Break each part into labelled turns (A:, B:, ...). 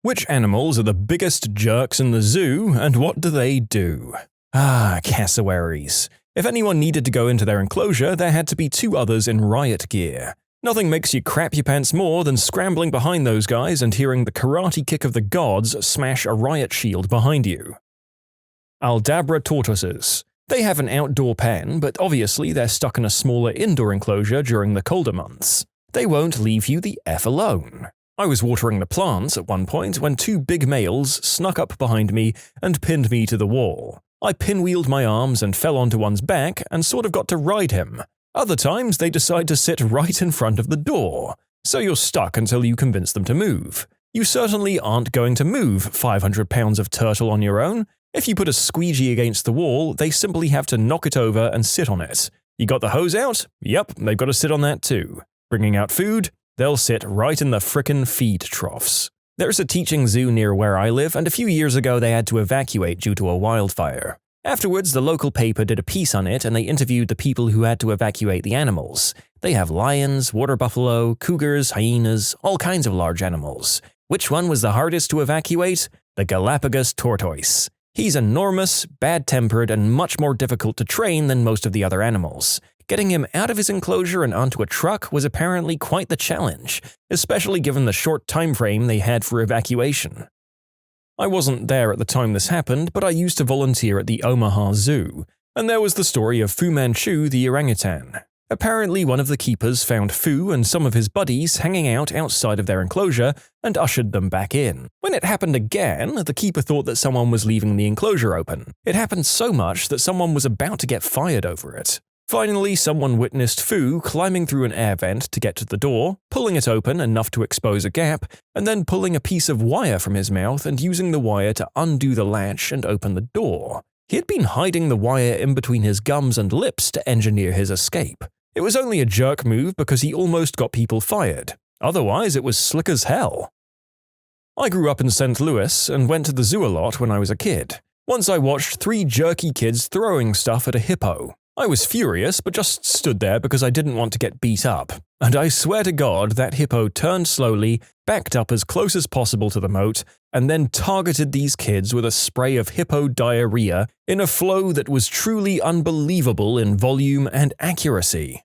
A: Which animals are the biggest jerks in the zoo, and what do they do? Cassowaries. If anyone needed to go into their enclosure, there had to be two others in riot gear. Nothing makes you crap your pants more than scrambling behind those guys and hearing the karate kick of the gods smash a riot shield behind you. Aldabra tortoises. They have an outdoor pen, but obviously they're stuck in a smaller indoor enclosure during the colder months. They won't leave you the F alone. I was watering the plants at one point when two big males snuck up behind me and pinned me to the wall. I pinwheeled my arms and fell onto one's back and sort of got to ride him. Other times they decide to sit right in front of the door, so you're stuck until you convince them to move. You certainly aren't going to move 500 pounds of turtle on your own. If you put a squeegee against the wall, they simply have to knock it over and sit on it. You got the hose out? Yep, they've got to sit on that too. Bringing out food? They'll sit right in the frickin' feed troughs. There's a teaching zoo near where I live, and a few years ago they had to evacuate due to a wildfire. Afterwards, the local paper did a piece on it and they interviewed the people who had to evacuate the animals. They have lions, water buffalo, cougars, hyenas, all kinds of large animals. Which one was the hardest to evacuate? The Galapagos tortoise. He's enormous, bad-tempered, and much more difficult to train than most of the other animals. Getting him out of his enclosure and onto a truck was apparently quite the challenge, especially given the short time frame they had for evacuation. I wasn't there at the time this happened, but I used to volunteer at the Omaha Zoo, and there was the story of Fu Manchu the orangutan. Apparently one of the keepers found Fu and some of his buddies hanging out outside of their enclosure and ushered them back in. When it happened again, the keeper thought that someone was leaving the enclosure open. It happened so much that someone was about to get fired over it. Finally, someone witnessed Fu climbing through an air vent to get to the door, pulling it open enough to expose a gap, and then pulling a piece of wire from his mouth and using the wire to undo the latch and open the door. He had been hiding the wire in between his gums and lips to engineer his escape. It was only a jerk move because he almost got people fired. Otherwise, it was slick as hell. I grew up in St. Louis and went to the zoo a lot when I was a kid. Once I watched 3 jerky kids throwing stuff at a hippo. I was furious, but just stood there because I didn't want to get beat up. And I swear to God that hippo turned slowly, backed up as close as possible to the moat, and then targeted these kids with a spray of hippo diarrhea in a flow that was truly unbelievable in volume and accuracy.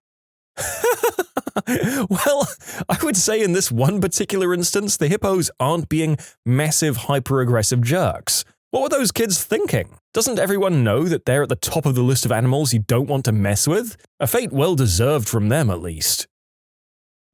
A: Well, I would say in this one particular instance, the hippos aren't being massive hyper-aggressive jerks. What were those kids thinking? Doesn't everyone know that they're at the top of the list of animals you don't want to mess with? A fate well deserved from them, at least.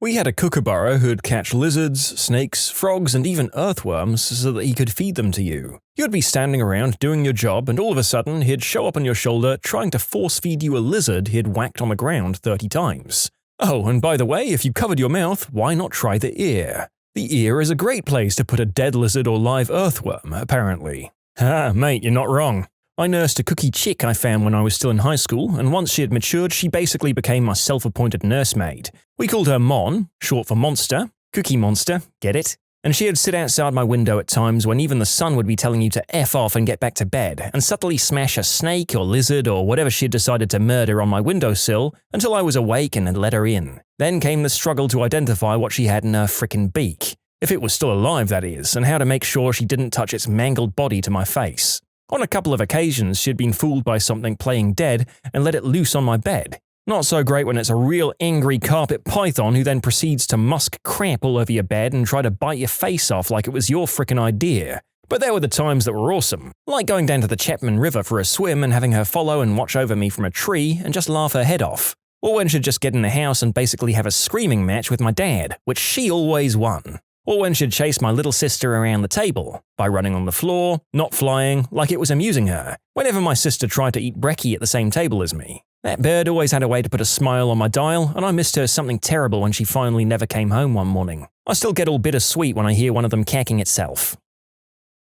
A: We had a kookaburra who'd catch lizards, snakes, frogs, and even earthworms so that he could feed them to you. You'd be standing around doing your job, and all of a sudden he'd show up on your shoulder trying to force-feed you a lizard he'd whacked on the ground 30 times. Oh, and by the way, if you covered your mouth, why not try the ear? The ear is a great place to put a dead lizard or live earthworm, apparently. Mate, you're not wrong. I nursed a cookie chick I found when I was still in high school, and once she had matured, she basically became my self-appointed nursemaid. We called her Mon, short for monster, Cookie Monster, get it? And she'd sit outside my window at times when even the sun would be telling you to F off and get back to bed, and subtly smash a snake or lizard or whatever she'd decided to murder on my windowsill until I was awake and had let her in. Then came the struggle to identify what she had in her frickin' beak. If it was still alive, that is, and how to make sure she didn't touch its mangled body to my face. On a couple of occasions, she'd been fooled by something playing dead and let it loose on my bed. Not so great when it's a real angry carpet python who then proceeds to musk crap all over your bed and try to bite your face off like it was your frickin' idea. But there were the times that were awesome, like going down to the Chapman River for a swim and having her follow and watch over me from a tree and just laugh her head off. Or when she'd just get in the house and basically have a screaming match with my dad, which she always won. Or when she'd chase my little sister around the table, by running on the floor, not flying, like it was amusing her, whenever my sister tried to eat brekkie at the same table as me. That bird always had a way to put a smile on my dial, and I missed her something terrible when she finally never came home one morning. I still get all bittersweet when I hear one of them cacking itself.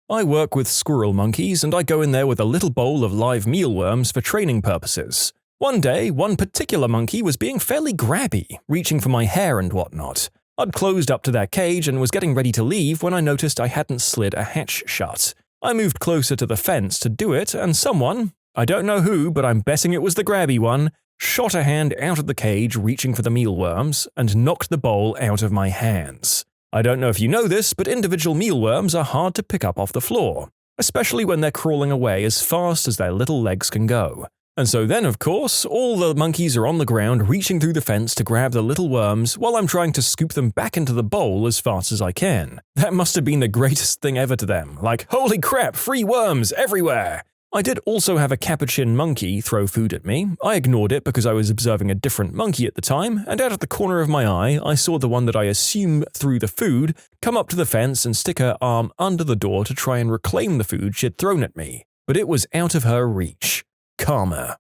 A: I work with squirrel monkeys, and I go in there with a little bowl of live mealworms for training purposes. One day, one particular monkey was being fairly grabby, reaching for my hair and whatnot. I'd closed up to their cage and was getting ready to leave when I noticed I hadn't slid a hatch shut. I moved closer to the fence to do it, and someone, I don't know who, but I'm betting it was the grabby one, shot a hand out of the cage reaching for the mealworms and knocked the bowl out of my hands. I don't know if you know this, but individual mealworms are hard to pick up off the floor, especially when they're crawling away as fast as their little legs can go. And so then, of course, all the monkeys are on the ground reaching through the fence to grab the little worms while I'm trying to scoop them back into the bowl as fast as I can. That must have been the greatest thing ever to them, like, holy crap, free worms everywhere! I did also have a capuchin monkey throw food at me. I ignored it because I was observing a different monkey at the time, and out of the corner of my eye, I saw the one that I assume threw the food come up to the fence and stick her arm under the door to try and reclaim the food she'd thrown at me. But it was out of her reach. Karma.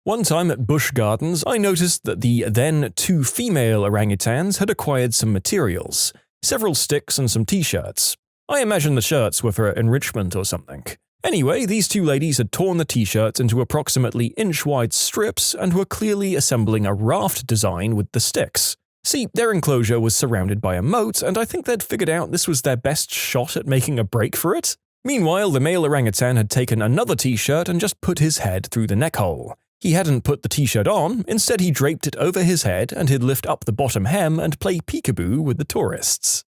A: One time at Busch Gardens, I noticed that the then 2 female orangutans had acquired some materials, several sticks and some t-shirts. I imagine the shirts were for enrichment or something. Anyway, these 2 ladies had torn the t-shirts into approximately inch-wide strips and were clearly assembling a raft design with the sticks. See, their enclosure was surrounded by a moat, and I think they'd figured out this was their best shot at making a break for it. Meanwhile, the male orangutan had taken another t-shirt and just put his head through the neck hole. He hadn't put the t-shirt on, instead he draped it over his head and he'd lift up the bottom hem and play peekaboo with the tourists.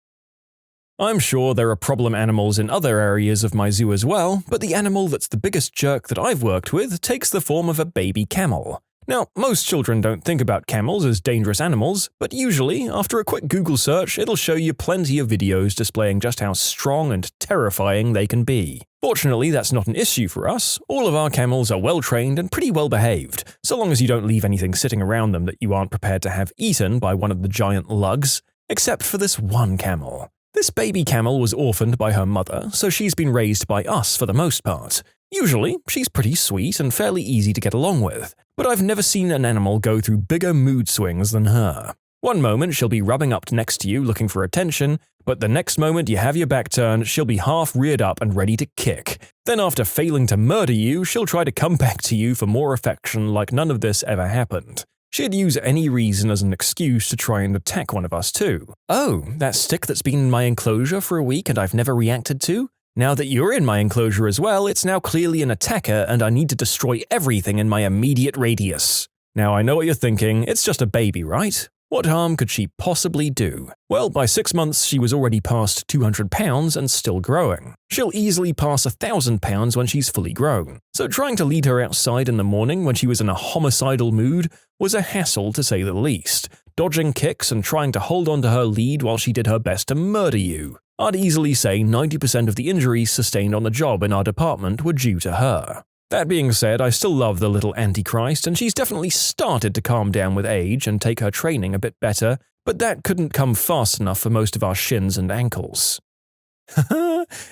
A: I'm sure there are problem animals in other areas of my zoo as well, but the animal that's the biggest jerk that I've worked with takes the form of a baby camel. Now, most children don't think about camels as dangerous animals, but usually, after a quick Google search, it'll show you plenty of videos displaying just how strong and terrifying they can be. Fortunately, that's not an issue for us. All of our camels are well trained and pretty well behaved, so long as you don't leave anything sitting around them that you aren't prepared to have eaten by one of the giant lugs, except for this one camel. This baby camel was orphaned by her mother, so she's been raised by us for the most part. Usually, she's pretty sweet and fairly easy to get along with, but I've never seen an animal go through bigger mood swings than her. One moment she'll be rubbing up next to you looking for attention, but the next moment you have your back turned, she'll be half reared up and ready to kick. Then after failing to murder you, she'll try to come back to you for more affection like none of this ever happened. She'd use any reason as an excuse to try and attack one of us too. Oh, that stick that's been in my enclosure for a week and I've never reacted to? Now that you're in my enclosure as well, it's now clearly an attacker and I need to destroy everything in my immediate radius. Now I know what you're thinking, it's just a baby, right? What harm could she possibly do? Well, by 6 months she was already past 200 pounds and still growing. She'll easily pass 1,000 pounds when she's fully grown. So trying to lead her outside in the morning when she was in a homicidal mood was a hassle to say the least, dodging kicks and trying to hold on to her lead while she did her best to murder you. I'd easily say 90% of the injuries sustained on the job in our department were due to her. That being said, I still love the little Antichrist, and she's definitely started to calm down with age and take her training a bit better, but that couldn't come fast enough for most of our shins and ankles.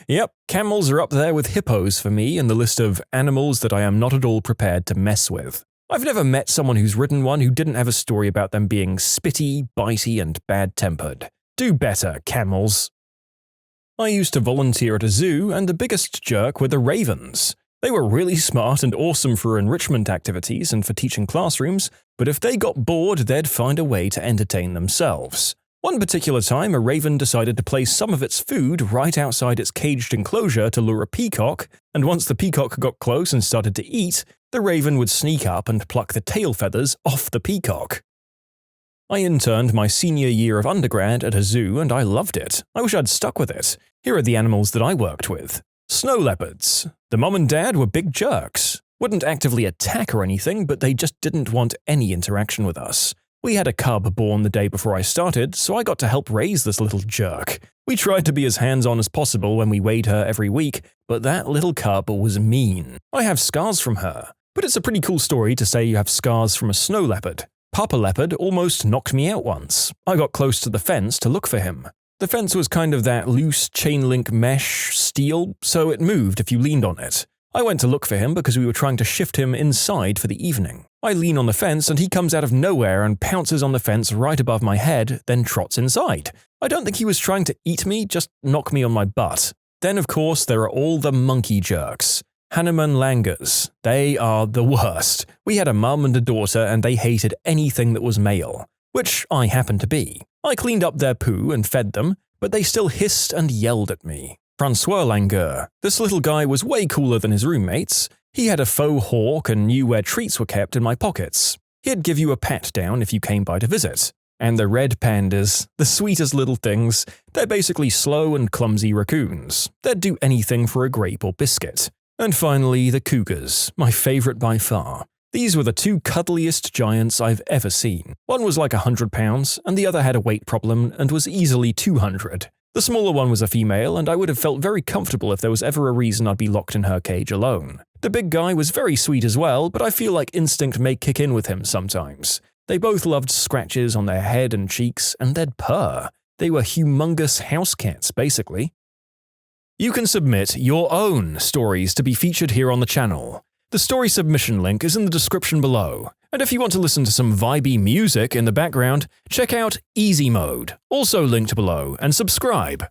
A: Yep, camels are up there with hippos for me in the list of animals that I am not at all prepared to mess with. I've never met someone who's ridden one who didn't have a story about them being spitty, bitey, and bad-tempered. Do better, camels. I used to volunteer at a zoo, and the biggest jerk were the ravens. They were really smart and awesome for enrichment activities and for teaching classrooms, but if they got bored, they'd find a way to entertain themselves. One particular time, a raven decided to place some of its food right outside its caged enclosure to lure a peacock, and once the peacock got close and started to eat, the raven would sneak up and pluck the tail feathers off the peacock. I interned my senior year of undergrad at a zoo and I loved it. I wish I'd stuck with it. Here are the animals that I worked with. Snow leopards. The mom and dad were big jerks. Wouldn't actively attack or anything, but they just didn't want any interaction with us. We had a cub born the day before I started, so I got to help raise this little jerk. We tried to be as hands-on as possible when we weighed her every week, but that little cub was mean. I have scars from her, but it's a pretty cool story to say you have scars from a snow leopard. Papa leopard almost knocked me out once. I got close to the fence to look for him. The fence was kind of that loose chain-link mesh steel, so it moved if you leaned on it. I went to look for him because we were trying to shift him inside for the evening. I lean on the fence and he comes out of nowhere and pounces on the fence right above my head, then trots inside. I don't think he was trying to eat me, just knock me on my butt. Then of course there are all the monkey jerks. Hanuman langurs. They are the worst. We had a mum and a daughter and they hated anything that was male, which I happened to be. I cleaned up their poo and fed them, but they still hissed and yelled at me. Francois Langur. This little guy was way cooler than his roommates. He had a faux hawk and knew where treats were kept in my pockets. He'd give you a pat down if you came by to visit. And the red pandas, the sweetest little things. They're basically slow and clumsy raccoons. They'd do anything for a grape or biscuit. And finally, the cougars, my favorite by far. These were the two cuddliest giants I've ever seen. One was like 100 pounds, and the other had a weight problem and was easily 200. The smaller one was a female, and I would have felt very comfortable if there was ever a reason I'd be locked in her cage alone. The big guy was very sweet as well, but I feel like instinct may kick in with him sometimes. They both loved scratches on their head and cheeks, and they'd purr. They were humongous house cats, basically. You can submit your own stories to be featured here on the channel. The story submission link is in the description below. And if you want to listen to some vibey music in the background, check out easymode, also linked below, and subscribe.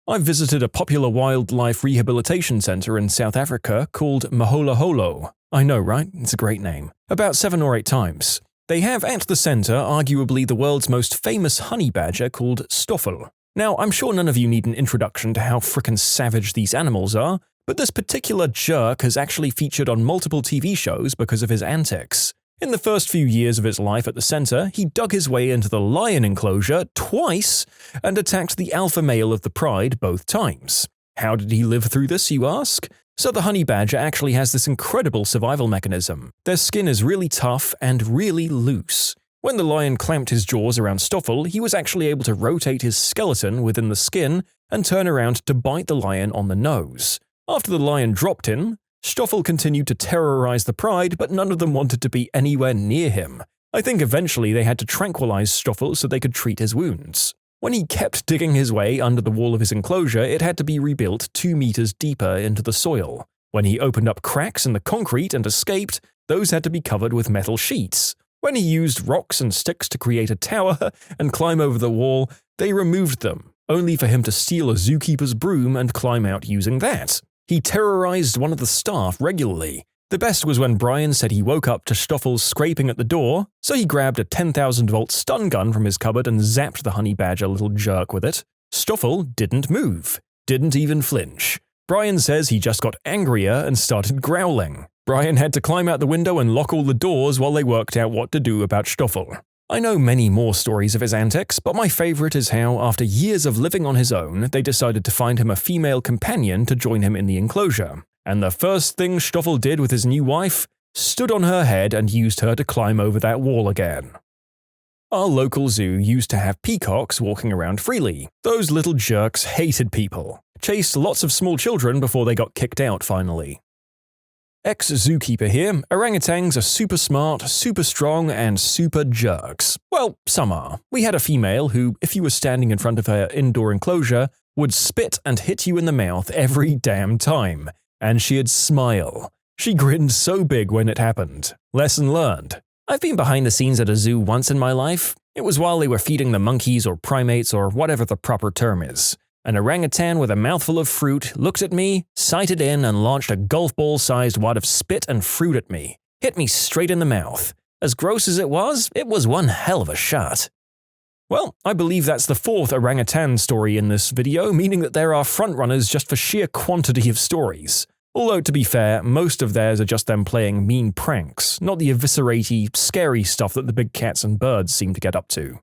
A: I've visited a popular wildlife rehabilitation center in South Africa called Maholaholo. I know, right? It's a great name. About 7 or 8 times. They have at the center arguably the world's most famous honey badger called Stoffel. Now, I'm sure none of you need an introduction to how frickin' savage these animals are, but this particular jerk has actually featured on multiple TV shows because of his antics. In the first few years of his life at the center, he dug his way into the lion enclosure twice and attacked the alpha male of the pride both times. How did he live through this, you ask? So the honey badger actually has this incredible survival mechanism. Their skin is really tough and really loose. When the lion clamped his jaws around Stoffel, he was actually able to rotate his skeleton within the skin and turn around to bite the lion on the nose. After the lion dropped him, Stoffel continued to terrorize the pride, but none of them wanted to be anywhere near him. I think eventually they had to tranquilize Stoffel so they could treat his wounds. When he kept digging his way under the wall of his enclosure, it had to be rebuilt 2 meters deeper into the soil. When he opened up cracks in the concrete and escaped, those had to be covered with metal sheets. When he used rocks and sticks to create a tower and climb over the wall, they removed them, only for him to steal a zookeeper's broom and climb out using that. He terrorized one of the staff regularly. The best was when Brian said he woke up to Stoffel's scraping at the door, so he grabbed a 10,000-volt stun gun from his cupboard and zapped the honey badger little jerk with it. Stoffel didn't move, didn't even flinch. Brian says he just got angrier and started growling. Brian had to climb out the window and lock all the doors while they worked out what to do about Stoffel. I know many more stories of his antics, but my favorite is how, after years of living on his own, they decided to find him a female companion to join him in the enclosure. And the first thing Stoffel did with his new wife? Stood on her head and used her to climb over that wall again. Our local zoo used to have peacocks walking around freely. Those little jerks hated people. Chased lots of small children before they got kicked out finally. Ex-zookeeper here, orangutans are super smart, super strong, and super jerks. Well, some are. We had a female who, if you were standing in front of her indoor enclosure, would spit and hit you in the mouth every damn time. And she'd smile. She grinned so big when it happened. Lesson learned. I've been behind the scenes at a zoo once in my life. It was while they were feeding the monkeys or primates or whatever the proper term is. An orangutan with a mouthful of fruit looked at me, sighted in, and launched a golf ball-sized wad of spit and fruit at me. Hit me straight in the mouth. As gross as it was one hell of a shot. Well, I believe that's the 4th orangutan story in this video, meaning that there are frontrunners just for sheer quantity of stories. Although, to be fair, most of theirs are just them playing mean pranks, not the eviscerate-y, scary stuff that the big cats and birds seem to get up to.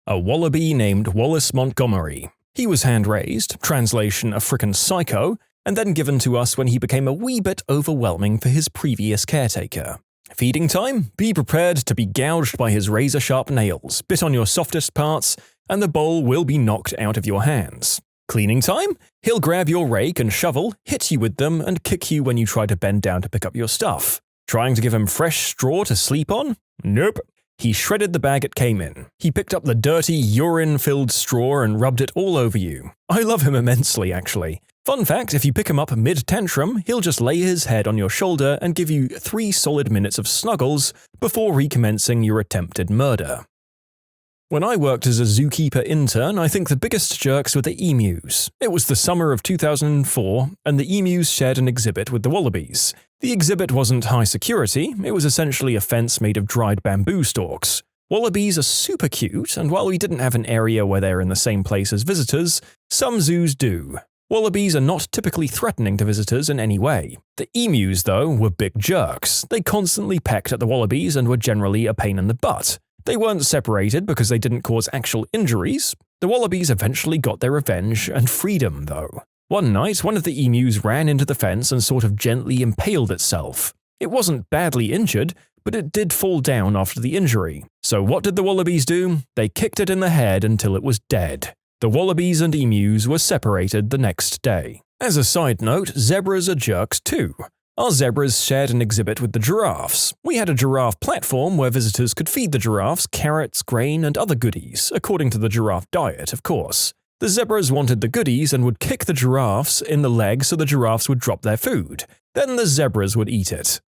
A: A wallaby named Wallace Montgomery. He was hand-raised, translation a frickin' psycho, and then given to us when he became a wee bit overwhelming for his previous caretaker. Feeding time? Be prepared to be gouged by his razor-sharp nails, bit on your softest parts, and the bowl will be knocked out of your hands. Cleaning time? He'll grab your rake and shovel, hit you with them, and kick you when you try to bend down to pick up your stuff. Trying to give him fresh straw to sleep on? Nope. He shredded the bag it came in. He picked up the dirty, urine-filled straw and rubbed it all over you. I love him immensely, actually. Fun fact, if you pick him up mid-tantrum, he'll just lay his head on your shoulder and give you 3 solid minutes of snuggles before recommencing your attempted murder. When I worked as a zookeeper intern, I think the biggest jerks were the emus. It was the summer of 2004, and the emus shared an exhibit with the wallabies. The exhibit wasn't high security, it was essentially a fence made of dried bamboo stalks. Wallabies are super cute, and while we didn't have an area where they're in the same place as visitors, some zoos do. Wallabies are not typically threatening to visitors in any way. The emus, though, were big jerks. They constantly pecked at the wallabies and were generally a pain in the butt. They weren't separated because they didn't cause actual injuries. The wallabies eventually got their revenge and freedom, though. One night, one of the emus ran into the fence and sort of gently impaled itself. It wasn't badly injured, but it did fall down after the injury. So what did the wallabies do? They kicked it in the head until it was dead. The wallabies and emus were separated the next day. As a side note, zebras are jerks too. Our zebras shared an exhibit with the giraffes. We had a giraffe platform where visitors could feed the giraffes carrots, grain, and other goodies, according to the giraffe diet, of course. The zebras wanted the goodies and would kick the giraffes in the leg so the giraffes would drop their food. Then the zebras would eat it.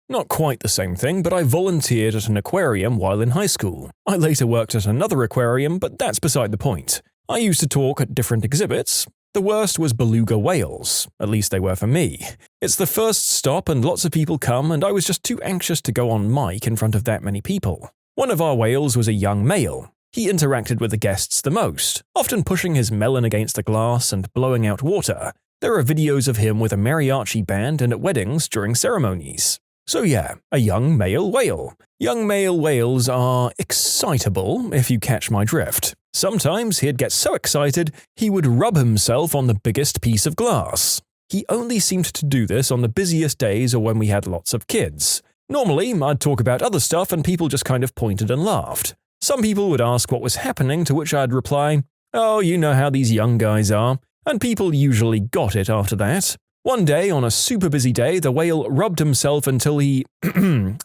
A: Not quite the same thing, but I volunteered at an aquarium while in high school. I later worked at another aquarium, but that's beside the point. I used to talk at different exhibits. The worst was beluga whales, at least they were for me. It's the first stop and lots of people come, and I was just too anxious to go on mic in front of that many people. One of our whales was a young male. He interacted with the guests the most, often pushing his melon against the glass and blowing out water. There are videos of him with a mariachi band and at weddings during ceremonies. So yeah, a young male whale. Young male whales are excitable, if you catch my drift. Sometimes he'd get so excited, he would rub himself on the biggest piece of glass. He only seemed to do this on the busiest days or when we had lots of kids. Normally, I'd talk about other stuff and people just kind of pointed and laughed. Some people would ask what was happening, to which I'd reply, "Oh, you know how these young guys are," and people usually got it after that. One day, on a super busy day, the whale rubbed himself until he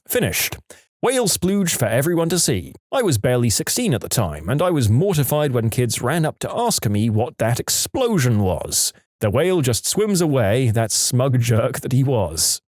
A: finished. Whale splooge for everyone to see. I was barely 16 at the time, and I was mortified when kids ran up to ask me what that explosion was. The whale just swims away, that smug jerk that he was.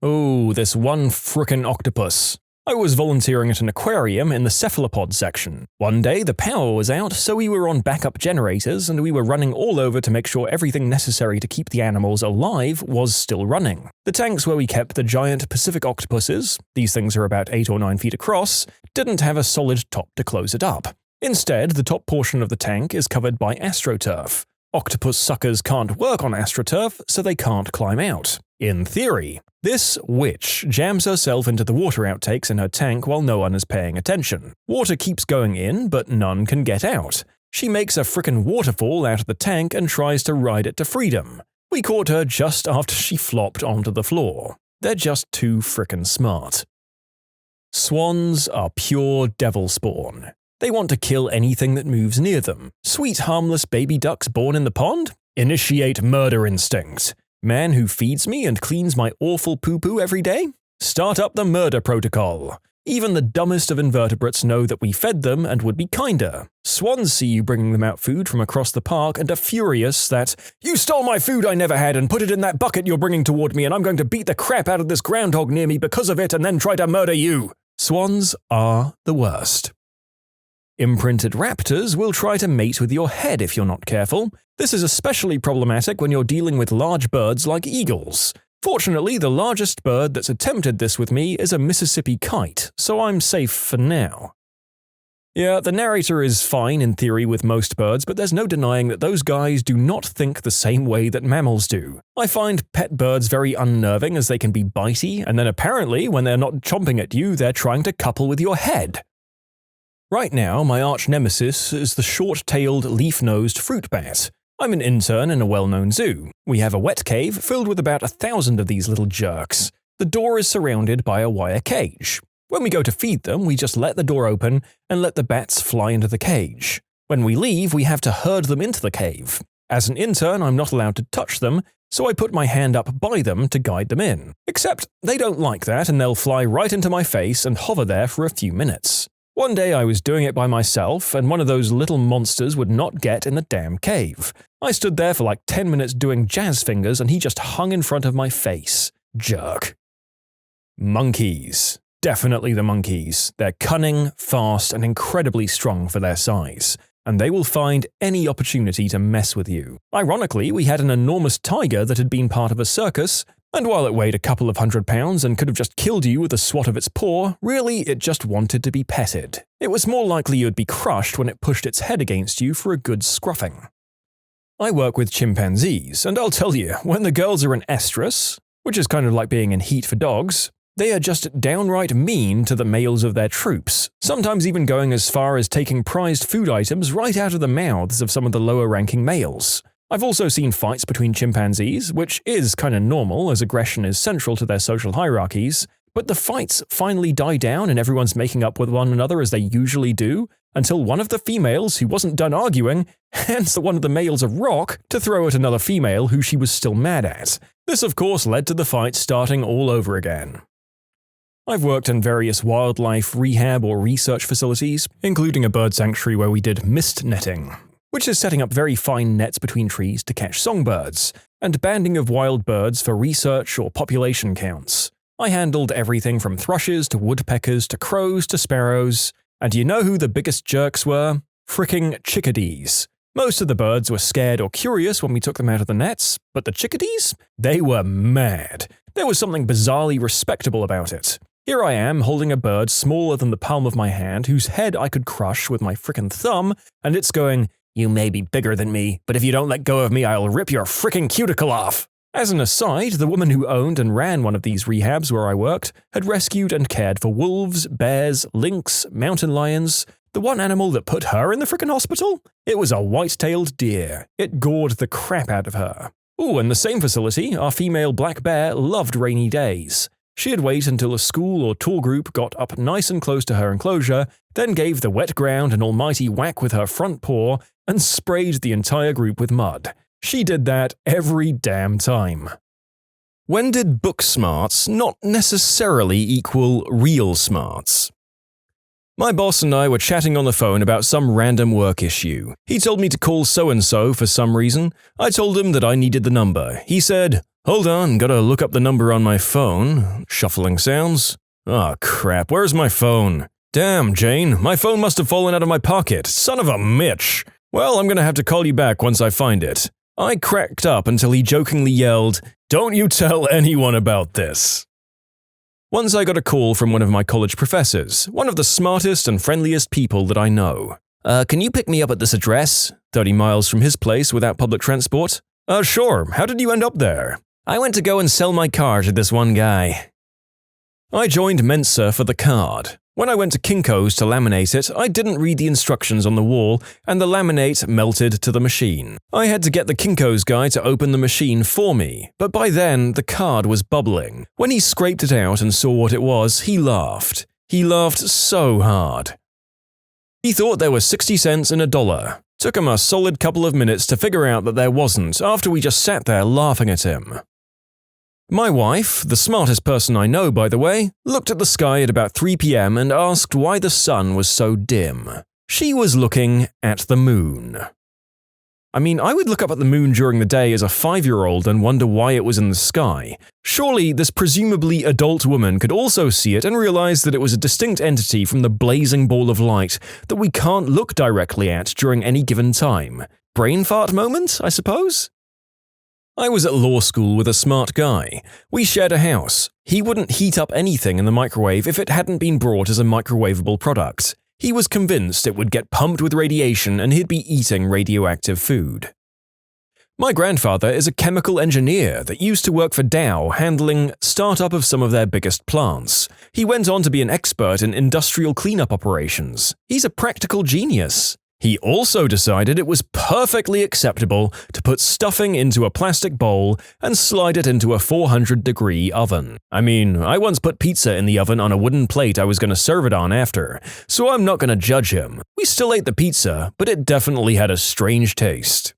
A: Oh, this one frickin' octopus. I was volunteering at an aquarium in the cephalopod section. One day the power was out, so we were on backup generators and we were running all over to make sure everything necessary to keep the animals alive was still running. The tanks where we kept the giant Pacific octopuses, these things are about 8 or 9 feet across, didn't have a solid top to close it up. Instead, the top portion of the tank is covered by astroturf. Octopus suckers can't work on astroturf, so they can't climb out. In theory, this witch jams herself into the water outtakes in her tank while no one is paying attention. Water keeps going in, but none can get out. She makes a frickin' waterfall out of the tank and tries to ride it to freedom. We caught her just after she flopped onto the floor. They're just too frickin' smart. Swans are pure devil spawn. They want to kill anything that moves near them. Sweet harmless baby ducks born in the pond? Initiate murder instinct. Man who feeds me and cleans my awful poo-poo every day? Start up the murder protocol. Even the dumbest of invertebrates know that we fed them and would be kinder. Swans see you bringing them out food from across the park and are furious that, "You stole my food I never had and put it in that bucket you're bringing toward me, and I'm going to beat the crap out of this groundhog near me because of it and then try to murder you." Swans are the worst. Imprinted raptors will try to mate with your head if you're not careful. This is especially problematic when you're dealing with large birds like eagles. Fortunately, the largest bird that's attempted this with me is a Mississippi kite, so I'm safe for now. Yeah, the narrator is fine in theory with most birds, but there's no denying that those guys do not think the same way that mammals do. I find pet birds very unnerving as they can be bitey, and then apparently, when they're not chomping at you, they're trying to couple with your head. Right now, my arch-nemesis is the short-tailed, leaf-nosed fruit bat. I'm an intern in a well-known zoo. We have a wet cave filled with about 1,000 of these little jerks. The door is surrounded by a wire cage. When we go to feed them, we just let the door open and let the bats fly into the cage. When we leave, we have to herd them into the cave. As an intern, I'm not allowed to touch them, so I put my hand up by them to guide them in. Except they don't like that and they'll fly right into my face and hover there for a few minutes. One day I was doing it by myself, and one of those little monsters would not get in the damn cave. I stood there for like 10 minutes doing jazz fingers, and he just hung in front of my face. Jerk. Monkeys. Definitely the monkeys. They're cunning, fast, and incredibly strong for their size, and they will find any opportunity to mess with you. Ironically, we had an enormous tiger that had been part of a circus, and while it weighed a couple of 100 pounds and could have just killed you with a swat of its paw, really it just wanted to be petted. It was more likely you'd be crushed when it pushed its head against you for a good scruffing. I work with chimpanzees, and I'll tell you, when the girls are in estrus, which is kind of like being in heat for dogs, They are just downright mean to the males of their troops, sometimes even going as far as taking prized food items right out of the mouths of some of the lower-ranking males. I've also seen fights between chimpanzees, which is kinda normal as aggression is central to their social hierarchies, but the fights finally die down and everyone's making up with one another as they usually do, until one of the females who wasn't done arguing hands one of the males a rock to throw at another female who she was still mad at. This of course led to the fight starting all over again. I've worked in various wildlife rehab or research facilities, including a bird sanctuary where we did mist netting, which is setting up very fine nets between trees to catch songbirds, and banding of wild birds for research or population counts. I handled everything from thrushes to woodpeckers to crows to sparrows, and you know who the biggest jerks were? Fricking chickadees. Most of the birds were scared or curious when we took them out of the nets, but the chickadees? They were mad. There was something bizarrely respectable about it. Here I am holding a bird smaller than the palm of my hand whose head I could crush with my frickin' thumb, and it's going, "You may be bigger than me, but if you don't let go of me, I'll rip your frickin' cuticle off." As an aside, the woman who owned and ran one of these rehabs where I worked had rescued and cared for wolves, bears, lynx, mountain lions. The one animal that put her in the frickin' hospital? It was a white-tailed deer. It gored the crap out of her. Ooh, in the same facility, our female black bear loved rainy days. She'd wait until a school or tour group got up nice and close to her enclosure, then gave the wet ground an almighty whack with her front paw and sprayed the entire group with mud. She did that every damn time. When did book smarts not necessarily equal real smarts? My boss and I were chatting on the phone about some random work issue. He told me to call so-and-so for some reason. I told him that I needed the number. He said, "Hold on, gotta look up the number on my phone." Shuffling sounds. Oh crap, where's my phone? Damn, Jane, my phone must have fallen out of my pocket. Son of a Mitch. Well, I'm gonna have to call you back once I find it. I cracked up until he jokingly yelled, "Don't you tell anyone about this." Once I got a call from one of my college professors, one of the smartest and friendliest people that I know. Can you pick me up at this address? 30 miles from his place without public transport? Sure. How did you end up there? I went to go and sell my car to this one guy. I joined Mensa for the card. When I went to Kinko's to laminate it, I didn't read the instructions on the wall, and the laminate melted to the machine. I had to get the Kinko's guy to open the machine for me, but by then, the card was bubbling. When he scraped it out and saw what it was, he laughed. He laughed so hard. He thought there was 60 cents in $1. Took him a solid couple of minutes to figure out that there wasn't after we just sat there laughing at him. My wife, the smartest person I know by the way, looked at the sky at about 3 p.m. and asked why the sun was so dim. She was looking at the moon. I mean, I would look up at the moon during the day as a 5-year-old and wonder why it was in the sky. Surely this presumably adult woman could also see it and realize that it was a distinct entity from the blazing ball of light that we can't look directly at during any given time. Brain fart moment, I suppose? I was at law school with a smart guy. We shared a house. He wouldn't heat up anything in the microwave if it hadn't been brought as a microwavable product. He was convinced it would get pumped with radiation and he'd be eating radioactive food. My grandfather is a chemical engineer that used to work for Dow handling startup of some of their biggest plants. He went on to be an expert in industrial cleanup operations. He's a practical genius. He also decided it was perfectly acceptable to put stuffing into a plastic bowl and slide it into a 400-degree oven. I mean, I once put pizza in the oven on a wooden plate I was going to serve it on after, so I'm not going to judge him. We still ate the pizza, but it definitely had a strange taste.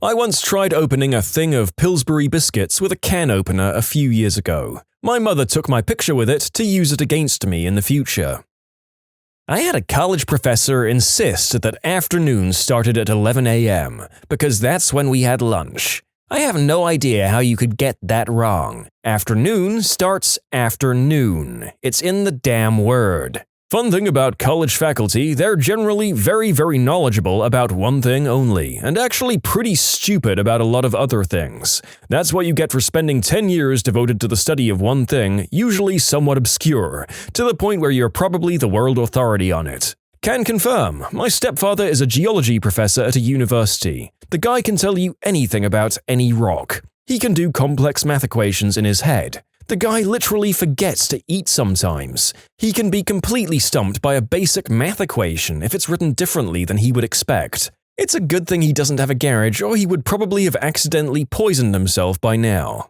A: I once tried opening a thing of Pillsbury biscuits with a can opener a few years ago. My mother took my picture with it to use it against me in the future. I had a college professor insist that afternoons started at 11 a.m. because that's when we had lunch. I have no idea how you could get that wrong. Afternoon starts afternoon. It's in the damn word. Fun thing about college faculty, they're generally very, very knowledgeable about one thing only, and actually pretty stupid about a lot of other things. That's what you get for spending 10 years devoted to the study of one thing, usually somewhat obscure, to the point where you're probably the world authority on it. Can confirm, my stepfather is a geology professor at a university. The guy can tell you anything about any rock. He can do complex math equations in his head. The guy literally forgets to eat sometimes. He can be completely stumped by a basic math equation if it's written differently than he would expect. It's a good thing he doesn't have a garage, or he would probably have accidentally poisoned himself by now.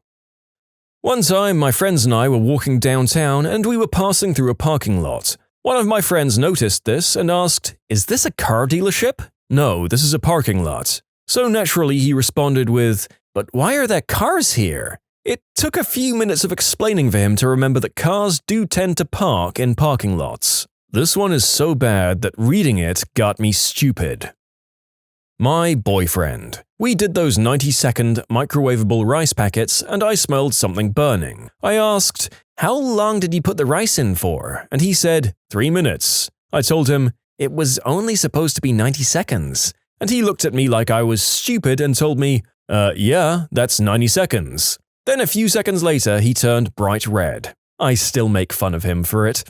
A: One time, my friends and I were walking downtown and we were passing through a parking lot. One of my friends noticed this and asked, "Is this a car dealership?" "No, this is a parking lot." So naturally he responded with, "But why are there cars here?" It took a few minutes of explaining for him to remember that cars do tend to park in parking lots. This one is so bad that reading it got me stupid. My boyfriend. We did those 90-second microwavable rice packets and I smelled something burning. I asked, "How long did you put the rice in for?" And he said, 3 minutes. I told him, "It was only supposed to be 90 seconds. And he looked at me like I was stupid and told me, yeah, that's 90 seconds. Then a few seconds later, he turned bright red. I still make fun of him for it.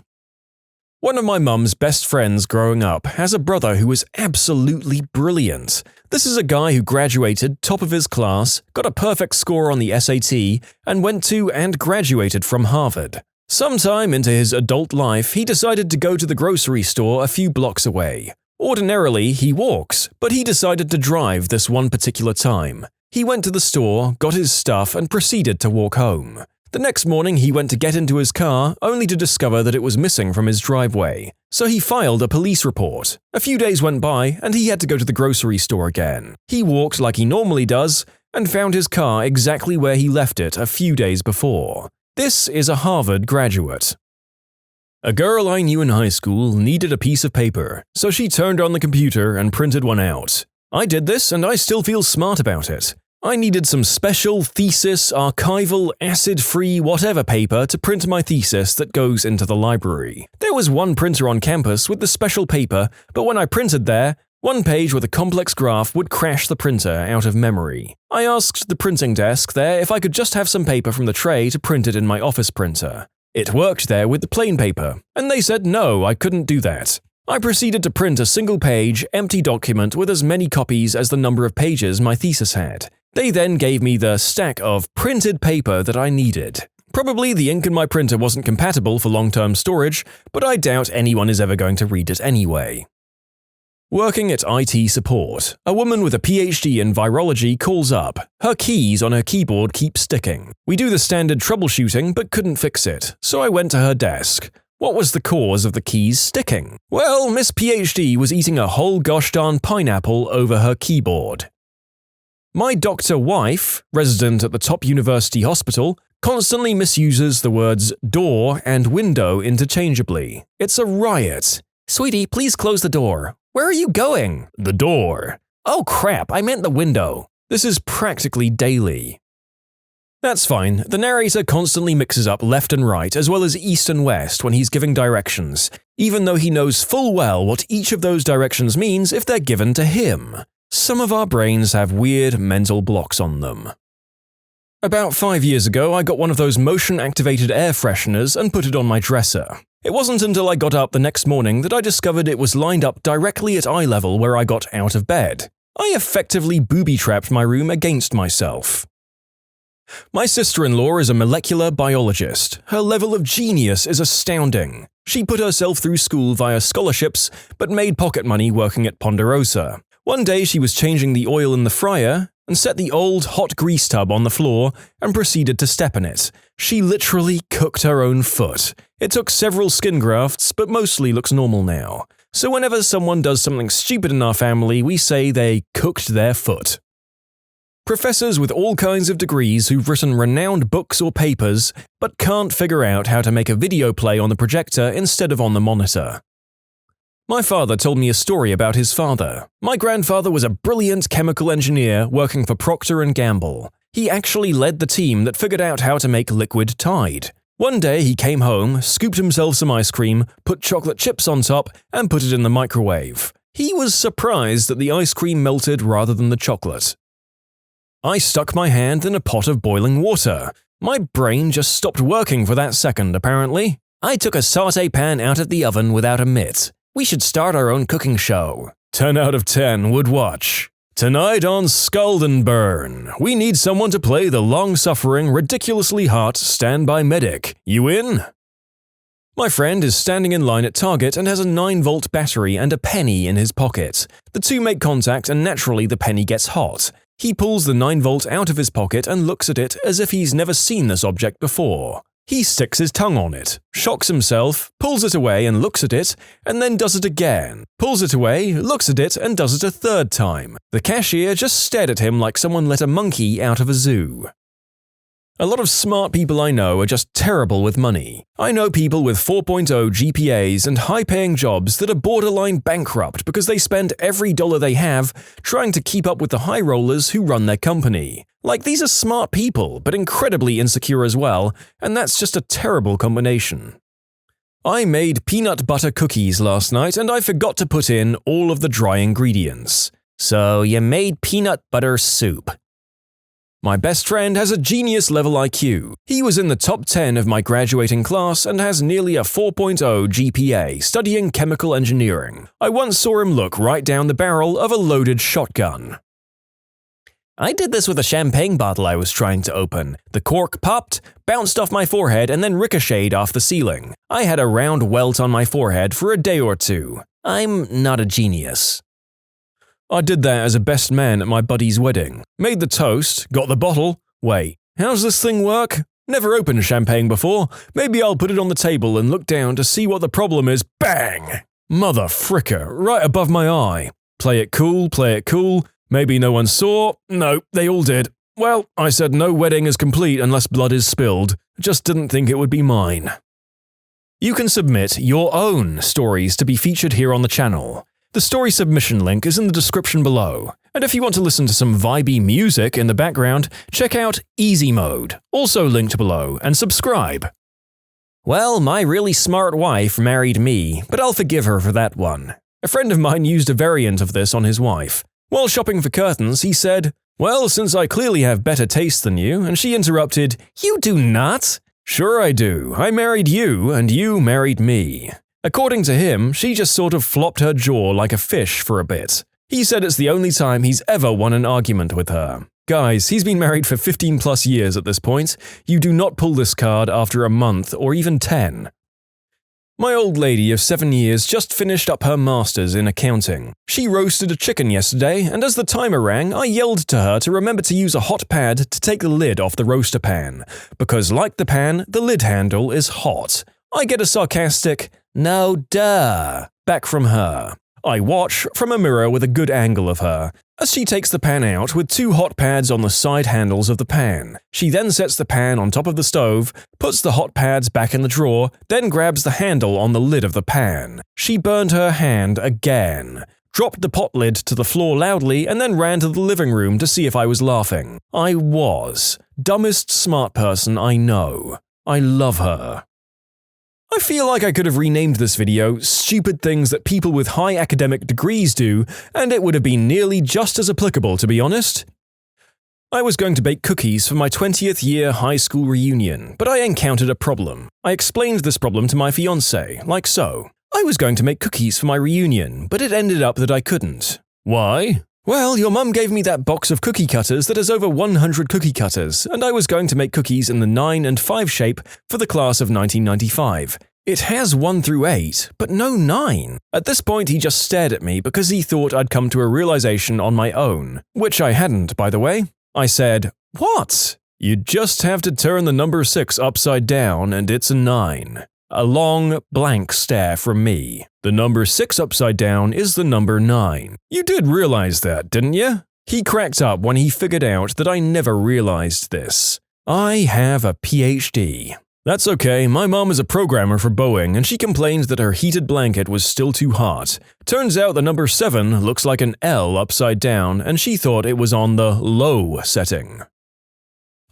A: One of my mum's best friends growing up has a brother who is absolutely brilliant. This is a guy who graduated top of his class, got a perfect score on the SAT, and went to and graduated from Harvard. Sometime into his adult life, he decided to go to the grocery store a few blocks away. Ordinarily, he walks, but he decided to drive this one particular time. He went to the store, got his stuff, and proceeded to walk home. The next morning, he went to get into his car, only to discover that it was missing from his driveway. So he filed a police report. A few days went by, and he had to go to the grocery store again. He walked like he normally does, and found his car exactly where he left it a few days before. This is a Harvard graduate. A girl I knew in high school needed a piece of paper, so she turned on the computer and printed one out. I did this, and I still feel smart about it. I needed some special thesis, archival, acid-free whatever paper to print my thesis that goes into the library. There was one printer on campus with the special paper, but when I printed there, one page with a complex graph would crash the printer out of memory. I asked the printing desk there if I could just have some paper from the tray to print it in my office printer. It worked there with the plain paper, and they said no, I couldn't do that. I proceeded to print a single-page, empty document with as many copies as the number of pages my thesis had. They then gave me the stack of printed paper that I needed. Probably the ink in my printer wasn't compatible for long-term storage, but I doubt anyone is ever going to read it anyway. Working at IT support, a woman with a PhD in virology calls up. Her keys on her keyboard keep sticking. We do the standard troubleshooting but couldn't fix it, so I went to her desk. What was the cause of the keys sticking? Well, Miss PhD was eating a whole gosh darn pineapple over her keyboard. My doctor wife, resident at the top university hospital, constantly misuses the words door and window interchangeably. It's a riot. "Sweetie, please close the door." "Where are you going?" "The door." "Oh crap, I meant the window." This is practically daily. That's fine, the narrator constantly mixes up left and right as well as east and west when he's giving directions, even though he knows full well what each of those directions means if they're given to him. Some of our brains have weird mental blocks on them. About 5 years ago, I got one of those motion-activated air fresheners and put it on my dresser. It wasn't until I got up the next morning that I discovered it was lined up directly at eye level where I got out of bed. I effectively booby-trapped my room against myself. My sister-in-law is a molecular biologist. Her level of genius is astounding. She put herself through school via scholarships, but made pocket money working at Ponderosa. One day she was changing the oil in the fryer and set the old hot grease tub on the floor and proceeded to step in it. She literally cooked her own foot. It took several skin grafts, but mostly looks normal now. So whenever someone does something stupid in our family, we say they cooked their foot. Professors with all kinds of degrees who've written renowned books or papers, but can't figure out how to make a video play on the projector instead of on the monitor. My father told me a story about his father. My grandfather was a brilliant chemical engineer working for Procter & Gamble. He actually led the team that figured out how to make liquid Tide. One day he came home, scooped himself some ice cream, put chocolate chips on top, and put it in the microwave. He was surprised that the ice cream melted rather than the chocolate. I stuck my hand in a pot of boiling water. My brain just stopped working for that second, apparently. I took a sauté pan out of the oven without a mitt. We should start our own cooking show. 10 out of 10 would watch. Tonight on Scald and Burn, we need someone to play the long-suffering, ridiculously hot standby medic. You in? My friend is standing in line at Target and has a 9-volt battery and a penny in his pocket. The two make contact and naturally the penny gets hot. He pulls the 9-volt out of his pocket and looks at it as if he's never seen this object before. He sticks his tongue on it, shocks himself, pulls it away and looks at it, and then does it again. Pulls it away, looks at it, and does it a third time. The cashier just stared at him like someone let a monkey out of a zoo. A lot of smart people I know are just terrible with money. I know people with 4.0 GPAs and high-paying jobs that are borderline bankrupt because they spend every dollar they have trying to keep up with the high rollers who run their company. Like, these are smart people, but incredibly insecure as well, and that's just a terrible combination. I made peanut butter cookies last night and I forgot to put in all of the dry ingredients. So you made peanut butter soup. My best friend has a genius-level IQ. He was in the top 10 of my graduating class and has nearly a 4.0 GPA studying chemical engineering. I once saw him look right down the barrel of a loaded shotgun. I did this with a champagne bottle I was trying to open. The cork popped, bounced off my forehead, and then ricocheted off the ceiling. I had a round welt on my forehead for a day or two. I'm not a genius. I did that as a best man at my buddy's wedding. Made the toast, got the bottle. Wait, how's this thing work? Never opened champagne before. Maybe I'll put it on the table and look down to see what the problem is. Bang! Mother fricker, right above my eye. Play it cool. Maybe no one saw. No, they all did. Well, I said no wedding is complete unless blood is spilled. Just didn't think it would be mine. You can submit your own stories to be featured here on the channel. The story submission link is in the description below, and if you want to listen to some vibey music in the background, check out easymode, also linked below, and subscribe. Well, my really smart wife married me, but I'll forgive her for that one. A friend of mine used a variant of this on his wife. While shopping for curtains, he said, "Well, since I clearly have better taste than you," and she interrupted, "You do not?" "Sure I do. I married you, and you married me." According to him, she just sort of flopped her jaw like a fish for a bit. He said it's the only time he's ever won an argument with her. Guys, he's been married for 15 plus years at this point. You do not pull this card after a month or even 10. My old lady of 7 years just finished up her master's in accounting. She roasted a chicken yesterday, and as the timer rang, I yelled to her to remember to use a hot pad to take the lid off the roaster pan. Because like the pan, the lid handle is hot. I get a sarcastic, "No duh," back from her. I watch from a mirror with a good angle of her, as she takes the pan out with 2 hot pads on the side handles of the pan. She then sets the pan on top of the stove, puts the hot pads back in the drawer, then grabs the handle on the lid of the pan. She burned her hand again, dropped the pot lid to the floor loudly, and then ran to the living room to see if I was laughing. I was. Dumbest smart person I know. I love her. I feel like I could have renamed this video "Stupid Things That People with High Academic Degrees Do," and it would have been nearly just as applicable, to be honest. I was going to bake cookies for my 20th year high school reunion, but I encountered a problem. I explained this problem to my fiancé, like so. I was going to make cookies for my reunion, but it ended up that I couldn't. Why? Well, your mum gave me that box of cookie cutters that has over 100 cookie cutters, and I was going to make cookies in the 9 and 5 shape for the class of 1995. It has 1 through 8, but no 9. At this point, he just stared at me because he thought I'd come to a realization on my own, which I hadn't, by the way. I said, "What? You just have to turn the number 6 upside down and it's a 9. A long, blank stare from me. The number 6 upside down is the number 9. You did realize that, didn't you? He cracked up when he figured out that I never realized this. I have a PhD. That's okay, my mom is a programmer for Boeing and she complained that her heated blanket was still too hot. Turns out the number 7 looks like an L upside down and she thought it was on the low setting.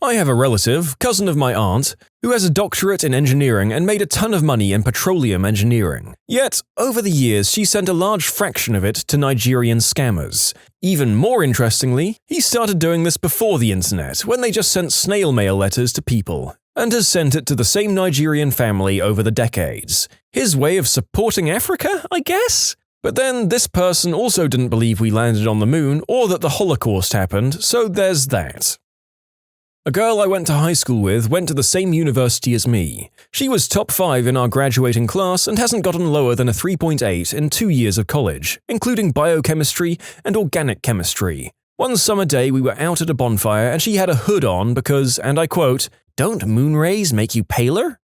A: I have a relative, cousin of my aunt, who has a doctorate in engineering and made a ton of money in petroleum engineering. Yet, over the years, she sent a large fraction of it to Nigerian scammers. Even more interestingly, he started doing this before the internet, when they just sent snail mail letters to people, and has sent it to the same Nigerian family over the decades. His way of supporting Africa, I guess? But then this person also didn't believe we landed on the moon or that the Holocaust happened, so there's that. A girl I went to high school with went to the same university as me. She was top 5 in our graduating class and hasn't gotten lower than a 3.8 in 2 years of college, including biochemistry and organic chemistry. One summer day we were out at a bonfire and she had a hood on because, and I quote, "Don't moon rays make you paler?"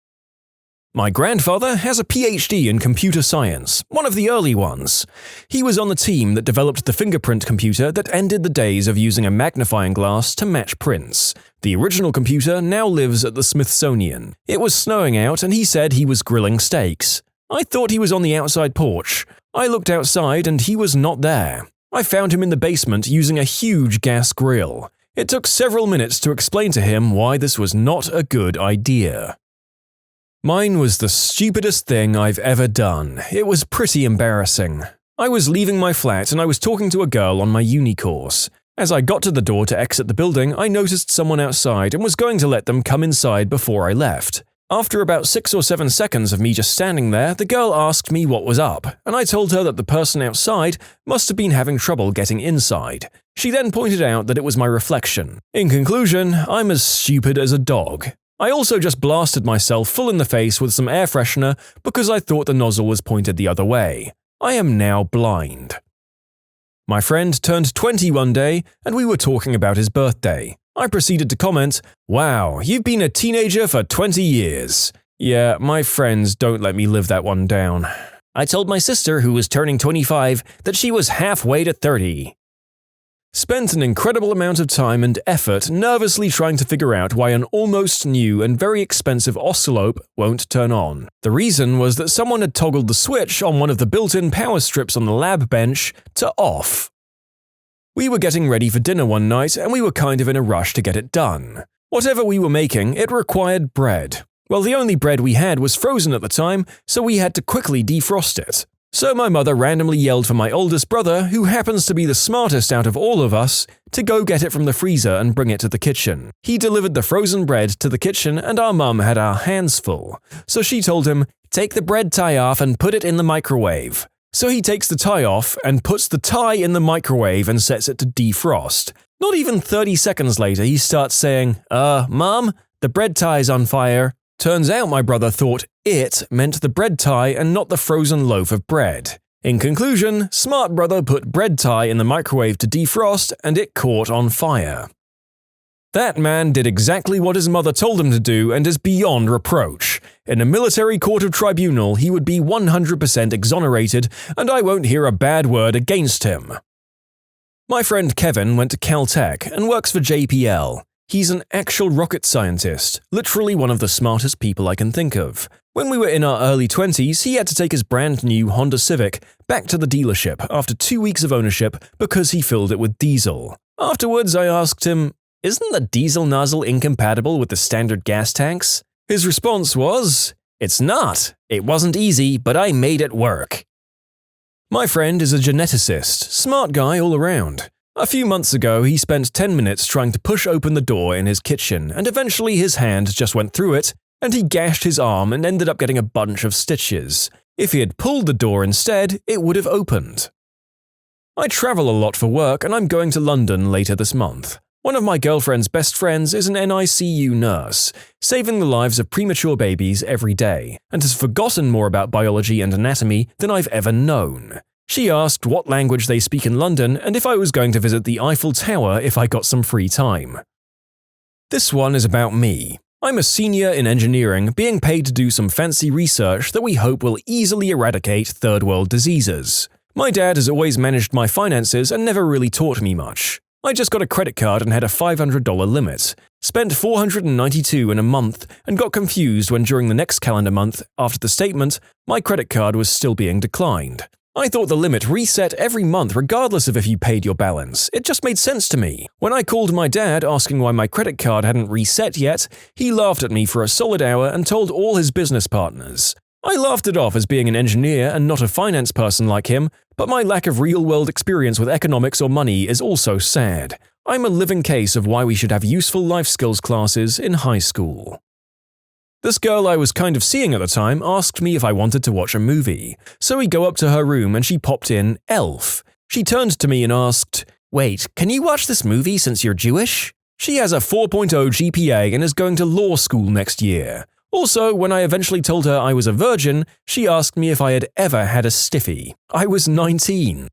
A: My grandfather has a PhD in computer science, one of the early ones. He was on the team that developed the fingerprint computer that ended the days of using a magnifying glass to match prints. The original computer now lives at the Smithsonian. It was snowing out and he said he was grilling steaks. I thought he was on the outside porch. I looked outside and he was not there. I found him in the basement using a huge gas grill. It took several minutes to explain to him why this was not a good idea. Mine was the stupidest thing I've ever done. It was pretty embarrassing. I was leaving my flat and I was talking to a girl on my uni course. As I got to the door to exit the building, I noticed someone outside and was going to let them come inside before I left. After about 6 or 7 seconds of me just standing there, the girl asked me what was up, and I told her that the person outside must have been having trouble getting inside. She then pointed out that it was my reflection. In conclusion, I'm as stupid as a dog. I also just blasted myself full in the face with some air freshener because I thought the nozzle was pointed the other way. I am now blind. My friend turned 20 one day, and we were talking about his birthday. I proceeded to comment, "Wow, you've been a teenager for 20 years. Yeah, my friends don't let me live that one down. I told my sister, who was turning 25, that she was halfway to 30. Spent an incredible amount of time and effort nervously trying to figure out why an almost new and very expensive oscilloscope won't turn on. The reason was that someone had toggled the switch on one of the built-in power strips on the lab bench to off. We were getting ready for dinner one night and we were kind of in a rush to get it done. Whatever we were making, it required bread. Well, the only bread we had was frozen at the time, so we had to quickly defrost it. So my mother randomly yelled for my oldest brother, who happens to be the smartest out of all of us, to go get it from the freezer and bring it to the kitchen. He delivered the frozen bread to the kitchen and our mum had our hands full. So she told him, "Take the bread tie off and put it in the microwave." So he takes the tie off and puts the tie in the microwave and sets it to defrost. Not even 30 seconds later, he starts saying, Mum, the bread tie's on fire." Turns out my brother thought "it" meant the bread tie and not the frozen loaf of bread. In conclusion, smart brother put bread tie in the microwave to defrost and it caught on fire. That man did exactly what his mother told him to do and is beyond reproach. In a military court of tribunal, he would be 100% exonerated and I won't hear a bad word against him. My friend Kevin went to Caltech and works for JPL. He's an actual rocket scientist, literally one of the smartest people I can think of. When we were in our early 20s, he had to take his brand new Honda Civic back to the dealership after 2 weeks of ownership because he filled it with diesel. Afterwards, I asked him, "Isn't the diesel nozzle incompatible with the standard gas tanks?" His response was, "It's not. It wasn't easy, but I made it work." My friend is a geneticist, smart guy all around. A few months ago, he spent 10 minutes trying to push open the door in his kitchen, and eventually his hand just went through it, and he gashed his arm and ended up getting a bunch of stitches. If he had pulled the door instead, it would have opened. I travel a lot for work, and I'm going to London later this month. One of my girlfriend's best friends is an NICU nurse, saving the lives of premature babies every day, and has forgotten more about biology and anatomy than I've ever known. She asked what language they speak in London and if I was going to visit the Eiffel Tower if I got some free time. This one is about me. I'm a senior in engineering, being paid to do some fancy research that we hope will easily eradicate third world diseases. My dad has always managed my finances and never really taught me much. I just got a credit card and had a $500 limit. Spent $492 in a month and got confused when during the next calendar month, after the statement, my credit card was still being declined. I thought the limit reset every month regardless of if you paid your balance. It just made sense to me. When I called my dad asking why my credit card hadn't reset yet, he laughed at me for a solid hour and told all his business partners. I laughed it off as being an engineer and not a finance person like him, but my lack of real-world experience with economics or money is also sad. I'm a living case of why we should have useful life skills classes in high school. This girl I was kind of seeing at the time asked me if I wanted to watch a movie, so we go up to her room and she popped in Elf. She turned to me and asked, "Wait, can you watch this movie since you're Jewish?" She has a 4.0 GPA and is going to law school next year. Also, when I eventually told her I was a virgin, she asked me if I had ever had a stiffy. I was 19.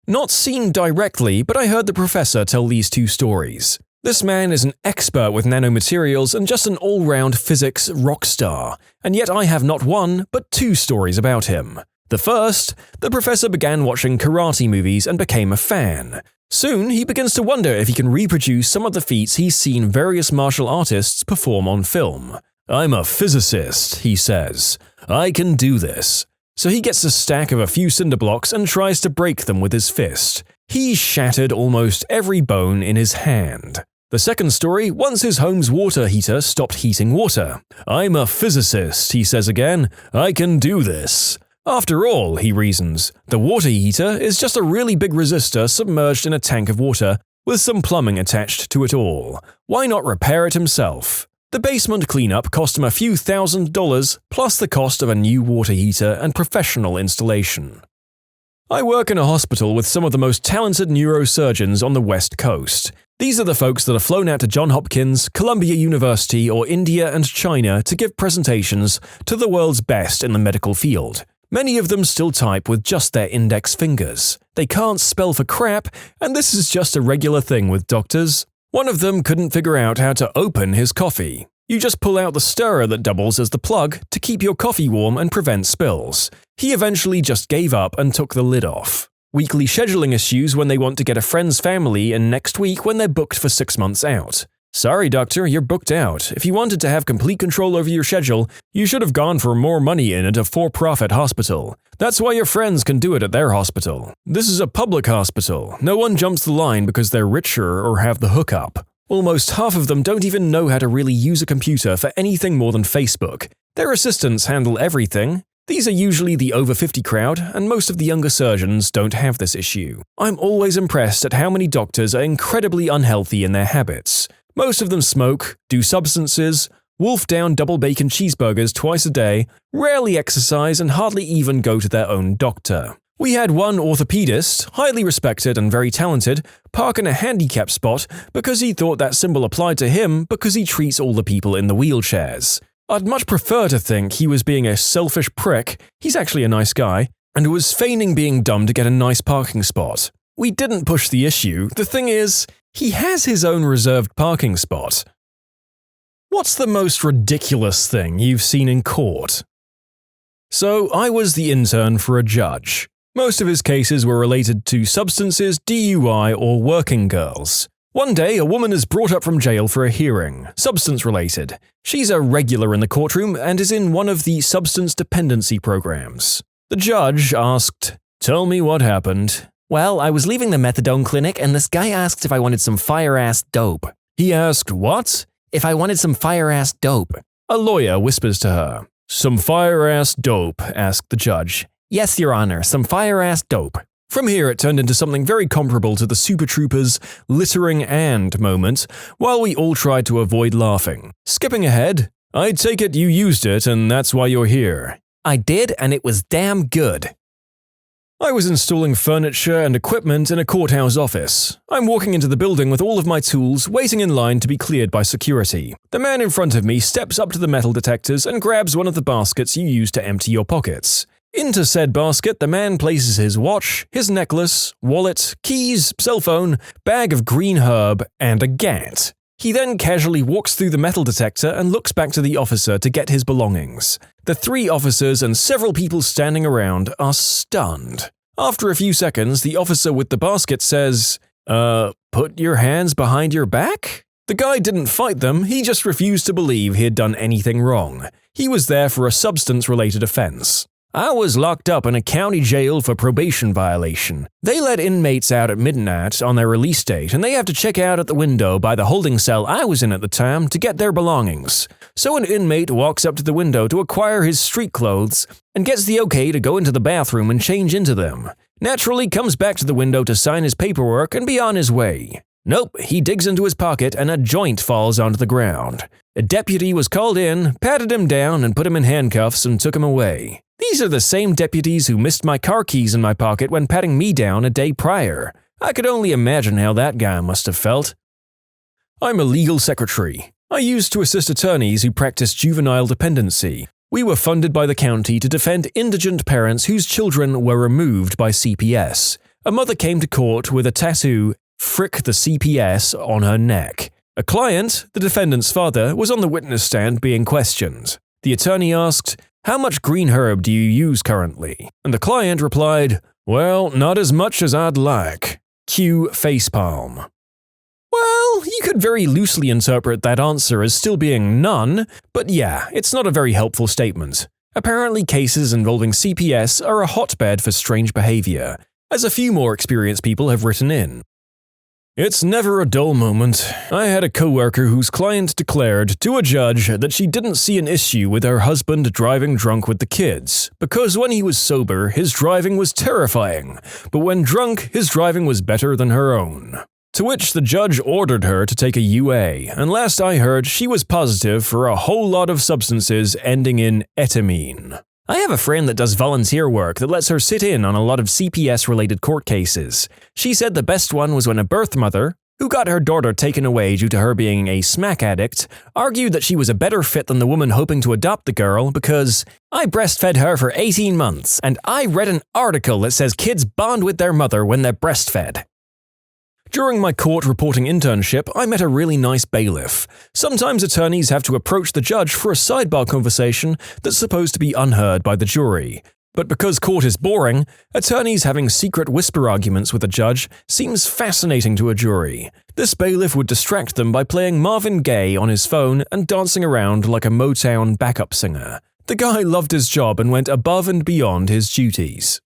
A: Not seen directly, but I heard the professor tell these two stories. This man is an expert with nanomaterials and just an all-round physics rock star, and yet I have not one, but two stories about him. The first, the professor began watching karate movies and became a fan. Soon, he begins to wonder if he can reproduce some of the feats he's seen various martial artists perform on film. "I'm a physicist," he says. "I can do this." So he gets a stack of a few cinder blocks and tries to break them with his fist. He shattered almost every bone in his hand. The second story, once his home's water heater stopped heating water. "I'm a physicist," he says again. "I can do this." After all, he reasons, the water heater is just a really big resistor submerged in a tank of water with some plumbing attached to it all. Why not repair it himself? The basement cleanup cost him a few $1,000s plus the cost of a new water heater and professional installation. I work in a hospital with some of the most talented neurosurgeons on the West Coast. These are the folks that are flown out to Johns Hopkins, Columbia University, or India and China to give presentations to the world's best in the medical field. Many of them still type with just their index fingers. They can't spell for crap, and this is just a regular thing with doctors. One of them couldn't figure out how to open his coffee. You just pull out the stirrer that doubles as the plug to keep your coffee warm and prevent spills. He eventually just gave up and took the lid off. Weekly scheduling issues when they want to get a friend's family in next week when they're booked for 6 months out. "Sorry, doctor, you're booked out. If you wanted to have complete control over your schedule, you should have gone for more money in at a for-profit hospital. That's why your friends can do it at their hospital. This is a public hospital. No one jumps the line because they're richer or have the hookup." Almost half of them don't even know how to really use a computer for anything more than Facebook. Their assistants handle everything. These are usually the over 50 crowd, and most of the younger surgeons don't have this issue. I'm always impressed at how many doctors are incredibly unhealthy in their habits. Most of them smoke, do substances, wolf down double bacon cheeseburgers twice a day, rarely exercise, and hardly even go to their own doctor. We had one orthopedist, highly respected and very talented, park in a handicap spot because he thought that symbol applied to him because he treats all the people in the wheelchairs. I'd much prefer to think he was being a selfish prick, he's actually a nice guy, and was feigning being dumb to get a nice parking spot. We didn't push the issue. The thing is, he has his own reserved parking spot. What's the most ridiculous thing you've seen in court? So, I was the intern for a judge. Most of his cases were related to substances, DUI, or working girls. One day, a woman is brought up from jail for a hearing, substance-related. She's a regular in the courtroom and is in one of the substance dependency programs. The judge asked, "Tell me what happened."
B: "Well, I was leaving the methadone clinic and this guy asked if I wanted some fire-ass dope."
A: He asked what?
B: "If I wanted some fire-ass dope."
A: A lawyer whispers to her. "Some fire-ass dope?" asked the judge.
B: "Yes, Your Honor, some fire-ass dope."
A: From here, it turned into something very comparable to the Super Troopers' littering and moment, while we all tried to avoid laughing. Skipping ahead, "I take it you used it and that's why you're here."
B: "I did, and it was damn good."
A: I was installing furniture and equipment in a courthouse office. I'm walking into the building with all of my tools, waiting in line to be cleared by security. The man in front of me steps up to the metal detectors and grabs one of the baskets you use to empty your pockets. Into said basket, the man places his watch, his necklace, wallet, keys, cell phone, bag of green herb, and a gat. He then casually walks through the metal detector and looks back to the officer to get his belongings. The 3 officers and several people standing around are stunned. After a few seconds, the officer with the basket says, "Put your hands behind your back?" The guy didn't fight them, he just refused to believe he had done anything wrong. He was there for a substance-related offense. "I was locked up in a county jail for probation violation. They let inmates out at midnight on their release date, and they have to check out at the window by the holding cell I was in at the time to get their belongings. So an inmate walks up to the window to acquire his street clothes and gets the okay to go into the bathroom and change into them. Naturally comes back to the window to sign his paperwork and be on his way. Nope, he digs into his pocket and a joint falls onto the ground. A deputy was called in, patted him down, and put him in handcuffs and took him away. These are the same deputies who missed my car keys in my pocket when patting me down a day prior. I could only imagine how that guy must have felt. I'm a legal secretary. I used to assist attorneys who practice juvenile dependency. We were funded by the county to defend indigent parents whose children were removed by CPS. A mother came to court with a tattoo, "Frick the CPS," on her neck. A client, the defendant's father, was on the witness stand being questioned. The attorney asked, "How much green herb do you use currently?" And the client replied, "Well, not as much as I'd like." Cue facepalm. Well, you could very loosely interpret that answer as still being none, but yeah, it's not a very helpful statement. Apparently cases involving CPS are a hotbed for strange behavior, as a few more experienced people have written in. It's never a dull moment. I had a coworker whose client declared to a judge that she didn't see an issue with her husband driving drunk with the kids, because when he was sober, his driving was terrifying, but when drunk, his driving was better than her own. To which the judge ordered her to take a UA, and last I heard, she was positive for a whole lot of substances ending in etamine. I have a friend that does volunteer work that lets her sit in on a lot of CPS-related court cases. She said the best one was when a birth mother, who got her daughter taken away due to her being a smack addict, argued that she was a better fit than the woman hoping to adopt the girl because I breastfed her for 18 months, and I read an article that says kids bond with their mother when they're breastfed. During my court reporting internship, I met a really nice bailiff. Sometimes attorneys have to approach the judge for a sidebar conversation that's supposed to be unheard by the jury. But because court is boring, attorneys having secret whisper arguments with a judge seems fascinating to a jury. This bailiff would distract them by playing Marvin Gaye on his phone and dancing around like a Motown backup singer. The guy loved his job and went above and beyond his duties.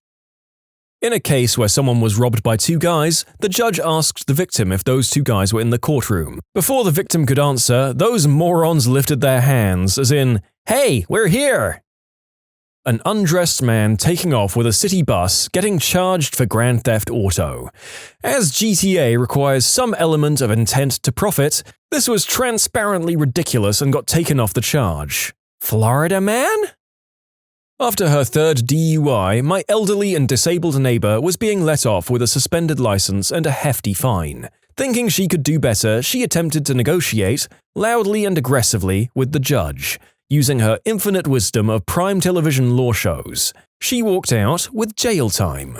A: In a case where someone was robbed by two guys, the judge asked the victim if those two guys were in the courtroom. Before the victim could answer, those morons lifted their hands, as in, "Hey, we're here!" An undressed man taking off with a city bus getting charged for Grand Theft Auto. As GTA requires some element of intent to profit, this was transparently ridiculous and got taken off the charge. Florida man? After her third DUI, my elderly and disabled neighbor was being let off with a suspended license and a hefty fine. Thinking she could do better, she attempted to negotiate, loudly and aggressively, with the judge, using her infinite wisdom of prime television law shows. She walked out with jail time.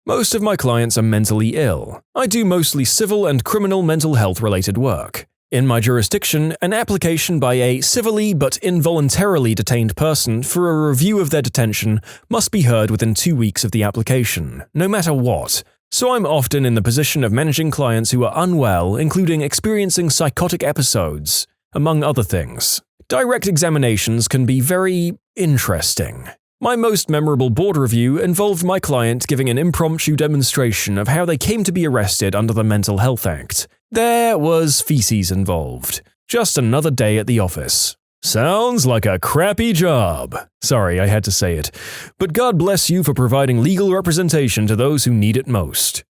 A: Most of my clients are mentally ill. I do mostly civil and criminal mental health related work. In my jurisdiction, an application by a civilly but involuntarily detained person for a review of their detention must be heard within 2 weeks of the application, no matter what. So I'm often in the position of managing clients who are unwell, including experiencing psychotic episodes, among other things. Direct examinations can be very interesting. My most memorable board review involved my client giving an impromptu demonstration of how they came to be arrested under the Mental Health Act. There was feces involved. Just another day at the office. Sounds like a crappy job. Sorry, I had to say it. But God bless you for providing legal representation to those who need it most.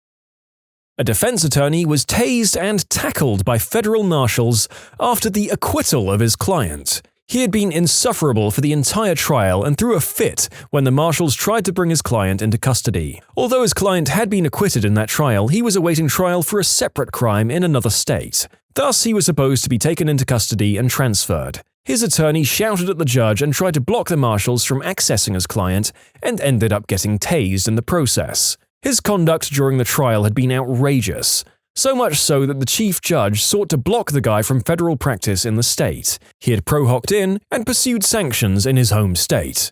A: A defense attorney was tased and tackled by federal marshals after the acquittal of his client. He had been insufferable for the entire trial and threw a fit when the marshals tried to bring his client into custody. Although his client had been acquitted in that trial, he was awaiting trial for a separate crime in another state. Thus, he was supposed to be taken into custody and transferred. His attorney shouted at the judge and tried to block the marshals from accessing his client, and ended up getting tased in the process. His conduct during the trial had been outrageous. So much so that the chief judge sought to block the guy from federal practice in the state. He had pro-hocked in and pursued sanctions in his home state.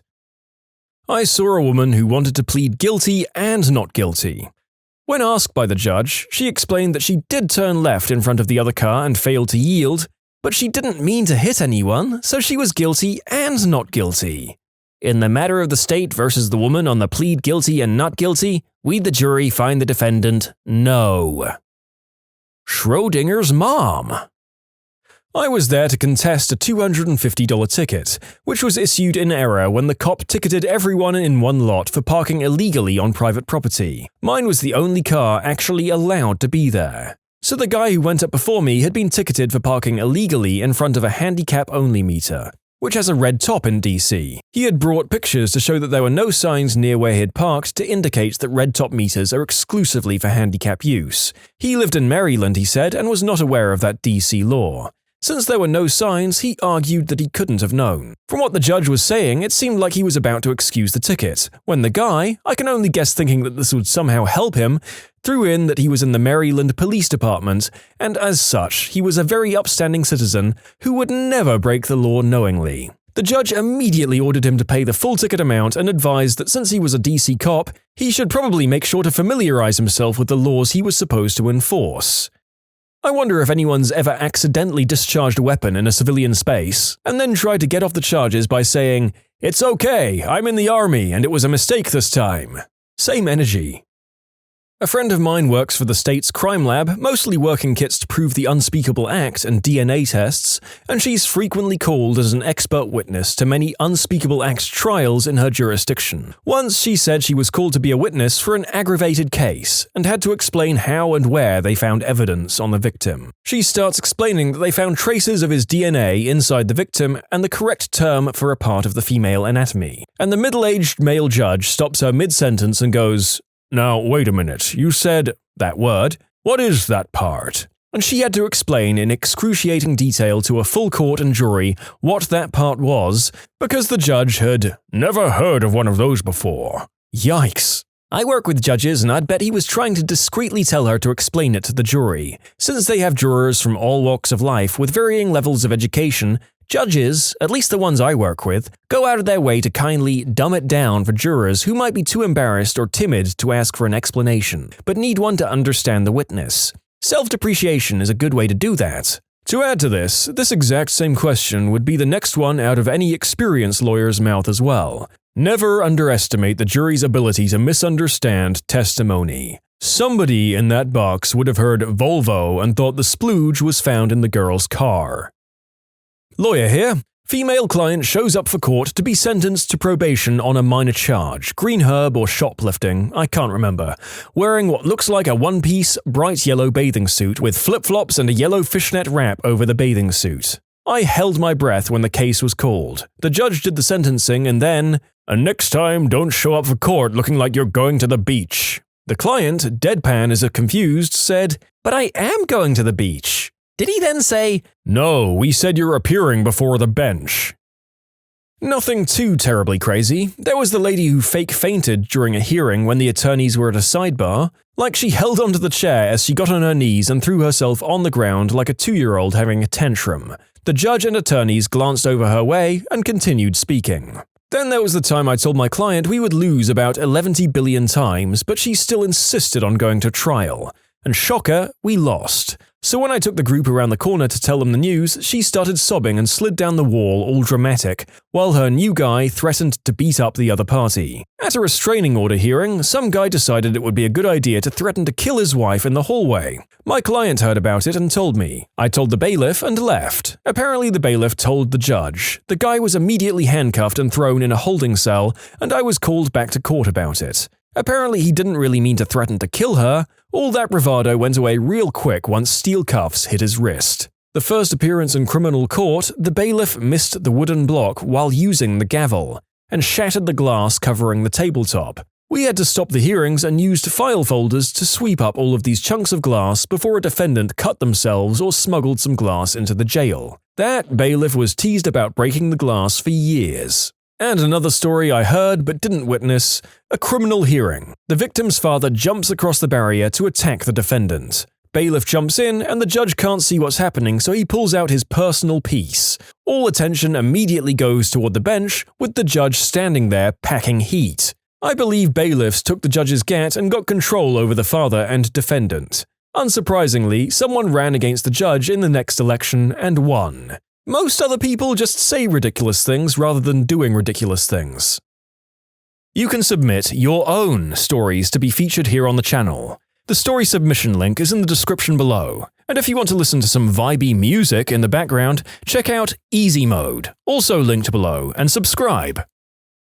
A: I saw a woman who wanted to plead guilty and not guilty. When asked by the judge, she explained that she did turn left in front of the other car and failed to yield, but she didn't mean to hit anyone, so she was guilty and not guilty. In the matter of the state versus the woman on the plead guilty and not guilty, we the jury find the defendant no. Schrodinger's mom. I was there to contest a $250 ticket, which was issued in error when the cop ticketed everyone in one lot for parking illegally on private property. Mine was the only car actually allowed to be there. So the guy who went up before me had been ticketed for parking illegally in front of a handicap-only meter, which has a red top in DC. He had brought pictures to show that there were no signs near where he had parked to indicate that red top meters are exclusively for handicap use. He lived in Maryland, he said, and was not aware of that DC law. Since there were no signs, he argued that he couldn't have known. From what the judge was saying, it seemed like he was about to excuse the ticket, when the guy, I can only guess thinking that this would somehow help him, threw in that he was in the Maryland Police Department, and as such, he was a very upstanding citizen who would never break the law knowingly. The judge immediately ordered him to pay the full ticket amount and advised that since he was a DC cop, he should probably make sure to familiarize himself with the laws he was supposed to enforce. I wonder if anyone's ever accidentally discharged a weapon in a civilian space, and then tried to get off the charges by saying, "It's okay, I'm in the army and it was a mistake this time." Same energy. A friend of mine works for the state's crime lab, mostly working kits to prove the unspeakable act and DNA tests, and she's frequently called as an expert witness to many unspeakable act trials in her jurisdiction. Once she said she was called to be a witness for an aggravated case, and had to explain how and where they found evidence on the victim. She starts explaining that they found traces of his DNA inside the victim and the correct term for a part of the female anatomy. And the middle-aged male judge stops her mid-sentence and goes, "Now, wait a minute, you said that word. What is that part?" And she had to explain in excruciating detail to a full court and jury what that part was, because the judge had never heard of one of those before. Yikes. I work with judges, and I'd bet he was trying to discreetly tell her to explain it to the jury. Since they have jurors from all walks of life with varying levels of education, judges, at least the ones I work with, go out of their way to kindly dumb it down for jurors who might be too embarrassed or timid to ask for an explanation, but need one to understand the witness. Self-depreciation is a good way to do that. To add to this exact same question would be the next one out of any experienced lawyer's mouth as well. Never underestimate the jury's ability to misunderstand testimony. Somebody in that box would have heard Volvo and thought the splooge was found in the girl's car. Lawyer here. Female client shows up for court to be sentenced to probation on a minor charge, green herb or shoplifting, I can't remember, wearing what looks like a one-piece, bright yellow bathing suit with flip-flops and a yellow fishnet wrap over the bathing suit. I held my breath when the case was called. The judge did the sentencing and then, "And next time, don't show up for court looking like you're going to the beach." The client, deadpan as if confused, said, "But I am going to the beach." Did he then say, "No, we said you're appearing before the bench"? Nothing too terribly crazy. There was the lady who fake fainted during a hearing when the attorneys were at a sidebar. Like she held onto the chair as she got on her knees and threw herself on the ground like a 2-year-old having a tantrum. The judge and attorneys glanced over her way and continued speaking. Then there was the time I told my client we would lose about 11 billion times, but she still insisted on going to trial. And shocker, we lost. So when I took the group around the corner to tell them the news, she started sobbing and slid down the wall all dramatic, while her new guy threatened to beat up the other party. At a restraining order hearing, some guy decided it would be a good idea to threaten to kill his wife in the hallway. My client heard about it and told me. I told the bailiff and left. Apparently the bailiff told the judge. The guy was immediately handcuffed and thrown in a holding cell, and I was called back to court about it. Apparently he didn't really mean to threaten to kill her. All that bravado went away real quick once steel cuffs hit his wrist. The first appearance in criminal court, the bailiff missed the wooden block while using the gavel, and shattered the glass covering the tabletop. We had to stop the hearings and used file folders to sweep up all of these chunks of glass before a defendant cut themselves or smuggled some glass into the jail. That bailiff was teased about breaking the glass for years. And another story I heard but didn't witness, a criminal hearing. The victim's father jumps across the barrier to attack the defendant. Bailiff jumps in and the judge can't see what's happening, so he pulls out his personal piece. All attention immediately goes toward the bench, with the judge standing there packing heat. I believe bailiffs took the judge's gat and got control over the father and defendant. Unsurprisingly, someone ran against the judge in the next election and won. Most other people just say ridiculous things rather than doing ridiculous things. You can submit your own stories to be featured here on the channel. The story submission link is in the description below. And if you want to listen to some vibey music in the background, check out easymode, also linked below, and subscribe.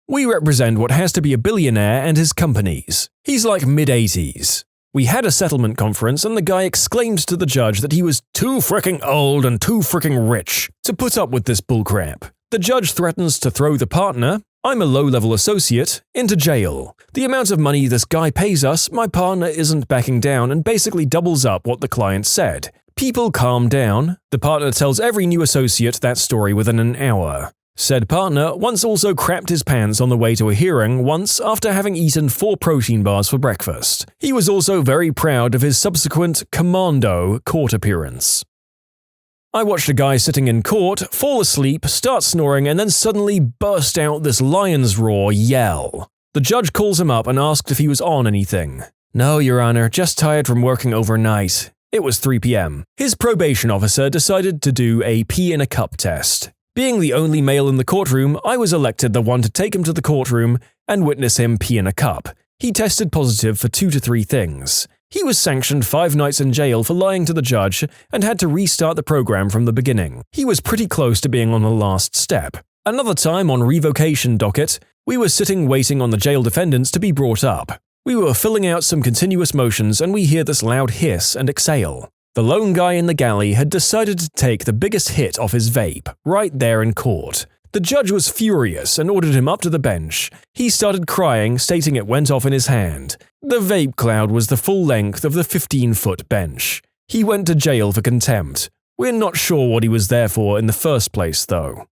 A: We represent what has to be a billionaire and his companies. He's like mid-80s. We had a settlement conference and the guy exclaimed to the judge that he was too fricking old and too fricking rich to put up with this bullcrap. The judge threatens to throw the partner, I'm a low-level associate, into jail. The amount of money this guy pays us, my partner isn't backing down and basically doubles up what the client said. People calm down. The partner tells every new associate that story within an hour. Said partner once also crapped his pants on the way to a hearing once after having eaten 4 protein bars for breakfast. He was also very proud of his subsequent commando court appearance. I watched a guy sitting in court fall asleep, start snoring, and then suddenly burst out this lion's roar yell. The judge calls him up and asked if he was on anything. No, Your Honor, just tired from working overnight. It was 3 p.m. His probation officer decided to do a pee in a cup test. Being the only male in the courtroom, I was elected the one to take him to the courtroom and witness him pee in a cup. He tested positive for 2 to 3 things. He was sanctioned 5 nights in jail for lying to the judge and had to restart the program from the beginning. He was pretty close to being on the last step. Another time on revocation docket, we were sitting waiting on the jail defendants to be brought up. We were filling out some continuous motions and we hear this loud hiss and exhale. The lone guy in the galley had decided to take the biggest hit off his vape, right there in court. The judge was furious and ordered him up to the bench. He started crying, stating it went off in his hand. The vape cloud was the full length of the 15-foot bench. He went to jail for contempt. We're not sure what he was there for in the first place, though.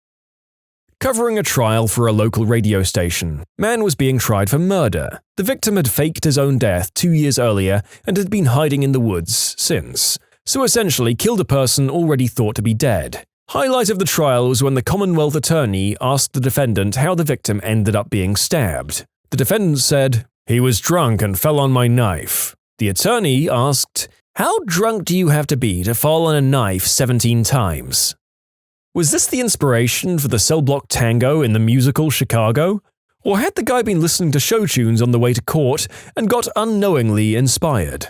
A: Covering a trial for a local radio station. Man was being tried for murder. The victim had faked his own death 2 years earlier and had been hiding in the woods since. So essentially killed a person already thought to be dead. Highlight of the trial was when the Commonwealth attorney asked the defendant how the victim ended up being stabbed. The defendant said, "He was drunk and fell on my knife." The attorney asked, "How drunk do you have to be to fall on a knife 17 times?" Was this the inspiration for the cell block tango in the musical Chicago? Or had the guy been listening to show tunes on the way to court and got unknowingly inspired?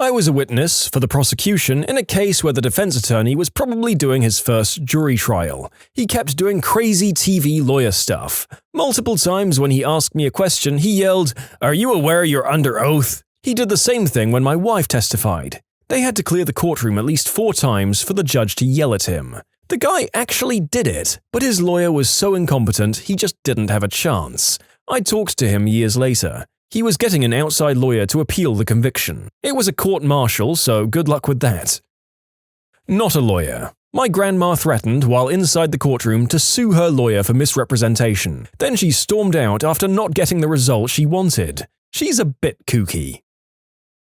A: I was a witness for the prosecution in a case where the defense attorney was probably doing his first jury trial. He kept doing crazy TV lawyer stuff. Multiple times when he asked me a question, he yelled, "Are you aware you're under oath?" He did the same thing when my wife testified. They had to clear the courtroom at least 4 times for the judge to yell at him. The guy actually did it, but his lawyer was so incompetent he just didn't have a chance. I talked to him years later. He was getting an outside lawyer to appeal the conviction. It was a court-martial, so good luck with that. Not a lawyer. My grandma threatened, while inside the courtroom, to sue her lawyer for misrepresentation. Then she stormed out after not getting the result she wanted. She's a bit kooky.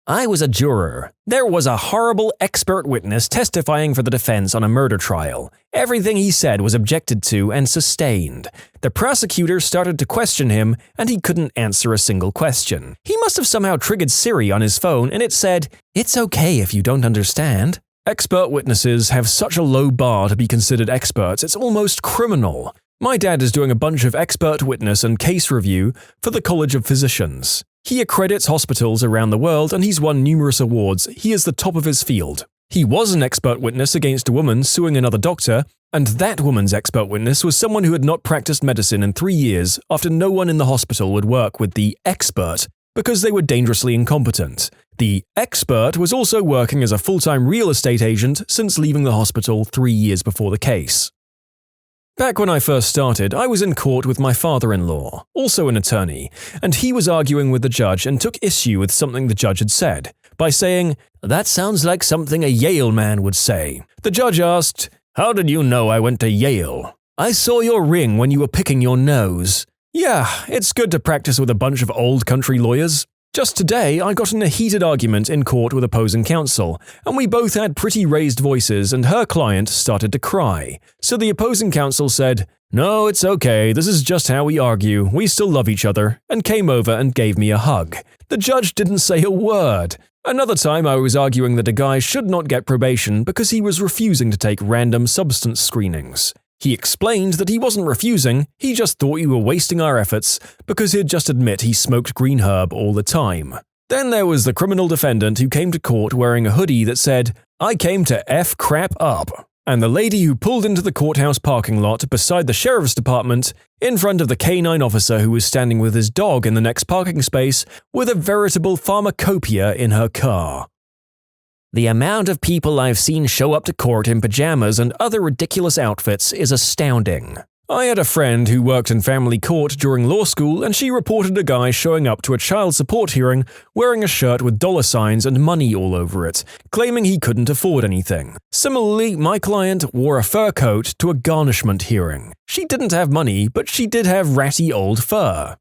A: I was a juror. There was a horrible expert witness testifying for the defense on a murder trial. Everything he said was objected to and sustained. The prosecutor started to question him, and he couldn't answer a single question. He must have somehow triggered Siri on his phone, and it said, "It's okay if you don't understand." Expert witnesses have such a low bar to be considered experts, it's almost criminal. My dad is doing a bunch of expert witness and case review for the College of Physicians. He accredits hospitals around the world and he's won numerous awards. He is the top of his field. He was an expert witness against a woman suing another doctor, and that woman's expert witness was someone who had not practiced medicine in 3 years after no one in the hospital would work with the expert because they were dangerously incompetent. The expert was also working as a full-time real estate agent since leaving the hospital 3 years before the case. Back when I first started, I was in court with my father-in-law, also an attorney, and he was arguing with the judge and took issue with something the judge had said, by saying, "That sounds like something a Yale man would say." The judge asked, "How did you know I went to Yale?" "I saw your ring when you were picking your nose." Yeah, it's good to practice with a bunch of old country lawyers. Just today, I got in a heated argument in court with opposing counsel, and we both had pretty raised voices and her client started to cry. So the opposing counsel said, "No, it's okay, this is just how we argue, we still love each other," and came over and gave me a hug. The judge didn't say a word. Another time I was arguing that a guy should not get probation because he was refusing to take random substance screenings. He explained that he wasn't refusing, he just thought we were wasting our efforts because he'd just admit he smoked green herb all the time. Then there was the criminal defendant who came to court wearing a hoodie that said, "I came to F crap up." and the lady who pulled into the courthouse parking lot beside the sheriff's department in front of the canine officer who was standing with his dog in the next parking space with a veritable pharmacopoeia in her car.
B: The amount of people I've seen show up to court in pajamas and other ridiculous outfits is astounding.
A: I had a friend who worked in family court during law school, and she reported a guy showing up to a child support hearing wearing a shirt with dollar signs and money all over it, claiming he couldn't afford anything. Similarly, my client wore a fur coat to a garnishment hearing. She didn't have money, but she did have ratty old fur.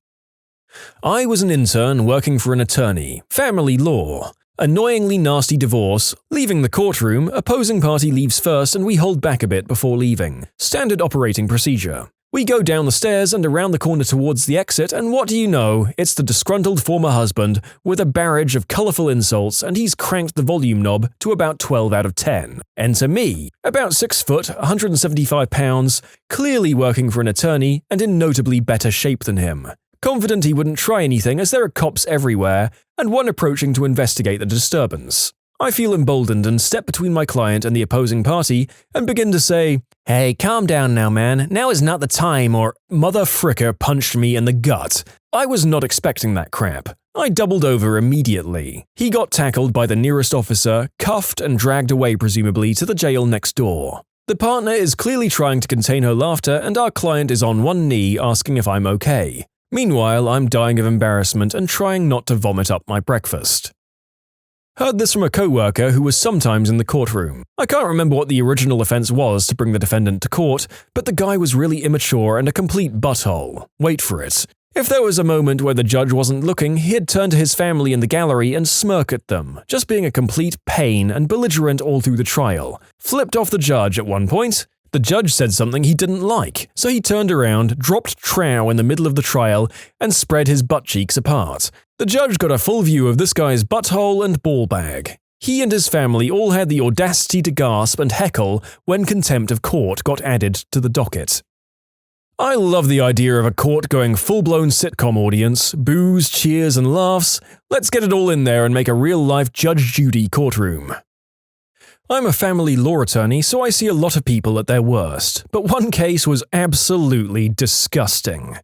A: I was an intern working for an attorney, family law. Annoyingly nasty divorce, leaving the courtroom, opposing party leaves first and we hold back a bit before leaving. Standard operating procedure. We go down the stairs and around the corner towards the exit, and what do you know, it's the disgruntled former husband with a barrage of colourful insults, and he's cranked the volume knob to about 12 out of 10. Enter me, about 6 foot, 175 pounds, clearly working for an attorney and in notably better shape than him. Confident he wouldn't try anything as there are cops everywhere, and one approaching to investigate the disturbance. I feel emboldened and step between my client and the opposing party and begin to say,
B: "Hey, calm down now, man. Now is not the time," or
A: "Mother fricker punched me in the gut." I was not expecting that crap. I doubled over immediately. He got tackled by the nearest officer, cuffed and dragged away presumably to the jail next door. The partner is clearly trying to contain her laughter, and our client is on one knee asking if I'm okay. Meanwhile, I'm dying of embarrassment and trying not to vomit up my breakfast. Heard this from a co-worker who was sometimes in the courtroom. I can't remember what the original offense was to bring the defendant to court, but the guy was really immature and a complete butthole. Wait for it. If there was a moment where the judge wasn't looking, he'd turn to his family in the gallery and smirk at them, just being a complete pain and belligerent all through the trial. Flipped off the judge at one point. The judge said something he didn't like, so he turned around, dropped trow in the middle of the trial, and spread his butt cheeks apart. The judge got a full view of this guy's butthole and ball bag. He and his family all had the audacity to gasp and heckle when contempt of court got added to the docket. I love the idea of a court going full-blown sitcom audience, boos, cheers, and laughs. Let's get it all in there and make a real-life Judge Judy courtroom. I'm a family law attorney, so I see a lot of people at their worst, but one case was absolutely disgusting.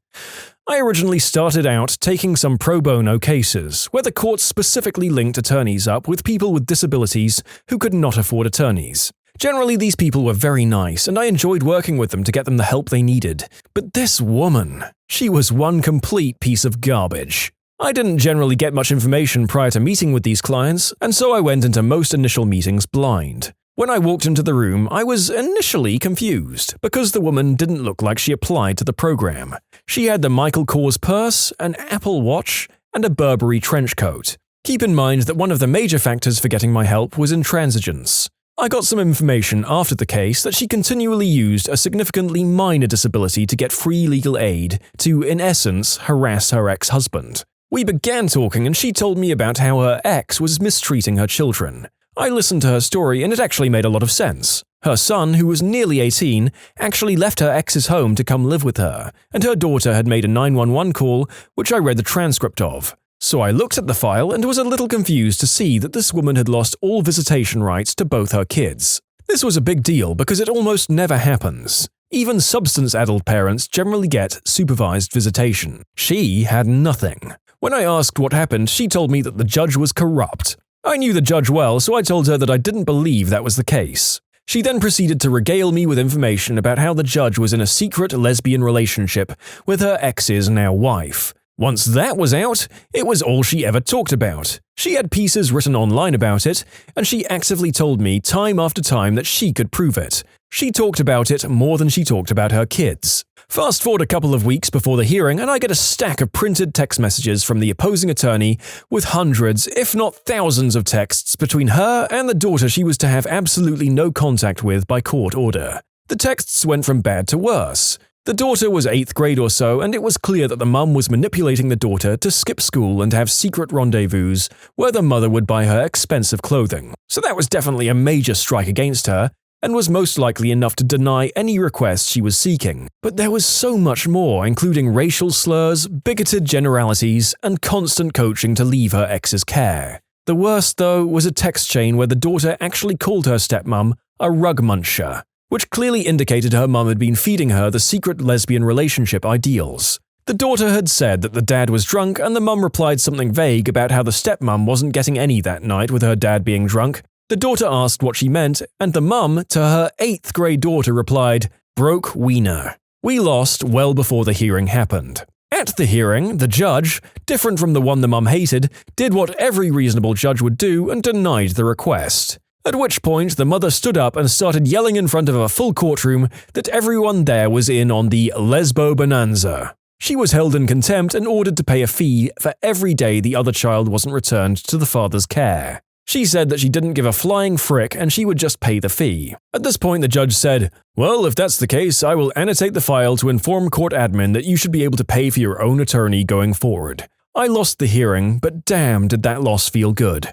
A: I originally started out taking some pro bono cases, where the courts specifically linked attorneys up with people with disabilities who could not afford attorneys. Generally, these people were very nice, and I enjoyed working with them to get them the help they needed. But this woman, she was one complete piece of garbage. I didn't generally get much information prior to meeting with these clients, and so I went into most initial meetings blind. When I walked into the room, I was initially confused, because the woman didn't look like she applied to the program. She had the Michael Kors purse, an Apple Watch, and a Burberry trench coat. Keep in mind that one of the major factors for getting my help was intransigence. I got some information after the case that she continually used a significantly minor disability to get free legal aid to, in essence, harass her ex-husband. We began talking and she told me about how her ex was mistreating her children. I listened to her story and it actually made a lot of sense. Her son, who was nearly 18, actually left her ex's home to come live with her, and her daughter had made a 911 call, which I read the transcript of. So I looked at the file and was a little confused to see that this woman had lost all visitation rights to both her kids. This was a big deal because it almost never happens. Even substance-addled parents generally get supervised visitation. She had nothing. When I asked what happened, she told me that the judge was corrupt. I knew the judge well, so I told her that I didn't believe that was the case. She then proceeded to regale me with information about how the judge was in a secret lesbian relationship with her ex's now wife. Once that was out, it was all she ever talked about. She had pieces written online about it, and she actively told me time after time that she could prove it. She talked about it more than she talked about her kids. Fast forward a couple of weeks before the hearing, and I get a stack of printed text messages from the opposing attorney with hundreds, if not thousands of texts between her and the daughter she was to have absolutely no contact with by court order. The texts went from bad to worse. The daughter was 8th grade or so, and it was clear that the mum was manipulating the daughter to skip school and have secret rendezvous where the mother would buy her expensive clothing. So that was definitely a major strike against her, and was most likely enough to deny any request she was seeking. But there was so much more, including racial slurs, bigoted generalities, and constant coaching to leave her ex's care. The worst, though, was a text chain where the daughter actually called her stepmom a rug muncher. which clearly indicated her mum had been feeding her the secret lesbian relationship ideals. The daughter had said that the dad was drunk, and the mum replied something vague about how the stepmom wasn't getting any that night with her dad being drunk. The daughter asked what she meant, and the mum, to her 8th grade daughter, replied, "Broke wiener." We lost well before the hearing happened. At the hearing, the judge, different from the one the mum hated, did what every reasonable judge would do and denied the request. At which point, the mother stood up and started yelling in front of a full courtroom that everyone there was in on the lesbo bonanza. She was held in contempt and ordered to pay a fee for every day the other child wasn't returned to the father's care. She said that she didn't give a flying frick and she would just pay the fee. At this point, the judge said, "Well, if that's the case, I will annotate the file to inform court admin that you should be able to pay for your own attorney going forward." I lost the hearing, but damn did that loss feel good.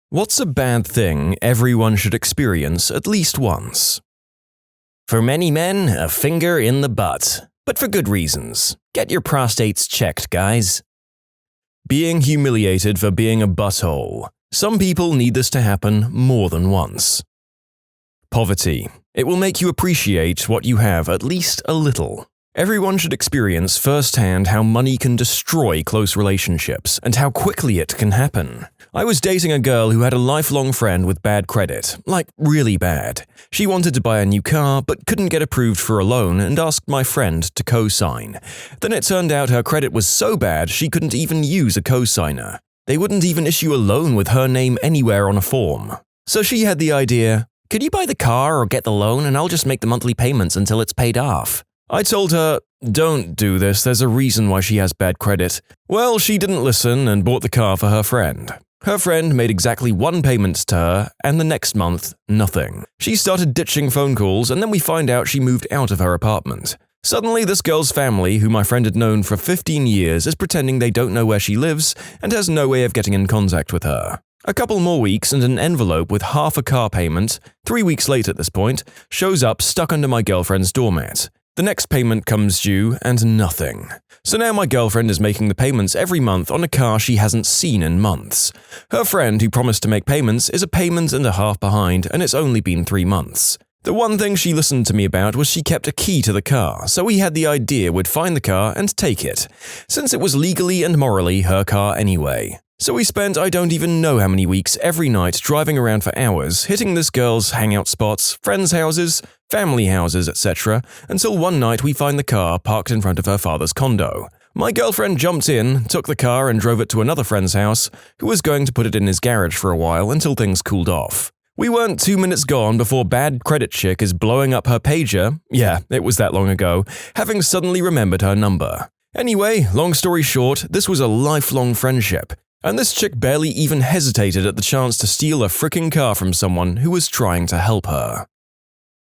A: What's a bad thing everyone should experience at least once?
B: For many men, a finger in the butt. But for good reasons. Get your prostates checked, guys.
A: Being humiliated for being a butthole. Some people need this to happen more than once. Poverty. It will make you appreciate what you have at least a little. Everyone should experience firsthand how money can destroy close relationships and how quickly it can happen. I was dating a girl who had a lifelong friend with bad credit, like really bad. She wanted to buy a new car but couldn't get approved for a loan and asked my friend to co-sign. Then it turned out her credit was so bad she couldn't even use a co-signer. They wouldn't even issue a loan with her name anywhere on a form. So she had the idea, "Could you buy the car or get the loan and I'll just make the monthly payments until it's paid off?" I told her, "Don't do this, there's a reason why she has bad credit." Well, she didn't listen and bought the car for her friend. Her friend made exactly one payment to her, and the next month, nothing. She started ditching phone calls, and then we find out she moved out of her apartment. Suddenly, this girl's family, who my friend had known for 15 years, is pretending they don't know where she lives and has no way of getting in contact with her. A couple more weeks and an envelope with half a car payment, 3 weeks late at this point, shows up stuck under my girlfriend's doormat. The next payment comes due, and nothing. So now my girlfriend is making the payments every month on a car she hasn't seen in months. Her friend, who promised to make payments, is a payment and a half behind, and it's only been 3 months. The one thing she listened to me about was she kept a key to the car, so we had the idea we'd find the car and take it, since it was legally and morally her car anyway. So we spent I don't even know how many weeks every night driving around for hours, hitting this girl's hangout spots, friends' houses, family houses, etc., until one night we find the car parked in front of her father's condo. My girlfriend jumped in, took the car and drove it to another friend's house, who was going to put it in his garage for a while until things cooled off. We weren't 2 minutes gone before bad credit chick is blowing up her pager, yeah, it was that long ago, having suddenly remembered her number. Anyway, long story short, this was a lifelong friendship. And this chick barely even hesitated at the chance to steal a fricking car from someone who was trying to help her.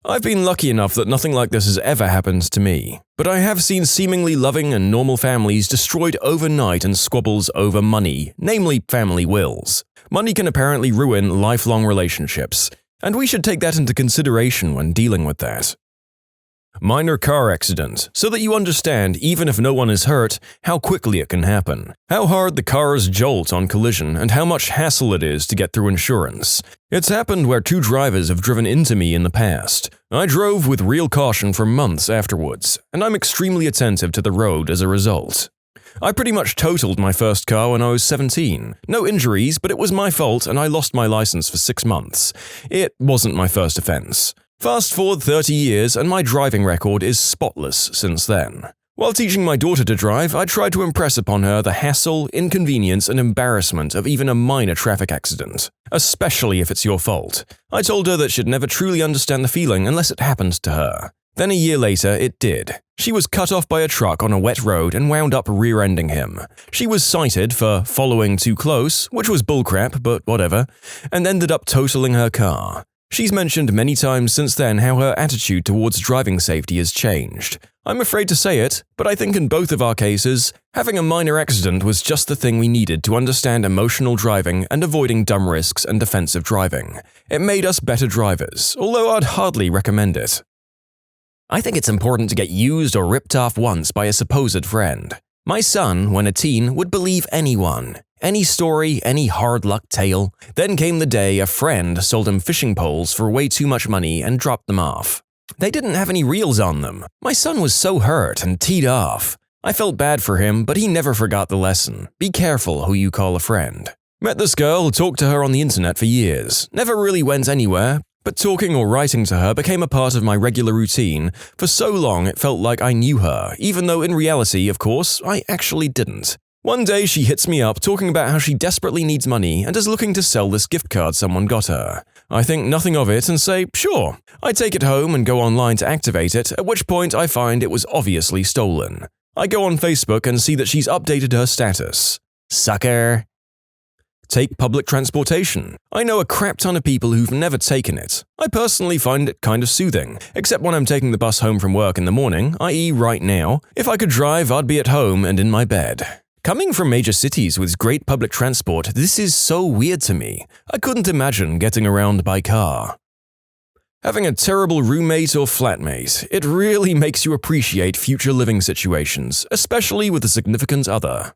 A: I've been lucky enough that nothing like this has ever happened to me, but I have seen seemingly loving and normal families destroyed overnight in squabbles over money, namely family wills. Money can apparently ruin lifelong relationships, and we should take that into consideration when dealing with that. Minor car accident, so that you understand, even if no one is hurt, how quickly it can happen, how hard the cars jolt on collision, and how much hassle it is to get through insurance. It's happened where 2 drivers have driven into me in the past. I drove with real caution for months afterwards, and I'm extremely attentive to the road as a result. I pretty much totaled my first car when I was 17. No injuries, but it was my fault and I lost my license for 6 months. It wasn't my first offense. Fast forward 30 years and my driving record is spotless since then. While teaching my daughter to drive, I tried to impress upon her the hassle, inconvenience, and embarrassment of even a minor traffic accident, especially if it's your fault. I told her that she'd never truly understand the feeling unless it happened to her. Then a year later, it did. She was cut off by a truck on a wet road and wound up rear-ending him. She was cited for following too close, which was bullcrap, but whatever, and ended up totaling her car. She's mentioned many times since then how her attitude towards driving safety has changed. I'm afraid to say it, but I think in both of our cases, having a minor accident was just the thing we needed to understand emotional driving and avoiding dumb risks and defensive driving. It made us better drivers, although I'd hardly recommend it.
B: I think it's important to get used or ripped off once by a supposed friend. My son, when a teen, would believe anyone Any story, any hard luck tale. Then came the day a friend sold him fishing poles for way too much money and dropped them off. They didn't have any reels on them. My son was so hurt and teed off. I felt bad for him, but he never forgot the lesson. Be careful who you call a friend. Met this girl, talked to her on the internet for years. Never really went anywhere, but talking or writing to her became a part of my regular routine. For so long it felt like I knew her, even though in reality, of course, I actually didn't. One day she hits me up talking about how she desperately needs money and is looking to sell this gift card someone got her. I think nothing of it and say, sure. I take it home and go online to activate it, at which point I find it was obviously stolen. I go on Facebook and see that she's updated her status. Sucker. Take public transportation. I know a crap ton of people who've never taken it. I personally find it kind of soothing, except when I'm taking the bus home from work in the morning, i.e. right now. If I could drive, I'd be at home and in my bed. Coming from major cities with great public transport, this is so weird to me. I couldn't imagine getting around by car. Having a terrible roommate or flatmate, it really makes you appreciate future living situations, especially with a significant other.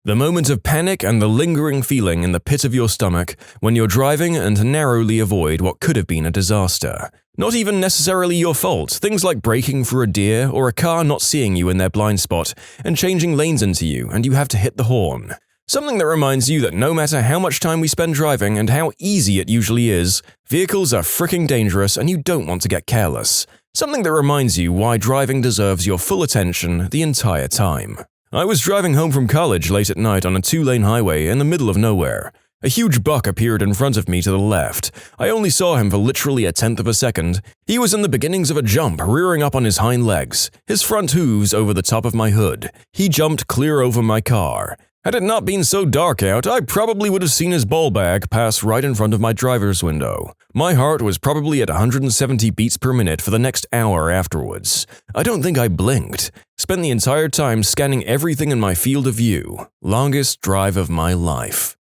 B: The moment of panic and the lingering feeling in the pit of your stomach when you're driving and narrowly avoid what could have been a disaster. Not even necessarily your fault, things like braking for a deer or a car not seeing you in their blind spot and changing lanes into you and you have to hit the horn. Something that reminds you that no matter how much time we spend driving and how easy it usually is, vehicles are freaking dangerous and you don't want to get careless. Something that reminds you why driving deserves your full attention the entire time. I was driving home from college late at night on a 2-lane highway in the middle of nowhere. A huge buck appeared in front of me to the left. I only saw him for literally a tenth of a second. He was in the beginnings of a jump, rearing up on his hind legs, his front hooves over the top of my hood. He jumped clear over my car. Had it not been so dark out, I probably would have seen his ball bag pass right in front of my driver's window. My heart was probably at 170 beats per minute for the next hour afterwards. I don't think I blinked. Spent the entire time scanning everything in my field of view. Longest drive of my life.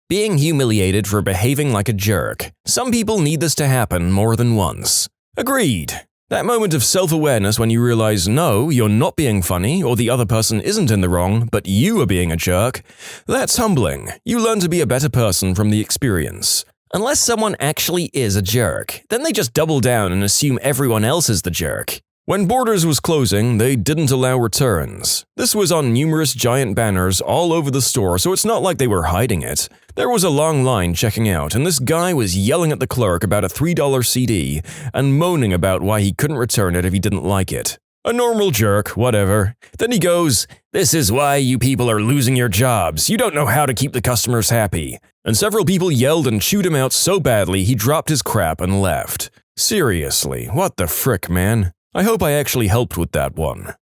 B: Being humiliated for behaving like a jerk. Some people need this to happen more than once. Agreed. That moment of self-awareness when you realize, no, you're not being funny, or the other person isn't in the wrong, but you are being a jerk, that's humbling. You learn to be a better person from the experience. Unless someone actually is a jerk, then they just double down and assume everyone else is the jerk.
A: When Borders was closing, they didn't allow returns. This was on numerous giant banners all over the store, so it's not like they were hiding it. There was a long line checking out, and this guy was yelling at the clerk about a $3 CD and moaning about why he couldn't return it if he didn't like it. A normal jerk, whatever. Then he goes, "This is why you people are losing your jobs. You don't know how to keep the customers happy." And several people yelled and chewed him out so badly he dropped his crap and left. Seriously, what the frick, man? I hope I actually helped with that one.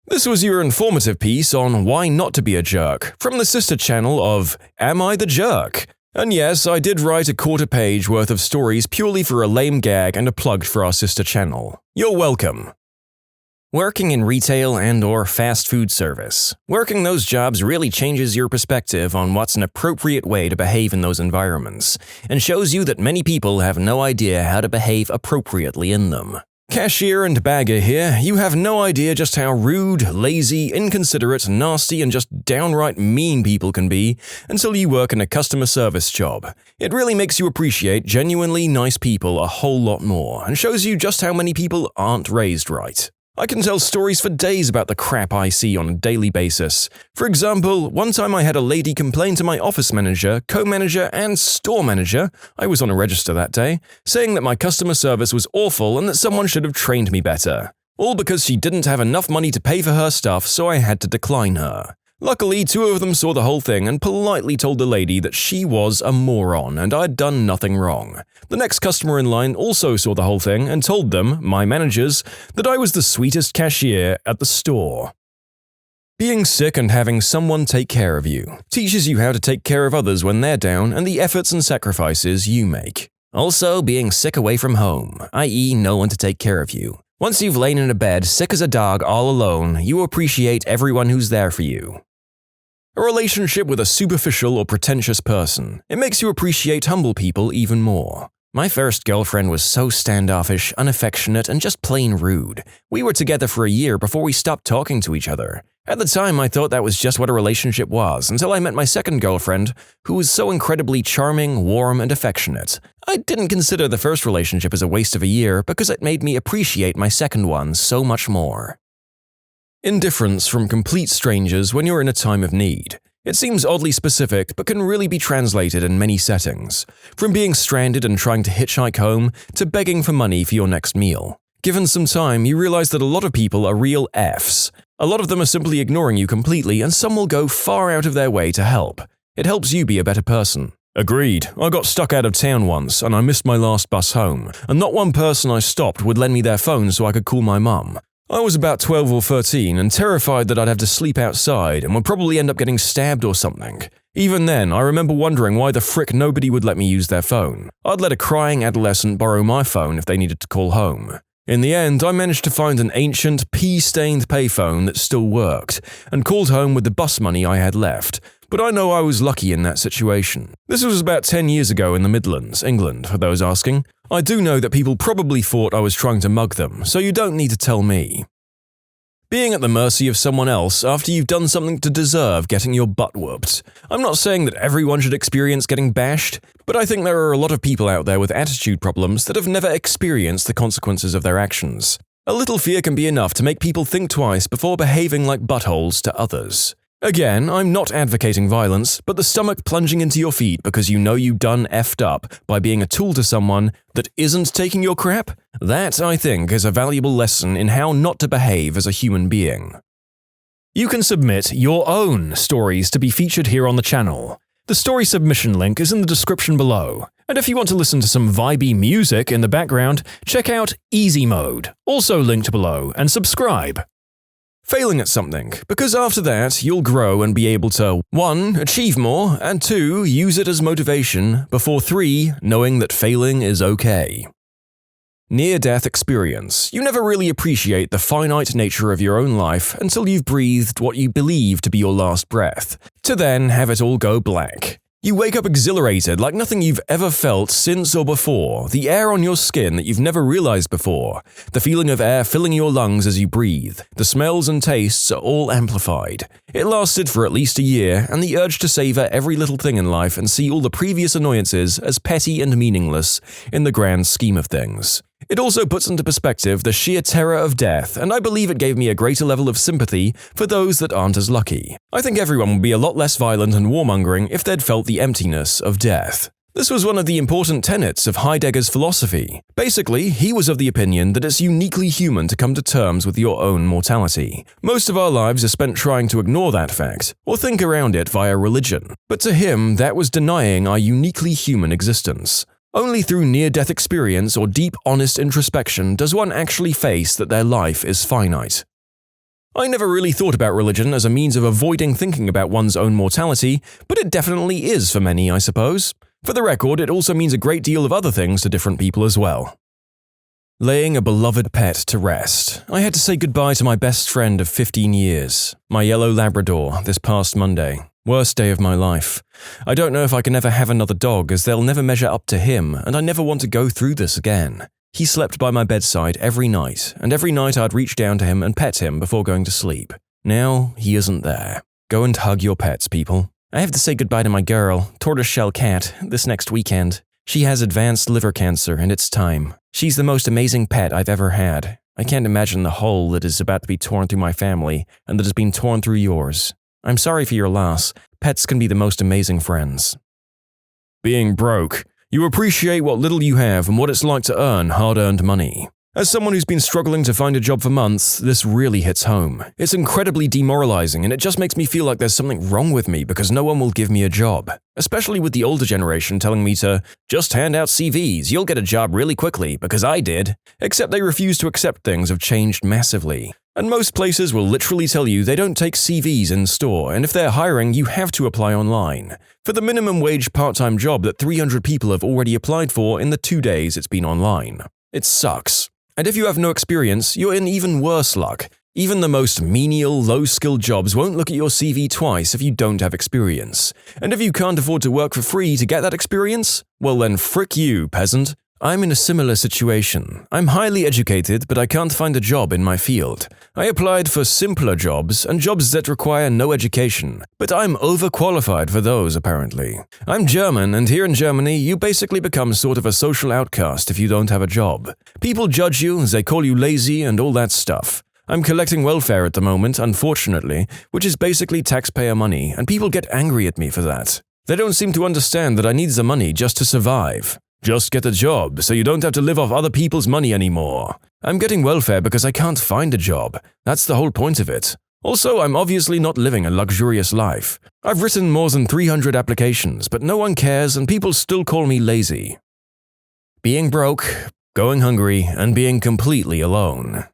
A: This was your informative piece on why not to be a jerk, from the sister channel of Am I the Jerk? And yes, I did write a quarter page worth of stories purely for a lame gag and a plug for our sister channel. You're welcome.
B: Working in retail and/or fast food service. Working those jobs really changes your perspective on what's an appropriate way to behave in those environments, and shows you that many people have no idea how to behave appropriately in them.
A: Cashier and bagger here, you have no idea just how rude, lazy, inconsiderate, nasty, and just downright mean people can be until you work in a customer service job. It really makes you appreciate genuinely nice people a whole lot more, and shows you just how many people aren't raised right. I can tell stories for days about the crap I see on a daily basis. For example, one time I had a lady complain to my office manager, co-manager, and store manager, I was on a register that day, saying that my customer service was awful and that someone should have trained me better. All because she didn't have enough money to pay for her stuff, so I had to decline her. Luckily, 2 of them saw the whole thing and politely told the lady that she was a moron and I'd done nothing wrong. The next customer in line also saw the whole thing and told them, my managers, that I was the sweetest cashier at the store. Being sick and having someone take care of you teaches you how to take care of others when they're down and the efforts and sacrifices you make.
B: Also, being sick away from home, i.e. no one to take care of you. Once you've lain in a bed sick as a dog all alone, you appreciate everyone who's there for you.
A: A relationship with a superficial or pretentious person. It makes you appreciate humble people even more.
B: My first girlfriend was so standoffish, unaffectionate, and just plain rude. We were together for a year before we stopped talking to each other. At the time, I thought that was just what a relationship was, until I met my second girlfriend, who was so incredibly charming, warm, and affectionate. I didn't consider the first relationship as a waste of a year because it made me appreciate my second one so much more. Indifference from complete strangers when you're in a time of need. It seems oddly specific, but can really be translated in many settings, from being stranded and trying to hitchhike home to begging for money for your next meal. Given some time, you realize that a lot of people are real Fs. A lot of them are simply ignoring you completely, and some will go far out of their way to help. It helps you be a better person. Agreed. I got stuck out of town once, and I missed my last bus home, and not one person I stopped would lend me their phone so I could call my mum. I was about 12 or 13 and terrified that I'd have to sleep outside and would probably end up getting stabbed or something. Even then, I remember wondering why the frick nobody would let me use their phone. I'd let a crying adolescent borrow my phone if they needed to call home. In the end, I managed to find an ancient, pea-stained payphone that still worked, and called home with the bus money I had left, but I know I was lucky in that situation. This was about 10 years ago in the Midlands, England, for those asking. I do know that people probably thought I was trying to mug them, so you don't need to tell me. Being at the mercy of someone else after you've done something to deserve getting your butt whooped. I'm not saying that everyone should experience getting bashed, but I think there are a lot of people out there with attitude problems that have never experienced the consequences of their actions. A little fear can be enough to make people think twice before behaving like buttholes to others. Again, I'm not advocating violence, but the stomach plunging into your feet because you know you done effed up by being a tool to someone that isn't taking your crap? That, I think, is a valuable lesson in how not to behave as a human being. You can submit your own stories to be featured here on the channel. The story submission link is in the description below. And if you want to listen to some vibey music in the background, check out easymode, also linked below, and subscribe. Failing at something, because after that, you'll grow and be able to 1. Achieve more, and 2. Use it as motivation, before 3. Knowing that failing is okay. Near-death experience. You never really appreciate the finite nature of your own life until you've breathed what you believe to be your last breath, to then have it all go black. You wake up exhilarated like nothing you've ever felt since or before, the air on your skin that you've never realized before, the feeling of air filling your lungs as you breathe, the smells and tastes are all amplified. It lasted for at least a year, and the urge to savor every little thing in life and see all the previous annoyances as petty and meaningless in the grand scheme of things. It also puts into perspective the sheer terror of death, and I believe it gave me a greater level of sympathy for those that aren't as lucky. I think everyone would be a lot less violent and warmongering if they'd felt the emptiness of death. This was one of the important tenets of Heidegger's philosophy. Basically, he was of the opinion that it's uniquely human to come to terms with your own mortality. Most of our lives are spent trying to ignore that fact, or think around it via religion. But to him, that was denying our uniquely human existence. Only through near-death experience or deep, honest introspection does one actually face that their life is finite. I never really thought about religion as a means of avoiding thinking about one's own mortality, but it definitely is for many, I suppose. For the record, it also means a great deal of other things to different people as well. Laying a beloved pet to rest. I had to say goodbye to my best friend of 15 years, my yellow Labrador, this past Monday. Worst day of my life. I don't know if I can ever have another dog, as they'll never measure up to him, and I never want to go through this again. He slept by my bedside every night, and every night I'd reach down to him and pet him before going to sleep. Now, he isn't there. Go and hug your pets, people. I have to say goodbye to my girl, tortoiseshell cat, this next weekend. She has advanced liver cancer, and it's time. She's the most amazing pet I've ever had. I can't imagine the hole that is about to be torn through my family, and that has been torn through yours. I'm sorry for your loss. Pets can be the most amazing friends. Being broke. You appreciate what little you have and what it's like to earn hard-earned money. As someone who's been struggling to find a job for months, this really hits home. It's incredibly demoralizing, and it just makes me feel like there's something wrong with me because no one will give me a job. Especially with the older generation telling me to just hand out CVs, you'll get a job really quickly, because I did. Except they refuse to accept things have changed massively. And most places will literally tell you they don't take CVs in store, and if they're hiring, you have to apply online. For the minimum wage part-time job that 300 people have already applied for in the 2 days it's been online. It sucks. And if you have no experience, you're in even worse luck. Even the most menial, low-skilled jobs won't look at your CV twice if you don't have experience. And if you can't afford to work for free to get that experience, well then frick you, peasant. I'm in a similar situation. I'm highly educated, but I can't find a job in my field. I applied for simpler jobs and jobs that require no education, but I'm overqualified for those apparently. I'm German, and here in Germany, you basically become sort of a social outcast if you don't have a job. People judge you, they call you lazy and all that stuff. I'm collecting welfare at the moment, unfortunately, which is basically taxpayer money, and people get angry at me for that. They don't seem to understand that I need the money just to survive. Just get a job, so you don't have to live off other people's money anymore. I'm getting welfare because I can't find a job. That's the whole point of it. Also, I'm obviously not living a luxurious life. I've written more than 300 applications, but no one cares and people still call me lazy. Being broke, going hungry, and being completely alone.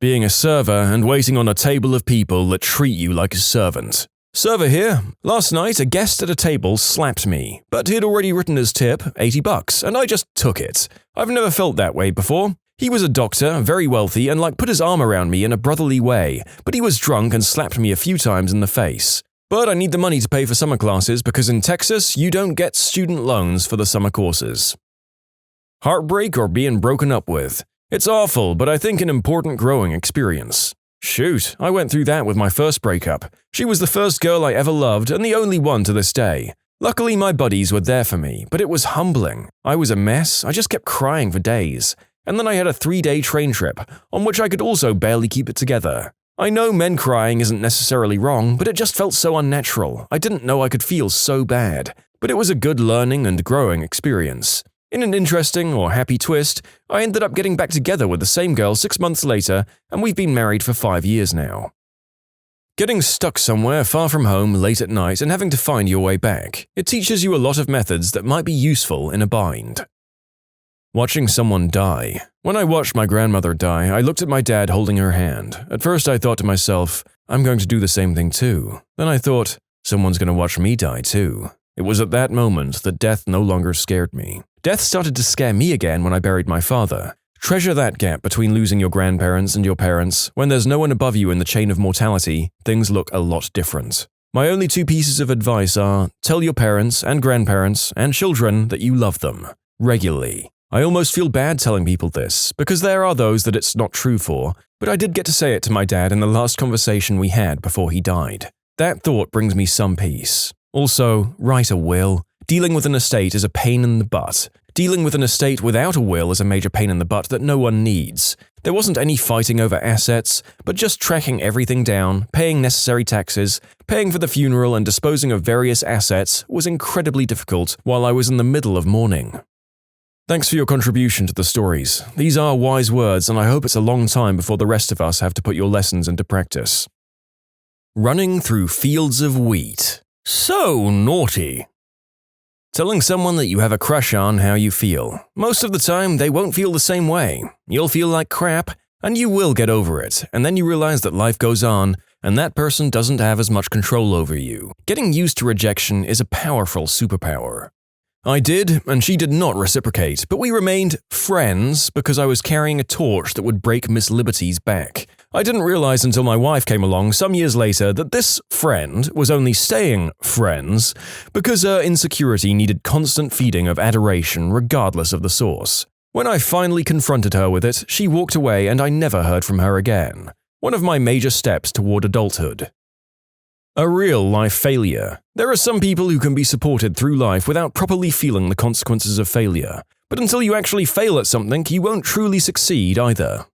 B: Being a server and waiting on a table of people that treat you like a servant. Server here. Last night, a guest at a table slapped me, but he'd already written his tip, $80, and I just took it. I've never felt that way before. He was a doctor, very wealthy, and put his arm around me in a brotherly way, but he was drunk and slapped me a few times in the face. But I need the money to pay for summer classes because in Texas, you don't get student loans for the summer courses. Heartbreak or being broken up with. It's awful, but I think an important growing experience. Shoot, I went through that with my first breakup. She was the first girl I ever loved and the only one to this day. Luckily, my buddies were there for me, but it was humbling. I was a mess, I just kept crying for days. And then I had a 3-day train trip, on which I could also barely keep it together. I know men crying isn't necessarily wrong, but it just felt so unnatural. I didn't know I could feel so bad. But it was a good learning and growing experience. In an interesting or happy twist, I ended up getting back together with the same girl 6 months later, and we've been married for 5 years now. Getting stuck somewhere far from home late at night and having to find your way back. It teaches you a lot of methods that might be useful in a bind. Watching someone die. When I watched my grandmother die, I looked at my dad holding her hand. At first I thought to myself, I'm going to do the same thing too. Then I thought, someone's going to watch me die too. It was at that moment that death no longer scared me. Death started to scare me again when I buried my father. Treasure that gap between losing your grandparents and your parents. When there's no one above you in the chain of mortality, things look a lot different. My only 2 pieces of advice are, tell your parents and grandparents and children that you love them. Regularly. I almost feel bad telling people this, because there are those that it's not true for, but I did get to say it to my dad in the last conversation we had before he died. That thought brings me some peace. Also, write a will. Dealing with an estate is a pain in the butt. Dealing with an estate without a will is a major pain in the butt that no one needs. There wasn't any fighting over assets, but just tracking everything down, paying necessary taxes, paying for the funeral and disposing of various assets was incredibly difficult while I was in the middle of mourning. Thanks for your contribution to the stories. These are wise words, and I hope it's a long time before the rest of us have to put your lessons into practice. Running through fields of wheat. So naughty. Telling someone that you have a crush on how you feel. Most of the time, they won't feel the same way. You'll feel like crap, and you will get over it, and then you realize that life goes on, and that person doesn't have as much control over you. Getting used to rejection is a powerful superpower. I did, and she did not reciprocate, but we remained friends because I was carrying a torch that would break Miss Liberty's back. I didn't realize until my wife came along some years later that this friend was only staying friends because her insecurity needed constant feeding of adoration regardless of the source. When I finally confronted her with it, she walked away and I never heard from her again. One of my major steps toward adulthood. A real-life failure. There are some people who can be supported through life without properly feeling the consequences of failure. But until you actually fail at something, you won't truly succeed either.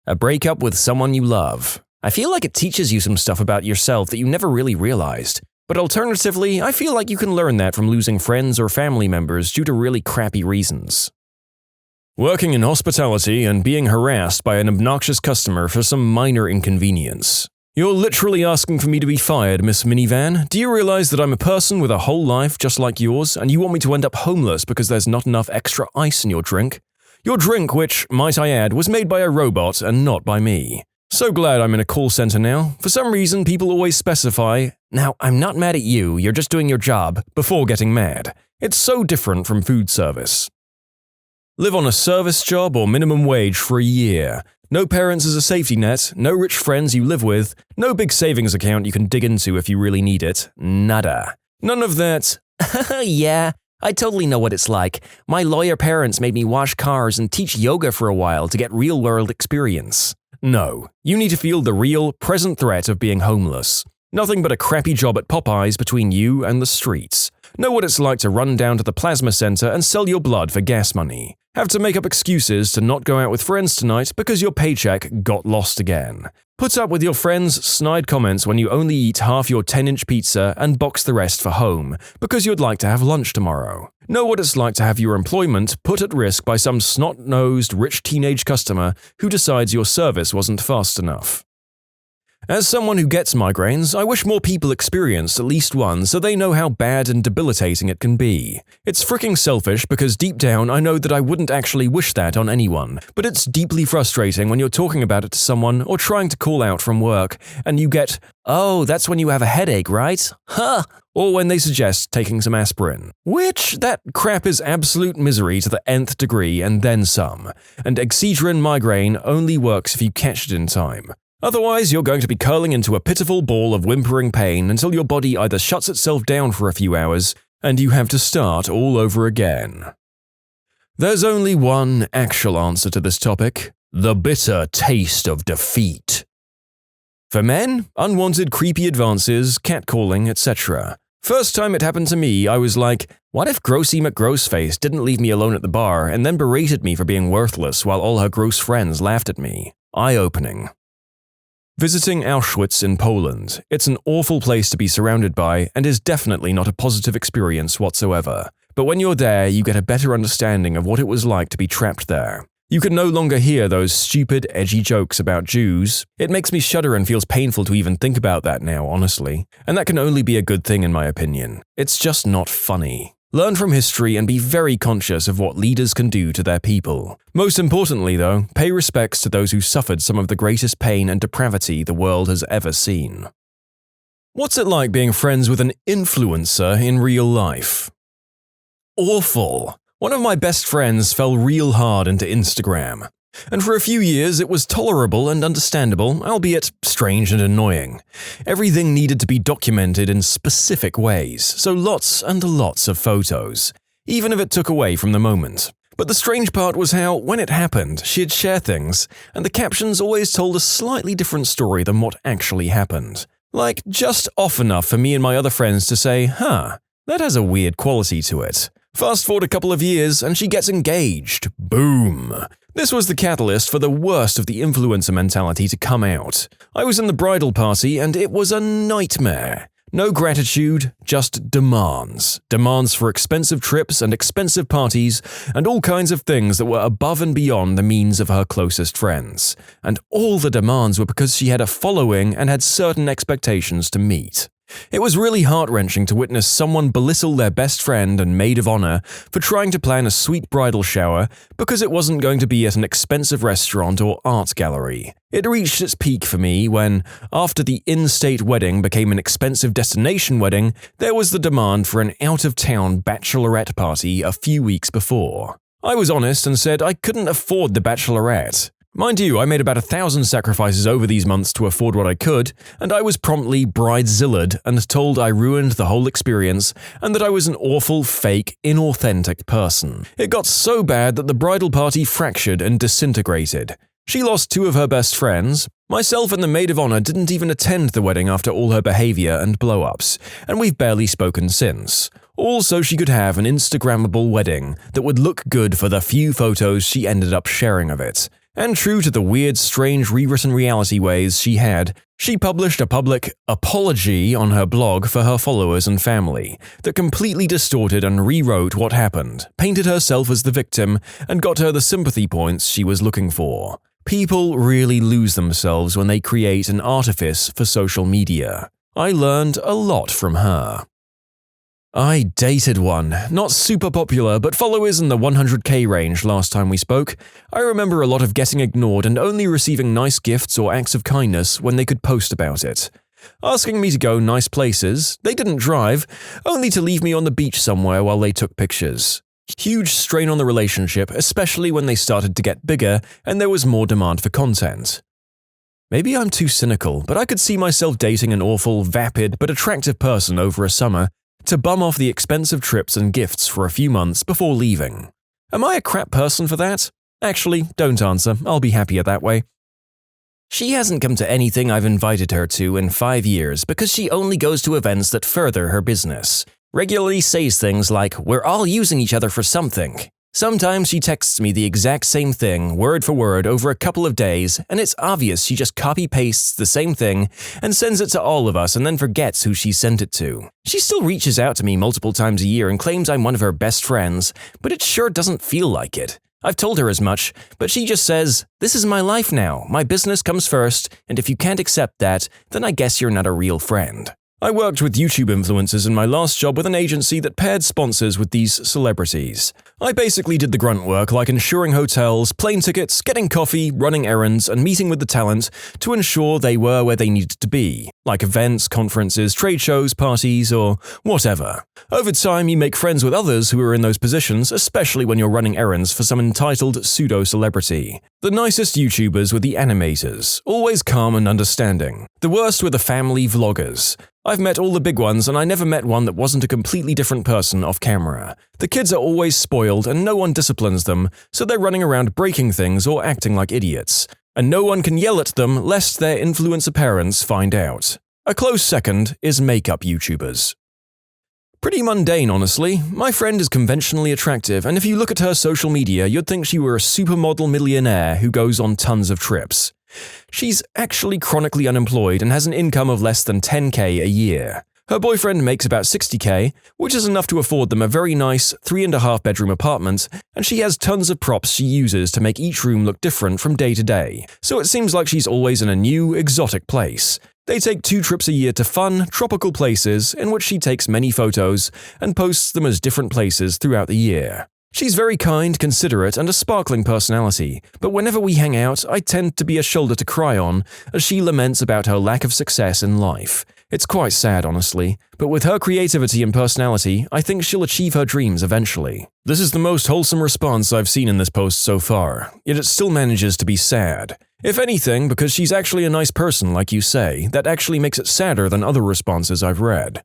B: A breakup with someone you love. I feel like it teaches you some stuff about yourself that you never really realized. But alternatively, I feel like you can learn that from losing friends or family members due to really crappy reasons. Working in hospitality and being harassed by an obnoxious customer for some minor inconvenience. You're literally asking for me to be fired, Miss Minivan. Do you realize that I'm a person with a whole life just like yours, and you want me to end up homeless because there's not enough extra ice in your drink? Your drink, which, might I add, was made by a robot and not by me. So glad I'm in a call center now. For some reason, people always specify, "Now, I'm not mad at you, you're just doing your job," before getting mad. It's so different from food service. Live on a service job or minimum wage for a year. No parents as a safety net, no rich friends you live with, no big savings account you can dig into if you really need it. Nada. None of that, yeah, I totally know what it's like. My lawyer parents made me wash cars and teach yoga for a while to get real-world experience.
A: No, you need to feel the real, present threat of being homeless. Nothing but a crappy job at Popeyes between you and the streets. Know what it's like to run down to the plasma center and sell your blood for gas money. Have to make up excuses to not go out with friends tonight because your paycheck got lost again. Put up with your friends' snide comments when you only eat half your 10-inch pizza and box the rest for home because you'd like to have lunch tomorrow. Know what it's like to have your employment put at risk by some snot-nosed rich teenage customer who decides your service wasn't fast enough. As someone who gets migraines, I wish more people experienced at least one so they know how bad and debilitating it can be. It's freaking selfish because deep down I know that I wouldn't actually wish that on anyone, but it's deeply frustrating when you're talking about it to someone or trying to call out from work and you get, "Oh, that's when you have a headache, right? Huh!" Or when they suggest taking some aspirin. Which, that crap is absolute misery to the nth degree and then some, and Excedrin migraine only works if you catch it in time. Otherwise, you're going to be curling into a pitiful ball of whimpering pain until your body either shuts itself down for a few hours and you have to start all over again. There's only one actual answer to this topic: the bitter taste of defeat. For men, unwanted creepy advances, catcalling, etc. First time it happened to me, I was like, what if Grossy McGrossface didn't leave me alone at the bar and then berated me for being worthless while all her gross friends laughed at me? Eye-opening. Visiting Auschwitz in Poland. It's an awful place to be surrounded by and is definitely not a positive experience whatsoever. But when you're there, you get a better understanding of what it was like to be trapped there. You can no longer hear those stupid, edgy jokes about Jews. It makes me shudder and feels painful to even think about that now, honestly. And that can only be a good thing in my opinion. It's just not funny. Learn from history and be very conscious of what leaders can do to their people. Most importantly, though, pay respects to those who suffered some of the greatest pain and depravity the world has ever seen. What's it like being friends with an influencer in real life? Awful. One of my best friends fell real hard into Instagram. And for a few years it was tolerable and understandable, albeit strange and annoying. Everything needed to be documented in specific ways, so lots and lots of photos, even if it took away from the moment. But the strange part was how, when it happened, she'd share things, and the captions always told a slightly different story than what actually happened. Like, just off enough for me and my other friends to say, huh, that has a weird quality to it. Fast forward a couple of years, and she gets engaged. Boom! This was the catalyst for the worst of the influencer mentality to come out. I was in the bridal party, and it was a nightmare. No gratitude, just demands. Demands for expensive trips and expensive parties, and all kinds of things that were above and beyond the means of her closest friends. And all the demands were because she had a following and had certain expectations to meet. It was really heart-wrenching to witness someone belittle their best friend and maid of honor for trying to plan a sweet bridal shower because it wasn't going to be at an expensive restaurant or art gallery. It reached its peak for me when, after the in-state wedding became an expensive destination wedding, there was the demand for an out-of-town bachelorette party a few weeks before. I was honest and said I couldn't afford the bachelorette. Mind you, I made about 1,000 sacrifices over these months to afford what I could, and I was promptly bridezillaed and told I ruined the whole experience and that I was an awful, fake, inauthentic person. It got so bad that the bridal party fractured and disintegrated. She lost 2 of her best friends. Myself and the maid of honor didn't even attend the wedding after all her behavior and blow-ups, and we've barely spoken since. All so she could have an Instagrammable wedding that would look good for the few photos she ended up sharing of it. And true to the weird, strange, rewritten reality ways she had, she published a public apology on her blog for her followers and family that completely distorted and rewrote what happened, painted herself as the victim, and got her the sympathy points she was looking for. People really lose themselves when they create an artifice for social media. I learned a lot from her. I dated one, not super popular, but followers in the 100k range last time we spoke. I remember a lot of getting ignored and only receiving nice gifts or acts of kindness when they could post about it. Asking me to go nice places, they didn't drive, only to leave me on the beach somewhere while they took pictures. Huge strain on the relationship, especially when they started to get bigger and there was more demand for content. Maybe I'm too cynical, but I could see myself dating an awful, vapid, but attractive person over a summer, to bum off the expensive trips and gifts for a few months before leaving. Am I a crap person for that? Actually, don't answer, I'll be happier that way.
B: She hasn't come to anything I've invited her to in 5 years because she only goes to events that further her business. Regularly says things like, "We're all using each other for something." Sometimes she texts me the exact same thing, word for word, over a couple of days, and it's obvious she just copy-pastes the same thing and sends it to all of us and then forgets who she sent it to. She still reaches out to me multiple times a year and claims I'm one of her best friends, but it sure doesn't feel like it. I've told her as much, but she just says, "This is my life now, my business comes first, and if you can't accept that, then I guess you're not a real friend."
A: I worked with YouTube influencers in my last job with an agency that paired sponsors with these celebrities. I basically did the grunt work like insuring hotels, plane tickets, getting coffee, running errands, and meeting with the talent to ensure they were where they needed to be, like events, conferences, trade shows, parties, or whatever. Over time, you make friends with others who are in those positions, especially when you're running errands for some entitled pseudo-celebrity. The nicest YouTubers were the animators, always calm and understanding. The worst were the family vloggers. I've met all the big ones, and I never met one that wasn't a completely different person off camera. The kids are always spoiled, and no one disciplines them, so they're running around breaking things or acting like idiots. And no one can yell at them lest their influencer parents find out. A close second is makeup YouTubers. Pretty mundane, honestly. My friend is conventionally attractive, and if you look at her social media, you'd think she were a supermodel millionaire who goes on tons of trips. She's actually chronically unemployed and has an income of less than 10K a year. Her boyfriend makes about 60K, which is enough to afford them a very nice 3.5-bedroom apartment, and she has tons of props she uses to make each room look different from day to day, so it seems like she's always in a new, exotic place. They take 2 trips a year to fun, tropical places in which she takes many photos and posts them as different places throughout the year. She's very kind, considerate, and a sparkling personality, but whenever we hang out, I tend to be a shoulder to cry on as she laments about her lack of success in life. It's quite sad, honestly, but with her creativity and personality, I think she'll achieve her dreams eventually. This is the most wholesome response I've seen in this post so far, yet it still manages to be sad. If anything, because she's actually a nice person, like you say, that actually makes it sadder than other responses I've read.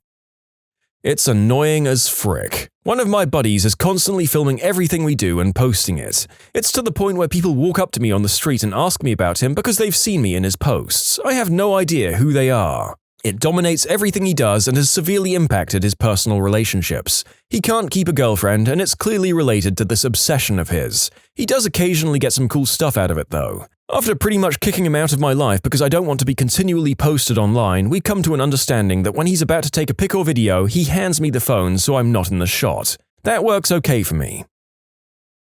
A: It's annoying as frick. One of my buddies is constantly filming everything we do and posting it. It's to the point where people walk up to me on the street and ask me about him because they've seen me in his posts. I have no idea who they are. It dominates everything he does and has severely impacted his personal relationships. He can't keep a girlfriend, and it's clearly related to this obsession of his. He does occasionally get some cool stuff out of it, though. After pretty much kicking him out of my life because I don't want to be continually posted online, we come to an understanding that when he's about to take a pic or video, he hands me the phone so I'm not in the shot. That works okay for me.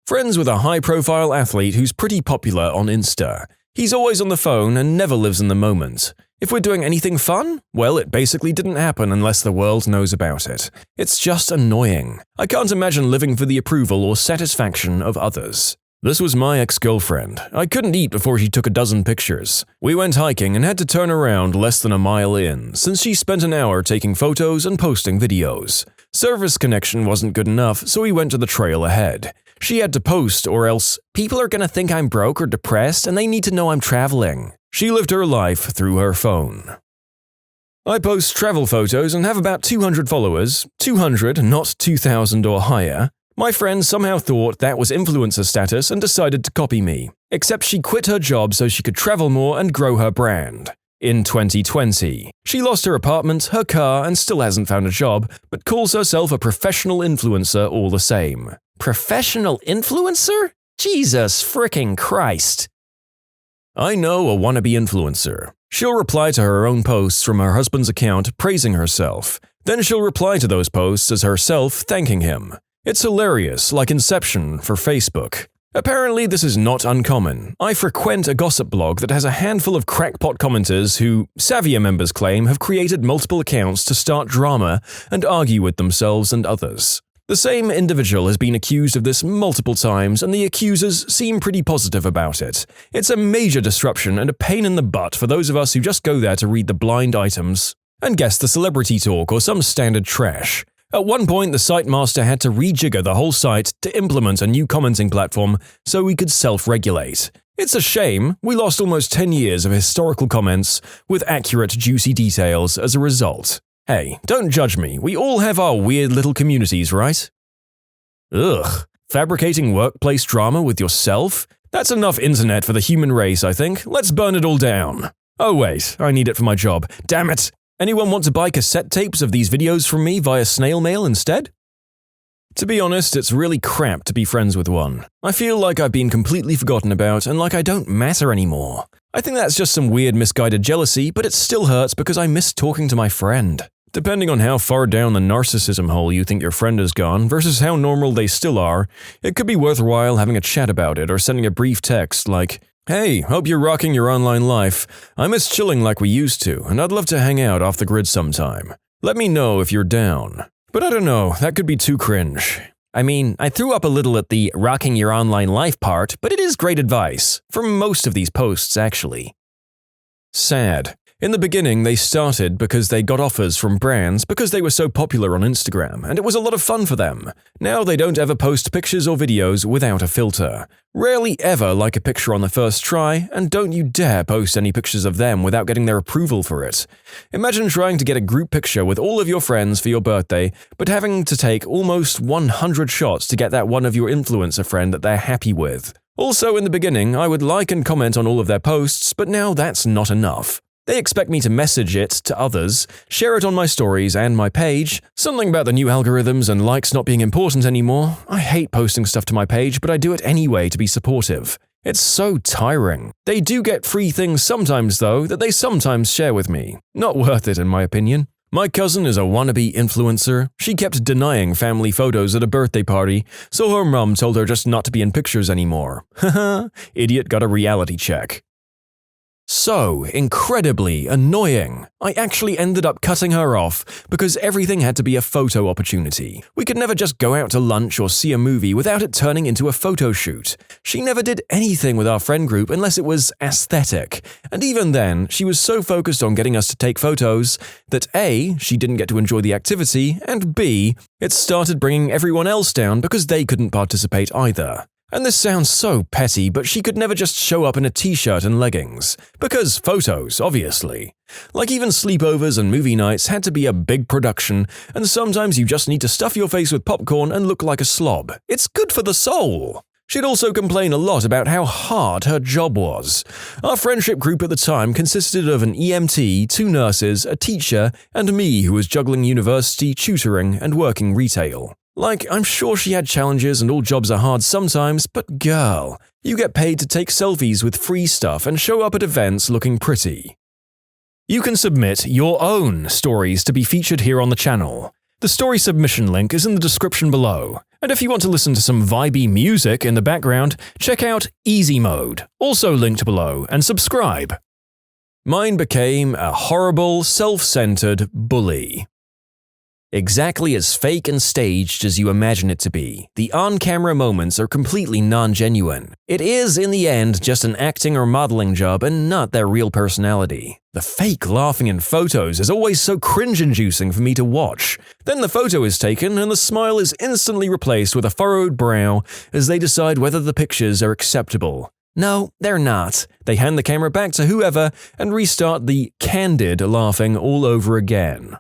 A: Friends with a high-profile athlete who's pretty popular on Insta. He's always on the phone and never lives in the moment. If we're doing anything fun, well, it basically didn't happen unless the world knows about it. It's just annoying. I can't imagine living for the approval or satisfaction of others. This was my ex-girlfriend. I couldn't eat before she took a dozen pictures. We went hiking and had to turn around less than a mile in, since she spent an hour taking photos and posting videos. Service connection wasn't good enough, so we went to the trail ahead. She had to post, or else people are gonna think I'm broke or depressed and they need to know I'm traveling. She lived her life through her phone. I post travel photos and have about 200 followers, 200, not 2,000 or higher. My friend somehow thought that was influencer status and decided to copy me, except she quit her job so she could travel more and grow her brand. In 2020, she lost her apartment, her car, and still hasn't found a job, but calls herself a professional influencer all the same. Professional influencer? Jesus fricking Christ. I know a wannabe influencer. She'll reply to her own posts from her husband's account praising herself. Then she'll reply to those posts as herself thanking him. It's hilarious, like Inception for Facebook. Apparently, this is not uncommon. I frequent a gossip blog that has a handful of crackpot commenters who, savvier members claim, have created multiple accounts to start drama and argue with themselves and others. The same individual has been accused of this multiple times, and the accusers seem pretty positive about it. It's a major disruption and a pain in the butt for those of us who just go there to read the blind items and guess the celebrity talk or some standard trash. At one point, the site master had to rejigger the whole site to implement a new commenting platform so we could self-regulate. It's a shame. We lost almost 10 years of historical comments with accurate, juicy details as a result. Hey, don't judge me, we all have our weird little communities, right? Ugh, fabricating workplace drama with yourself? That's enough internet for the human race, I think. Let's burn it all down. Oh wait, I need it for my job. Damn it! Anyone want to buy cassette tapes of these videos from me via snail mail instead? To be honest, it's really crap to be friends with one. I feel like I've been completely forgotten about and like I don't matter anymore. I think that's just some weird misguided jealousy, but it still hurts because I miss talking to my friend. Depending on how far down the narcissism hole you think your friend has gone versus how normal they still are, it could be worthwhile having a chat about it or sending a brief text like, "Hey, hope you're rocking your online life. I miss chilling like we used to, and I'd love to hang out off the grid sometime. Let me know if you're down." But I don't know, that could be too cringe. I mean, I threw up a little at the rocking your online life part, but it is great advice, for most of these posts actually. Sad. In the beginning, they started because they got offers from brands because they were so popular on Instagram, and it was a lot of fun for them. Now they don't ever post pictures or videos without a filter. Rarely ever like a picture on the first try, and don't you dare post any pictures of them without getting their approval for it. Imagine trying to get a group picture with all of your friends for your birthday, but having to take almost 100 shots to get that one of your influencer friend that they're happy with. Also, in the beginning, I would like and comment on all of their posts, but now that's not enough. They expect me to message it to others, share it on my stories and my page, something about the new algorithms and likes not being important anymore. I hate posting stuff to my page, but I do it anyway to be supportive. It's so tiring. They do get free things sometimes though, that they sometimes share with me. Not worth it in my opinion. My cousin is a wannabe influencer. She kept denying family photos at a birthday party, so her mum told her just not to be in pictures anymore. Haha, idiot got a reality check. So incredibly annoying. I actually ended up cutting her off because everything had to be a photo opportunity. We could never just go out to lunch or see a movie without it turning into a photo shoot. She never did anything with our friend group unless it was aesthetic. And even then, she was so focused on getting us to take photos that A, she didn't get to enjoy the activity, and B, it started bringing everyone else down because they couldn't participate either. And this sounds so petty, but she could never just show up in a t-shirt and leggings. Because photos, obviously. Like even sleepovers and movie nights had to be a big production, and sometimes you just need to stuff your face with popcorn and look like a slob. It's good for the soul. She'd also complain a lot about how hard her job was. Our friendship group at the time consisted of an EMT, 2 nurses, a teacher, and me who was juggling university, tutoring, and working retail. Like, I'm sure she had challenges and all jobs are hard sometimes, but girl, you get paid to take selfies with free stuff and show up at events looking pretty. You can submit your own stories to be featured here on the channel. The story submission link is in the description below. And if you want to listen to some vibey music in the background, check out easymode, also linked below, and subscribe. Mine became a horrible, self-centered bully. Exactly as fake and staged as you imagine it to be, the on-camera moments are completely non-genuine. It is, in the end, just an acting or modeling job and not their real personality. The fake laughing in photos is always so cringe-inducing for me to watch. Then the photo is taken and the smile is instantly replaced with a furrowed brow as they decide whether the pictures are acceptable. No, they're not. They hand the camera back to whoever and restart the candid laughing all over again.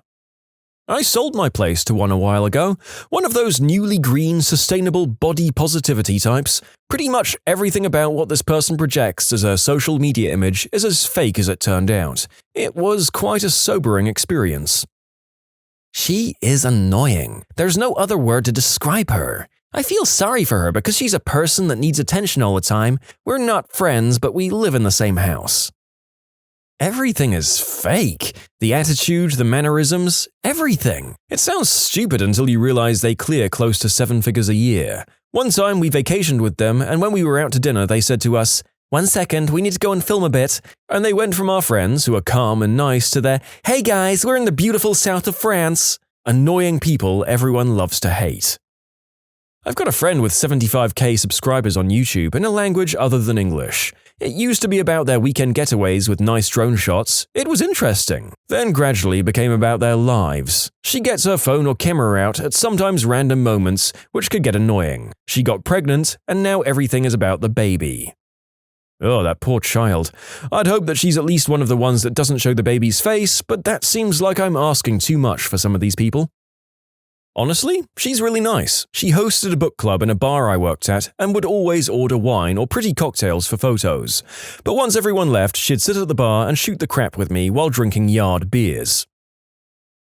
A: I sold my place to one a while ago, one of those newly green, sustainable body positivity types. Pretty much everything about what this person projects as a social media image is as fake as it turned out. It was quite a sobering experience. She is annoying. There's no other word to describe her. I feel sorry for her because she's a person that needs attention all the time. We're not friends, but we live in the same house. Everything is fake. The attitude, the mannerisms, everything. It sounds stupid until you realize they clear close to 7 figures a year. One time we vacationed with them, and when we were out to dinner, they said to us, "1 second, we need to go and film a bit." And they went from our friends, who are calm and nice, to their, "Hey guys, we're in the beautiful south of France." Annoying people everyone loves to hate. I've got a friend with 75k subscribers on YouTube in a language other than English. It used to be about their weekend getaways with nice drone shots. It was interesting. Then gradually became about their lives. She gets her phone or camera out at sometimes random moments, which could get annoying. She got pregnant, and now everything is about the baby. Oh, that poor child. I'd hope that she's at least one of the ones that doesn't show the baby's face, but that seems like I'm asking too much for some of these people. Honestly, she's really nice. She hosted a book club in a bar I worked at and would always order wine or pretty cocktails for photos. But once everyone left, she'd sit at the bar and shoot the crap with me while drinking yard beers.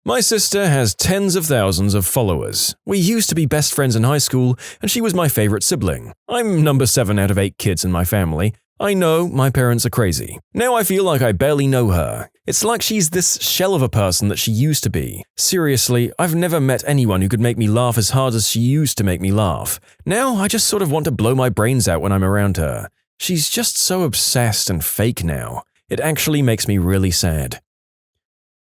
A: My sister has tens of thousands of followers. We used to be best friends in high school, and she was my favorite sibling. I'm number 7 out of 8 kids in my family. I know my parents are crazy. Now I feel like I barely know her. It's like she's this shell of a person that she used to be. Seriously, I've never met anyone who could make me laugh as hard as she used to make me laugh. Now I just sort of want to blow my brains out when I'm around her. She's just so obsessed and fake now. It actually makes me really sad.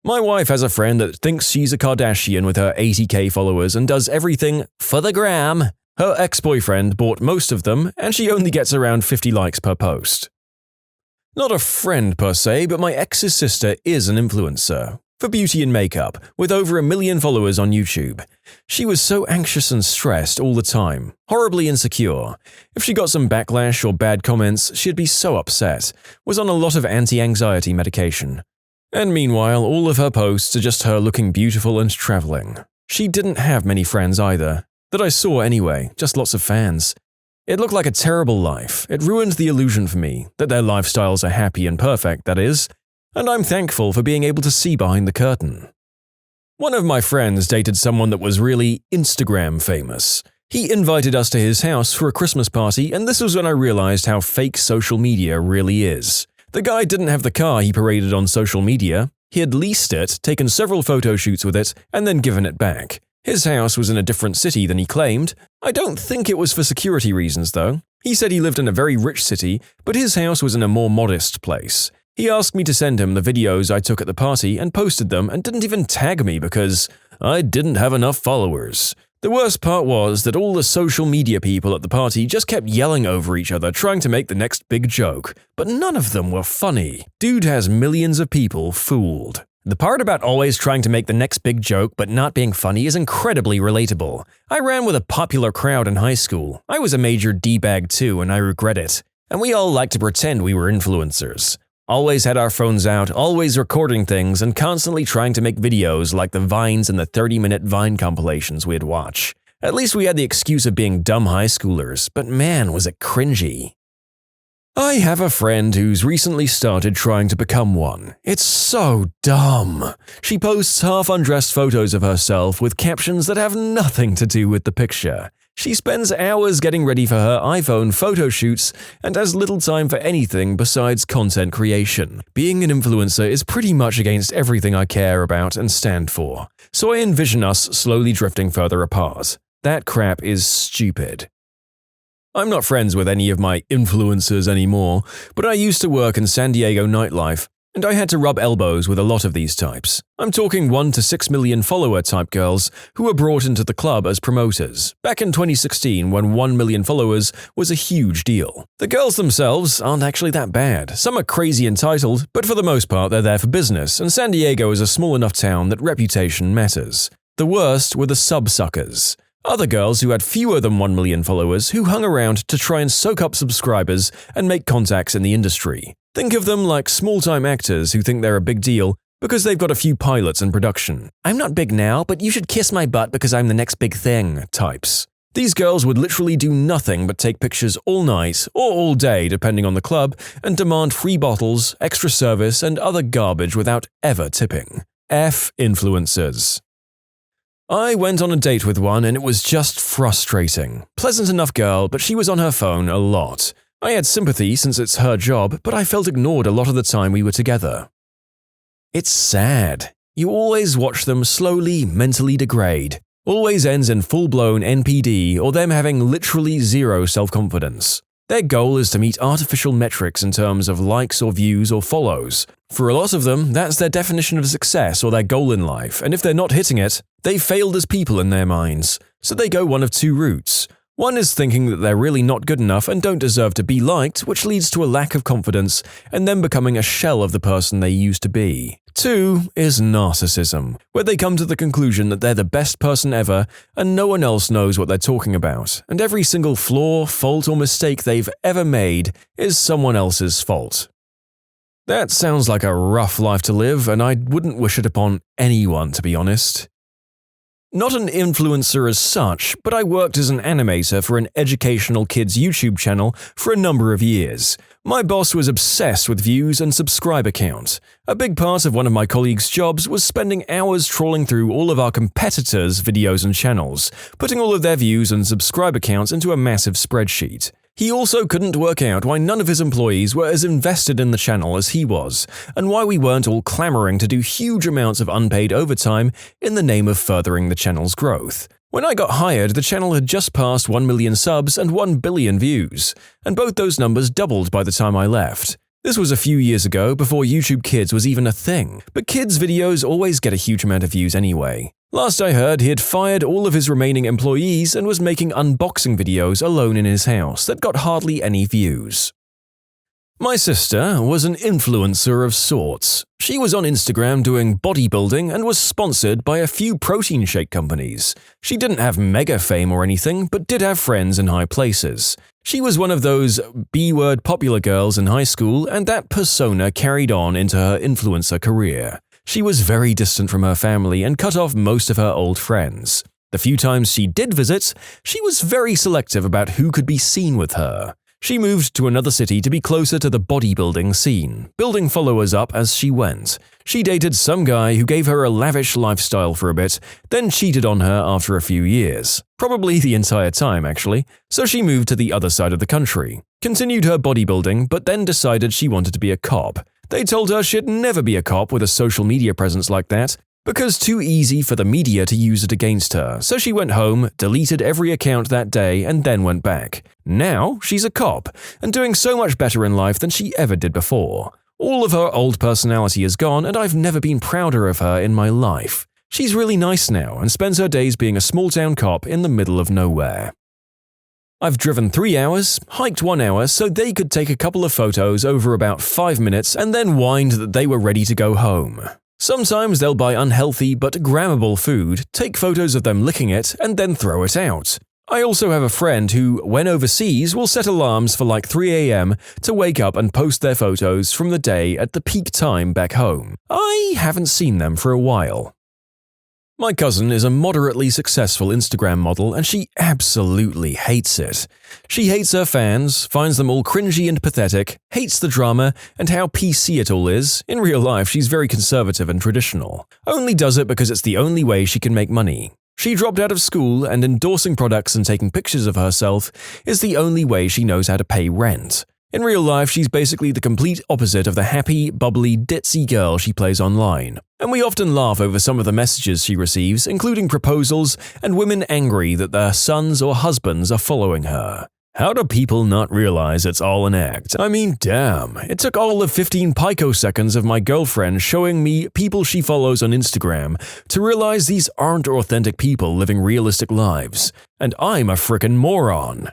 A: My wife has a friend that thinks she's a Kardashian with her 80k followers and does everything for the gram. Her ex-boyfriend bought most of them, and she only gets around 50 likes per post. Not a friend per se, but my ex's sister is an influencer for beauty and makeup, with over 1 million followers on YouTube. She was so anxious and stressed all the time, horribly insecure. If she got some backlash or bad comments, she'd be so upset, was on a lot of anti-anxiety medication. And meanwhile, all of her posts are just her looking beautiful and traveling. She didn't have many friends either. That I saw anyway, just lots of fans. It looked like a terrible life. It ruined the illusion for me that their lifestyles are happy and perfect, that is, and I'm thankful for being able to see behind the curtain. One of my friends dated someone that was really Instagram famous. He invited us to his house for a Christmas party, and this was when I realized how fake social media really is. The guy didn't have the car he paraded on social media. He had leased it, taken several photo shoots with it, and then given it back. His house was in a different city than he claimed. I don't think it was for security reasons, though. He said he lived in a very rich city, but his house was in a more modest place. He asked me to send him the videos I took at the party and posted them and didn't even tag me because I didn't have enough followers. The worst part was that all the social media people at the party just kept yelling over each other trying to make the next big joke, but none of them were funny. Dude has millions of people fooled. The part about always trying to make the next big joke but not being funny is incredibly relatable. I ran with a popular crowd in high school. I was a major D-bag too, and I regret it. And we all liked to pretend we were influencers. Always had our phones out, always recording things, and constantly trying to make videos like the Vines and the 30-minute Vine compilations we'd watch. At least we had the excuse of being dumb high schoolers, but man, was it cringy. I have a friend who's recently started trying to become one. It's so dumb. She posts half-undressed photos of herself with captions that have nothing to do with the picture. She spends hours getting ready for her iPhone photo shoots and has little time for anything besides content creation. Being an influencer is pretty much against everything I care about and stand for, so I envision us slowly drifting further apart. That crap is stupid. I'm not friends with any of my influencers anymore, but I used to work in San Diego nightlife, and I had to rub elbows with a lot of these types. I'm talking 1 to 6 million follower type girls who were brought into the club as promoters, back in 2016 when 1 million followers was a huge deal. The girls themselves aren't actually that bad. Some are crazy entitled, but for the most part they're there for business, and San Diego is a small enough town that reputation matters. The worst were the sub-suckers. Other girls who had fewer than 1 million followers who hung around to try and soak up subscribers and make contacts in the industry. Think of them like small-time actors who think they're a big deal because they've got a few pilots in production. I'm not big now, but you should kiss my butt because I'm the next big thing types. These girls would literally do nothing but take pictures all night or all day depending on the club and demand free bottles, extra service, and other garbage without ever tipping. F influencers. I went on a date with one and it was just frustrating. Pleasant enough girl, but she was on her phone a lot. I had sympathy since it's her job, but I felt ignored a lot of the time we were together. It's sad. You always watch them slowly mentally degrade. Always ends in full-blown NPD or them having literally zero self-confidence. Their goal is to meet artificial metrics in terms of likes or views or follows. For a lot of them, that's their definition of success or their goal in life, and if they're not hitting it, they've failed as people in their minds. So they go one of two routes. One is thinking that they're really not good enough and don't deserve to be liked, which leads to a lack of confidence and then becoming a shell of the person they used to be. 2 is narcissism, where they come to the conclusion that they're the best person ever and no one else knows what they're talking about, and every single flaw, fault, or mistake they've ever made is someone else's fault. That sounds like a rough life to live, and I wouldn't wish it upon anyone, to be honest. Not an influencer as such, but I worked as an animator for an educational kids YouTube channel for a number of years. My boss was obsessed with views and subscriber count. A big part of one of my colleagues' jobs was spending hours trawling through all of our competitors' videos and channels, putting all of their views and subscriber counts into a massive spreadsheet. He also couldn't work out why none of his employees were as invested in the channel as he was, and why we weren't all clamoring to do huge amounts of unpaid overtime in the name of furthering the channel's growth. When I got hired, the channel had just passed 1 million subs and 1 billion views, and both those numbers doubled by the time I left. This was a few years ago, before YouTube Kids was even a thing, but kids' videos always get a huge amount of views anyway. Last I heard, he had fired all of his remaining employees and was making unboxing videos alone in his house that got hardly any views. My sister was an influencer of sorts. She was on Instagram doing bodybuilding and was sponsored by a few protein shake companies. She didn't have mega fame or anything, but did have friends in high places. She was one of those B-word popular girls in high school, and that persona carried on into her influencer career. She was very distant from her family and cut off most of her old friends. The few times she did visit, she was very selective about who could be seen with her. She moved to another city to be closer to the bodybuilding scene, building followers up as she went. She dated some guy who gave her a lavish lifestyle for a bit, then cheated on her after a few years. Probably the entire time, actually. So she moved to the other side of the country, continued her bodybuilding, but then decided she wanted to be a cop. They told her she'd never be a cop with a social media presence like that, because too easy for the media to use it against her, so she went home, deleted every account that day, and then went back. Now, she's a cop, and doing so much better in life than she ever did before. All of her old personality is gone, and I've never been prouder of her in my life. She's really nice now, and spends her days being a small-town cop in the middle of nowhere. I've driven 3 hours, hiked 1 hour so they could take a couple of photos over about 5 minutes and then whined that they were ready to go home. Sometimes they'll buy unhealthy but grammable food, take photos of them licking it, and then throw it out. I also have a friend who, when overseas, will set alarms for like 3 a.m. to wake up and post their photos from the day at the peak time back home. I haven't seen them for a while. My cousin is a moderately successful Instagram model and she absolutely hates it. She hates her fans, finds them all cringy and pathetic, hates the drama, and how PC it all is. In real life, she's very conservative and traditional. Only does it because it's the only way she can make money. She dropped out of school and endorsing products and taking pictures of herself is the only way she knows how to pay rent. In real life, she's basically the complete opposite of the happy, bubbly, ditzy girl she plays online. And we often laugh over some of the messages she receives, including proposals and women angry that their sons or husbands are following her. How do people not realize it's all an act? I mean, damn, it took all of 15 picoseconds of my girlfriend showing me people she follows on Instagram to realize these aren't authentic people living realistic lives. And I'm a frickin' moron.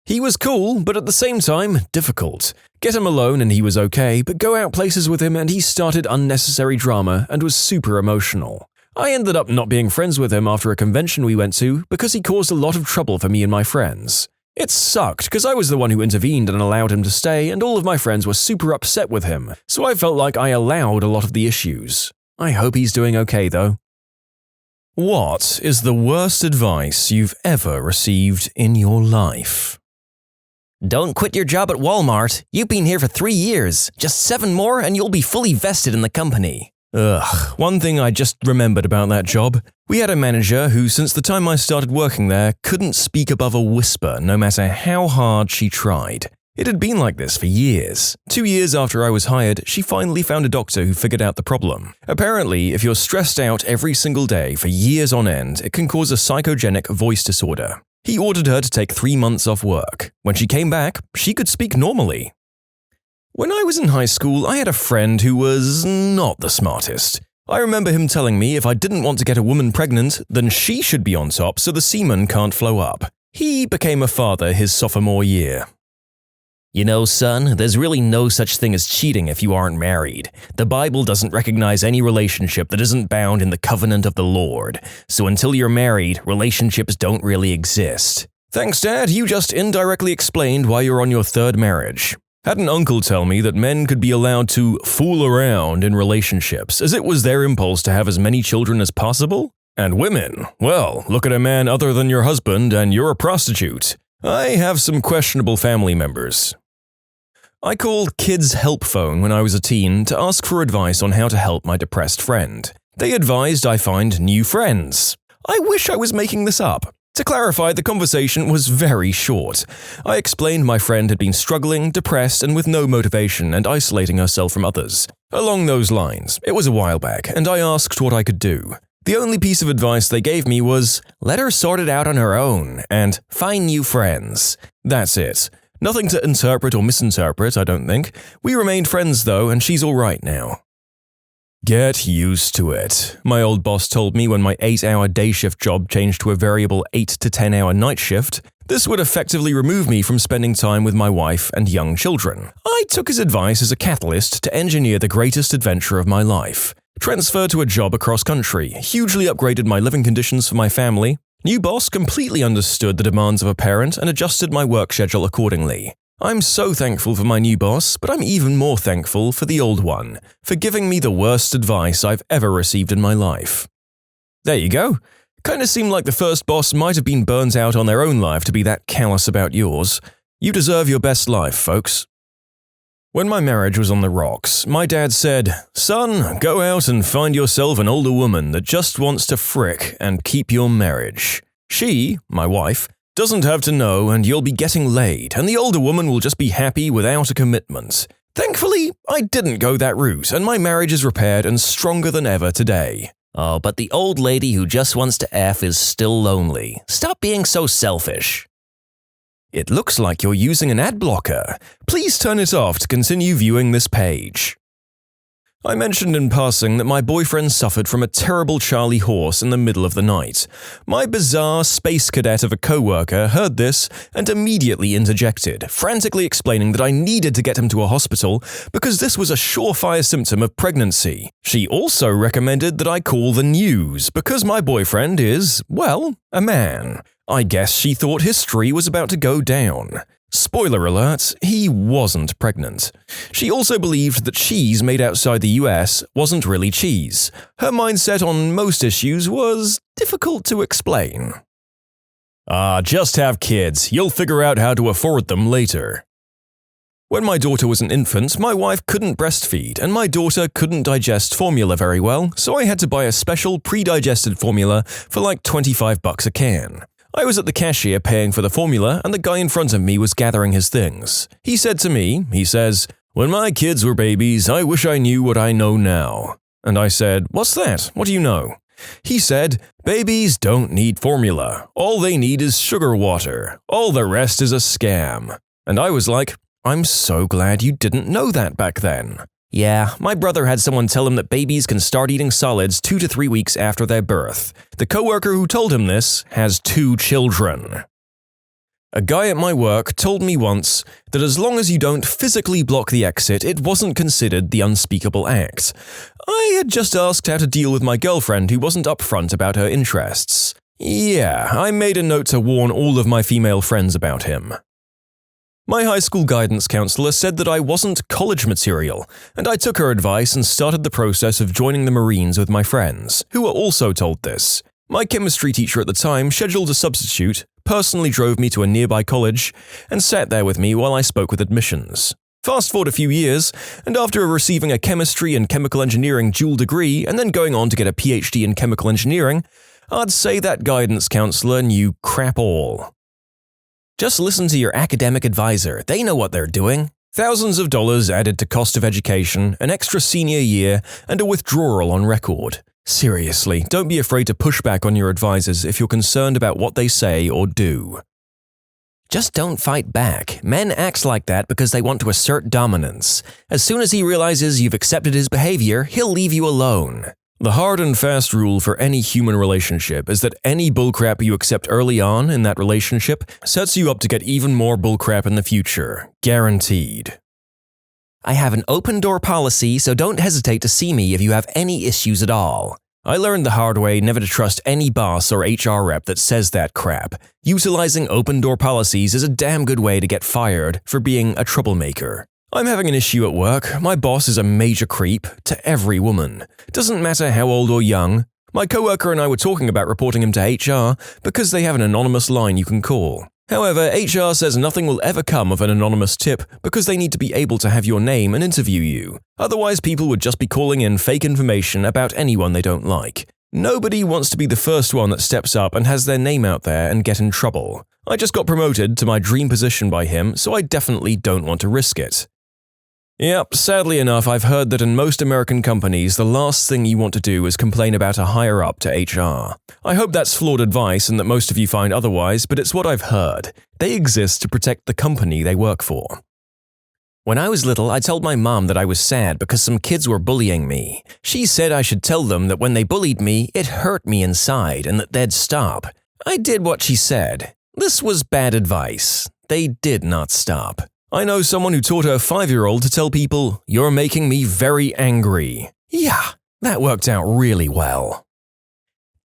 A: He was cool, but at the same time, difficult. Get him alone and he was okay, but go out places with him and he started unnecessary drama and was super emotional. I ended up not being friends with him after a convention we went to because he caused a lot of trouble for me and my friends. It sucked because I was the one who intervened and allowed him to stay, and all of my friends were super upset with him, so I felt like I allowed a lot of the issues. I hope he's doing okay though. What is the worst advice you've ever received in your life?
B: Don't quit your job at Walmart. You've been here for 3 years. Just 7 more and you'll be fully vested in the company.
A: Ugh, one thing I just remembered about that job. We had a manager who, since the time I started working there, couldn't speak above a whisper no matter how hard she tried. It had been like this for years. 2 years after I was hired, she finally found a doctor who figured out the problem. Apparently, if you're stressed out every single day for years on end, it can cause a psychogenic voice disorder. He ordered her to take 3 months off work. When she came back, she could speak normally. When I was in high school, I had a friend who was not the smartest. I remember him telling me if I didn't want to get a woman pregnant, then she should be on top so the semen can't flow up. He became a father his sophomore year.
B: You know, son, there's really no such thing as cheating if you aren't married. The Bible doesn't recognize any relationship that isn't bound in the covenant of the Lord. So until you're married, relationships don't really exist.
A: Thanks, Dad. You just indirectly explained why you're on your third marriage. Had an uncle tell me that men could be allowed to fool around in relationships, as it was their impulse to have as many children as possible. And women, well, look at a man other than your husband and you're a prostitute. I have some questionable family members. I called Kids Help Phone when I was a teen to ask for advice on how to help my depressed friend. They advised I find new friends. I wish I was making this up. To clarify, the conversation was very short. I explained my friend had been struggling, depressed, and with no motivation and isolating herself from others. Along those lines, it was a while back, and I asked what I could do. The only piece of advice they gave me was, let her sort it out on her own, and find new friends. That's it. Nothing to interpret or misinterpret, I don't think. We remained friends though, and she's alright now. Get used to it, my old boss told me when my 8-hour day shift job changed to a variable 8 to 10-hour night shift. This would effectively remove me from spending time with my wife and young children. I took his advice as a catalyst to engineer the greatest adventure of my life. Transferred to a job across country, hugely upgraded my living conditions for my family. New boss completely understood the demands of a parent and adjusted my work schedule accordingly. I'm so thankful for my new boss, but I'm even more thankful for the old one, for giving me the worst advice I've ever received in my life. There you go. Kinda seemed like the first boss might have been burnt out on their own life to be that callous about yours. You deserve your best life, folks. When my marriage was on the rocks, my dad said, son, go out and find yourself an older woman that just wants to frick and keep your marriage. She, my wife, doesn't have to know and you'll be getting laid and the older woman will just be happy without a commitment. Thankfully, I didn't go that route and my marriage is repaired and stronger than ever today.
B: Oh, but the old lady who just wants to F is still lonely. Stop being so selfish.
A: It looks like you're using an ad blocker. Please turn it off to continue viewing this page. I mentioned in passing that my boyfriend suffered from a terrible Charlie horse in the middle of the night. My bizarre space cadet of a coworker heard this and immediately interjected, frantically explaining that I needed to get him to a hospital because this was a surefire symptom of pregnancy. She also recommended that I call the news because my boyfriend is, well, a man. I guess she thought history was about to go down. Spoiler alert, he wasn't pregnant. She also believed that cheese made outside the US wasn't really cheese. Her mindset on most issues was difficult to explain. Just have kids. You'll figure out how to afford them later. When my daughter was an infant, my wife couldn't breastfeed and my daughter couldn't digest formula very well, so I had to buy a special pre-digested formula for like $25 a can. I was at the cashier paying for the formula and the guy in front of me was gathering his things. He said to me, when my kids were babies, I wish I knew what I know now. And I said, what's that? What do you know? He said, babies don't need formula. All they need is sugar water. All the rest is a scam. And I was like, I'm so glad you didn't know that back then.
B: Yeah, my brother had someone tell him that babies can start eating solids 2 to 3 weeks after their birth.
A: The coworker who told him this has 2 children. A guy at my work told me once that as long as you don't physically block the exit, it wasn't considered the unspeakable act. I had just asked how to deal with my girlfriend who wasn't upfront about her interests. Yeah, I made a note to warn all of my female friends about him. My high school guidance counselor said that I wasn't college material, and I took her advice and started the process of joining the Marines with my friends, who were also told this. My chemistry teacher at the time scheduled a substitute, personally drove me to a nearby college, and sat there with me while I spoke with admissions. Fast forward a few years, and after receiving a chemistry and chemical engineering dual degree and then going on to get a PhD in chemical engineering, I'd say that guidance counselor knew crap all.
B: Just listen to your academic advisor, they know what they're doing.
A: Thousands of dollars added to cost of education, an extra senior year, and a withdrawal on record. Seriously, don't be afraid to push back on your advisors if you're concerned about what they say or do.
B: Just don't fight back. Men act like that because they want to assert dominance. As soon as he realizes you've accepted his behavior, he'll leave you alone.
A: The hard and fast rule for any human relationship is that any bullcrap you accept early on in that relationship sets you up to get even more bullcrap in the future. Guaranteed.
B: I have an open door policy, so don't hesitate to see me if you have any issues at all.
A: I learned the hard way never to trust any boss or HR rep that says that crap. Utilizing open door policies is a damn good way to get fired for being a troublemaker. I'm having an issue at work. My boss is a major creep to every woman. Doesn't matter how old or young. My coworker and I were talking about reporting him to HR because they have an anonymous line you can call. However, HR says nothing will ever come of an anonymous tip because they need to be able to have your name and interview you. Otherwise, people would just be calling in fake information about anyone they don't like. Nobody wants to be the first one that steps up and has their name out there and get in trouble. I just got promoted to my dream position by him, so I definitely don't want to risk it. Yep, sadly enough, I've heard that in most American companies, the last thing you want to do is complain about a higher-up to HR. I hope that's flawed advice and that most of you find otherwise, but it's what I've heard. They exist to protect the company they work for.
B: When I was little, I told my mom that I was sad because some kids were bullying me. She said I should tell them that when they bullied me, it hurt me inside and that they'd stop. I did what she said. This was bad advice. They did not stop.
A: I know someone who taught her 5-year-old to tell people, "You're making me very angry." Yeah, that worked out really well.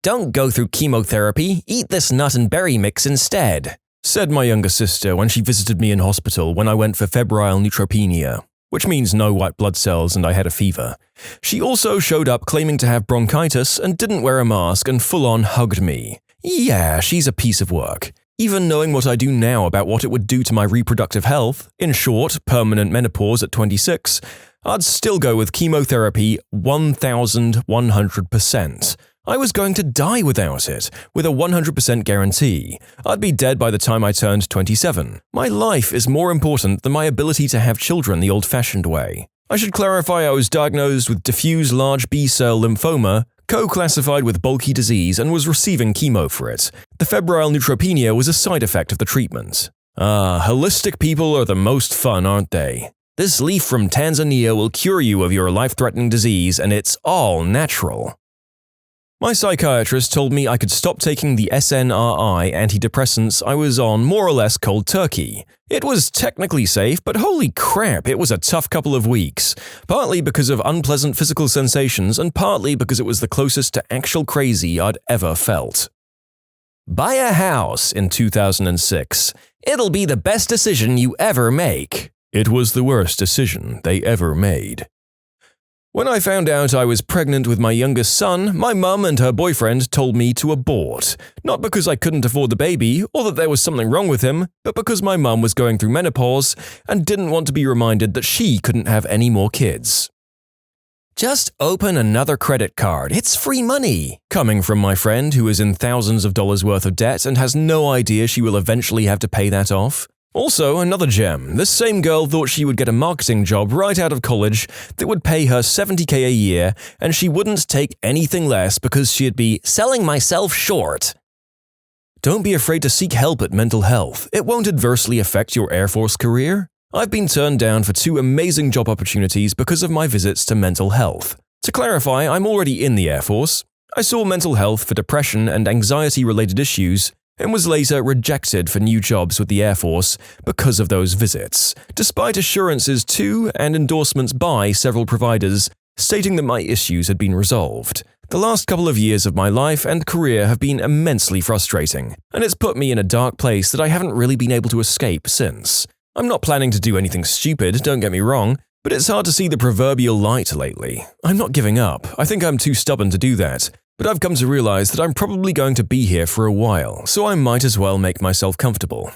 B: Don't go through chemotherapy, eat this nut and berry mix instead,
A: said my younger sister when she visited me in hospital when I went for febrile neutropenia, which means no white blood cells and I had a fever. She also showed up claiming to have bronchitis and didn't wear a mask and full-on hugged me. Yeah, she's a piece of work. Even knowing what I do now about what it would do to my reproductive health, in short, permanent menopause at 26, I'd still go with chemotherapy 1,100%. I was going to die without it, with a 100% guarantee. I'd be dead by the time I turned 27. My life is more important than my ability to have children the old-fashioned way. I should clarify I was diagnosed with diffuse large B-cell lymphoma, co-classified with bulky disease, and was receiving chemo for it. The febrile neutropenia was a side effect of the treatment. Holistic people are the most fun, aren't they? This leaf from Tanzania will cure you of your life-threatening disease, and it's all natural. My psychiatrist told me I could stop taking the SNRI antidepressants I was on more or less cold turkey. It was technically safe, but holy crap, it was a tough couple of weeks. Partly because of unpleasant physical sensations and partly because it was the closest to actual crazy I'd ever felt.
B: Buy a house in 2006. It'll be the best decision you ever make.
A: It was the worst decision they ever made. When I found out I was pregnant with my youngest son, my mum and her boyfriend told me to abort. Not because I couldn't afford the baby or that there was something wrong with him, but because my mum was going through menopause and didn't want to be reminded that she couldn't have any more kids.
B: Just open another credit card. It's free money.
A: Coming from my friend who is in thousands of dollars worth of debt and has no idea she will eventually have to pay that off. Also, another gem. This same girl thought she would get a marketing job right out of college that would pay her $70K a year, and she wouldn't take anything less because she'd be selling myself short. Don't be afraid to seek help at mental health. It won't adversely affect your Air Force career. I've been turned down for 2 amazing job opportunities because of my visits to mental health. To clarify, I'm already in the Air Force. I saw mental health for depression and anxiety-related issues, and was later rejected for new jobs with the Air Force because of those visits, despite assurances to and endorsements by several providers stating that my issues had been resolved. The last couple of years of my life and career have been immensely frustrating, and it's put me in a dark place that I haven't really been able to escape since. I'm not planning to do anything stupid, don't get me wrong, but it's hard to see the proverbial light lately. I'm not giving up. I think I'm too stubborn to do that. But I've come to realize that I'm probably going to be here for a while, so I might as well make myself comfortable.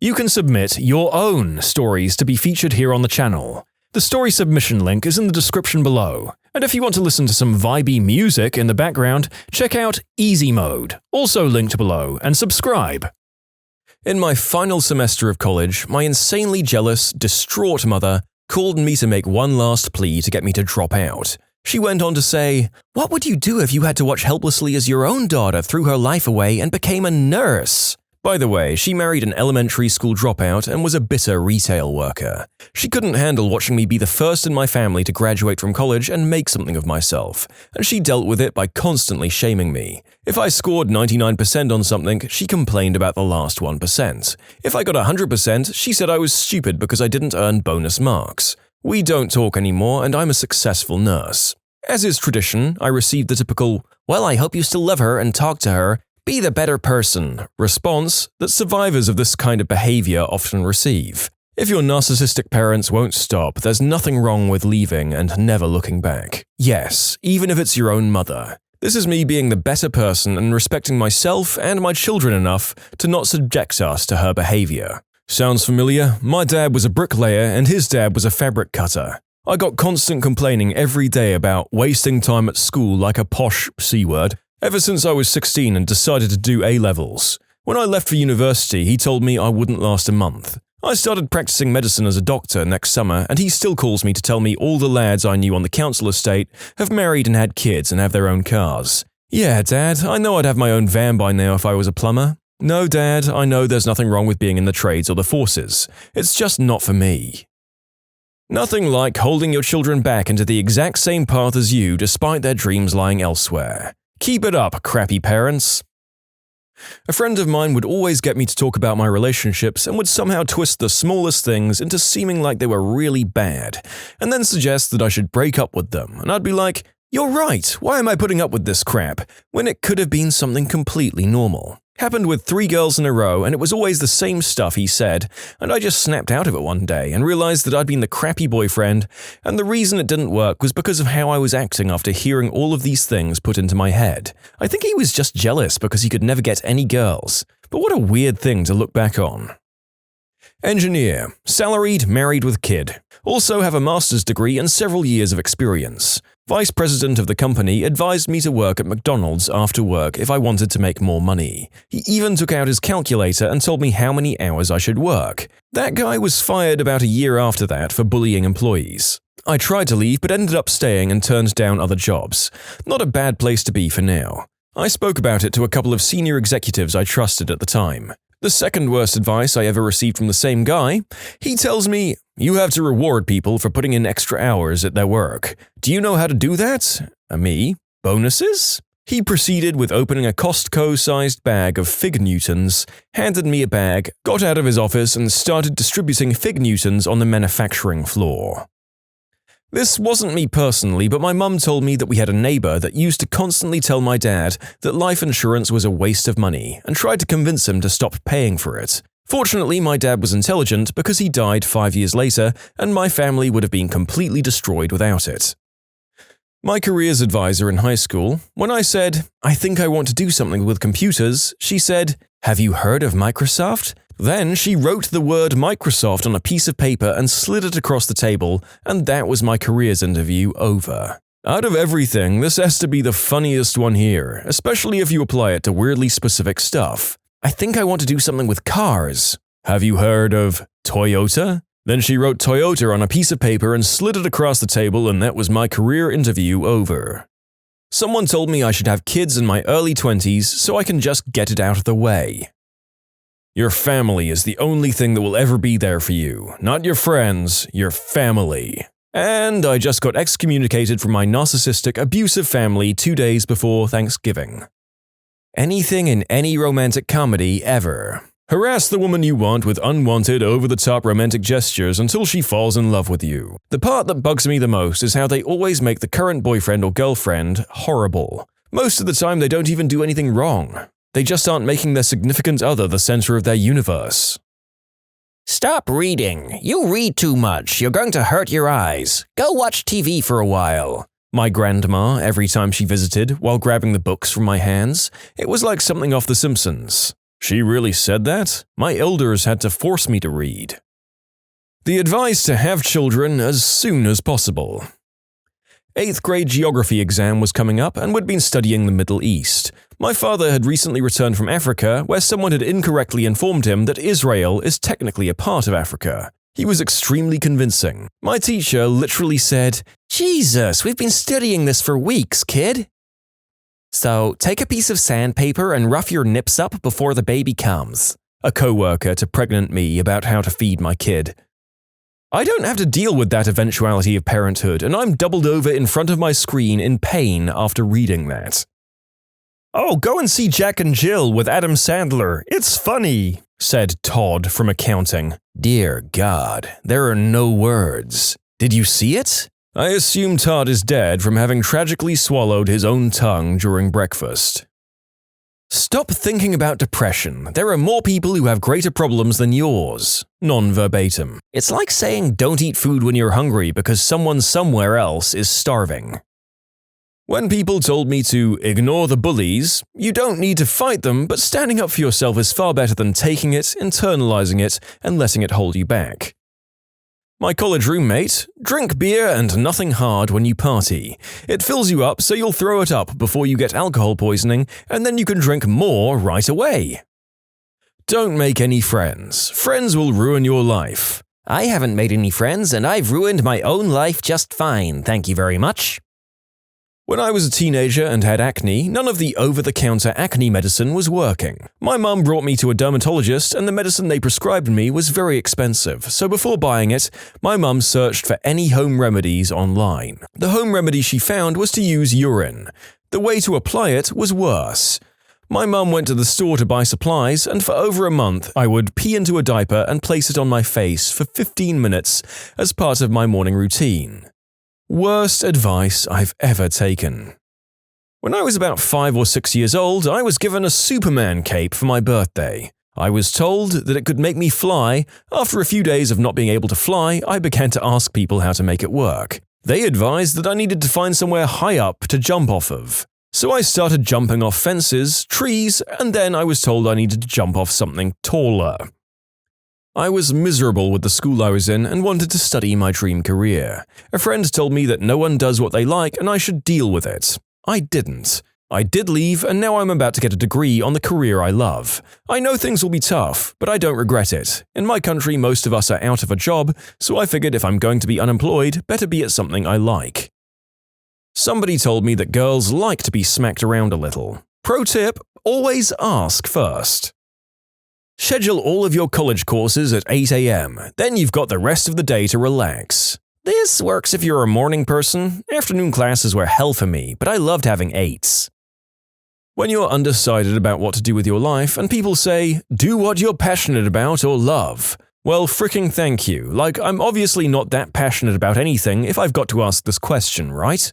A: You can submit your own stories to be featured here on the channel. The story submission link is in the description below. And if you want to listen to some vibey music in the background, check out easymode, also linked below, and subscribe. In my final semester of college, my insanely jealous, distraught mother called me to make one last plea to get me to drop out. She went on to say, "What would you do if you had to watch helplessly as your own daughter threw her life away and became a nurse?"
B: By the way, she married an elementary school dropout and was a bitter retail worker. She couldn't handle watching me be the first in my family to graduate from college and make something of myself, and she dealt with it by constantly shaming me. If I scored 99% on something, she complained about the last 1%. If I got 100%, she said I was stupid because I didn't earn bonus marks. We don't talk anymore, and I'm a successful nurse. As is tradition, I received the typical, "Well, I hope you still love her and talk to her. Be the better person," response that survivors of this kind of behavior often receive. If your narcissistic parents won't stop, there's nothing wrong with leaving and never looking back. Yes, even if it's your own mother. This is me being the better person and respecting myself and my children enough to not subject us to her behavior. Sounds familiar? My dad was a bricklayer and his dad was a fabric cutter. I got constant complaining every day about wasting time at school like a posh C-word ever since I was 16 and decided to do A-levels. When I left for university, he told me I wouldn't last a month. I started practicing medicine as a doctor next summer, and he still calls me to tell me all the lads I knew on the council estate have married and had kids and have their own cars. Yeah, Dad, I know I'd have my own van by now if I was a plumber. No, Dad, I know there's nothing wrong with being in the trades or the forces. It's just not for me. Nothing like holding your children back into the exact same path as you despite their dreams lying elsewhere. Keep it up, crappy parents. A friend of mine would always get me to talk about my relationships and would somehow twist the smallest things into seeming like they were really bad, and then suggest that I should break up with them, and I'd be like, "You're right, why am I putting up with this crap?" when it could have been something completely normal. Happened with 3 girls in a row, and it was always the same stuff he said, and I just snapped out of it one day and realized that I'd been the crappy boyfriend, and the reason it didn't work was because of how I was acting after hearing all of these things put into my head. I think he was just jealous because he could never get any girls, but what a weird thing to look back on. Engineer, salaried, married with kid. Also have a master's degree and several years of experience. Vice president of the company advised me to work at McDonald's after work if I wanted to make more money. He even took out his calculator and told me how many hours I should work. That guy was fired about a year after that for bullying employees. I tried to leave but ended up staying and turned down other jobs. Not a bad place to be for now. I spoke about it to a couple of senior executives I trusted at the time. The second worst advice I ever received from the same guy, he tells me, "You have to reward people for putting in extra hours at their work. Do you know how to do that?" Me? Bonuses? He proceeded with opening a Costco-sized bag of Fig Newtons, handed me a bag, got out of his office and started distributing Fig Newtons on the manufacturing floor. This wasn't me personally, but my mum told me that we had a neighbor that used to constantly tell my dad that life insurance was a waste of money and tried to convince him to stop paying for it. Fortunately, my dad was intelligent because he died 5 years later and my family would have been completely destroyed without it. My careers advisor in high school, when I said, "I think I want to do something with computers," she said, "Have you heard of Microsoft?" Then she wrote the word Microsoft on a piece of paper and slid it across the table, and that was my careers interview over. Out of everything, this has to be the funniest one here, especially if you apply it to weirdly specific stuff. "I think I want to do something with cars." "Have you heard of Toyota?" Then she wrote Toyota on a piece of paper and slid it across the table, and that was my career interview over. Someone told me I should have kids in my early 20s so I can just get it out of the way. Your family is the only thing that will ever be there for you, not your friends, your family. And I just got excommunicated from my narcissistic, abusive family 2 days before Thanksgiving. Anything in any romantic comedy ever. Harass the woman you want with unwanted, over-the-top romantic gestures until she falls in love with you. The part that bugs me the most is how they always make the current boyfriend or girlfriend horrible. Most of the time they don't even do anything wrong. They just aren't making their significant other the center of their universe.
C: Stop reading. You read too much. You're going to hurt your eyes. Go watch TV for a while.
B: My grandma, every time she visited, while grabbing the books from my hands, it was like something off The Simpsons. She really said that? My elders had to force me to read. The advice to have children as soon as possible. 8th grade geography exam was coming up and we'd been studying the Middle East. My father had recently returned from Africa where someone had incorrectly informed him that Israel is technically a part of Africa. He was extremely convincing. My teacher literally said, "Jesus, we've been studying this for weeks, kid." So, take a piece of sandpaper and rough your nips up before the baby comes. A coworker to pregnant me about how to feed my kid. I don't have to deal with that eventuality of parenthood, and I'm doubled over in front of my screen in pain after reading that. "Oh, go and see Jack and Jill with Adam Sandler. It's funny," said Todd from accounting. Dear God, there are no words. Did you see it? I assume Todd is dead from having tragically swallowed his own tongue during breakfast. Stop thinking about depression. There are more people who have greater problems than yours. Non-verbatim. It's like saying don't eat food when you're hungry because someone somewhere else is starving. When people told me to ignore the bullies, you don't need to fight them, but standing up for yourself is far better than taking it, internalizing it, and letting it hold you back. My college roommate, drink beer and nothing hard when you party. It fills you up so you'll throw it up before you get alcohol poisoning, and then you can drink more right away. Don't make any friends. Friends will ruin your life. I haven't made any friends and I've ruined my own life just fine, thank you very much. When I was a teenager and had acne, none of the over-the-counter acne medicine was working. My mum brought me to a dermatologist and the medicine they prescribed me was very expensive, so before buying it, my mum searched for any home remedies online. The home remedy she found was to use urine. The way to apply it was worse. My mum went to the store to buy supplies, and for over a month, I would pee into a diaper and place it on my face for 15 minutes as part of my morning routine. Worst advice I've ever taken. When I was about 5 or 6 years old, I was given a Superman cape for my birthday. I was told that it could make me fly. After a few days of not being able to fly, I began to ask people how to make it work. They advised that I needed to find somewhere high up to jump off of. So I started jumping off fences, trees, and then I was told I needed to jump off something taller. I was miserable with the school I was in and wanted to study my dream career. A friend told me that no one does what they like and I should deal with it. I didn't. I did leave and now I'm about to get a degree on the career I love. I know things will be tough, but I don't regret it. In my country, most of us are out of a job, so I figured if I'm going to be unemployed, better be at something I like. Somebody told me that girls like to be smacked around a little. Pro tip, always ask first. Schedule all of your college courses at 8 a.m., then you've got the rest of the day to relax. This works if you're a morning person. Afternoon classes were hell for me, but I loved having 8s. When you're undecided about what to do with your life and people say, do what you're passionate about or love, well, fricking thank you. Like, I'm obviously not that passionate about anything if I've got to ask this question, right?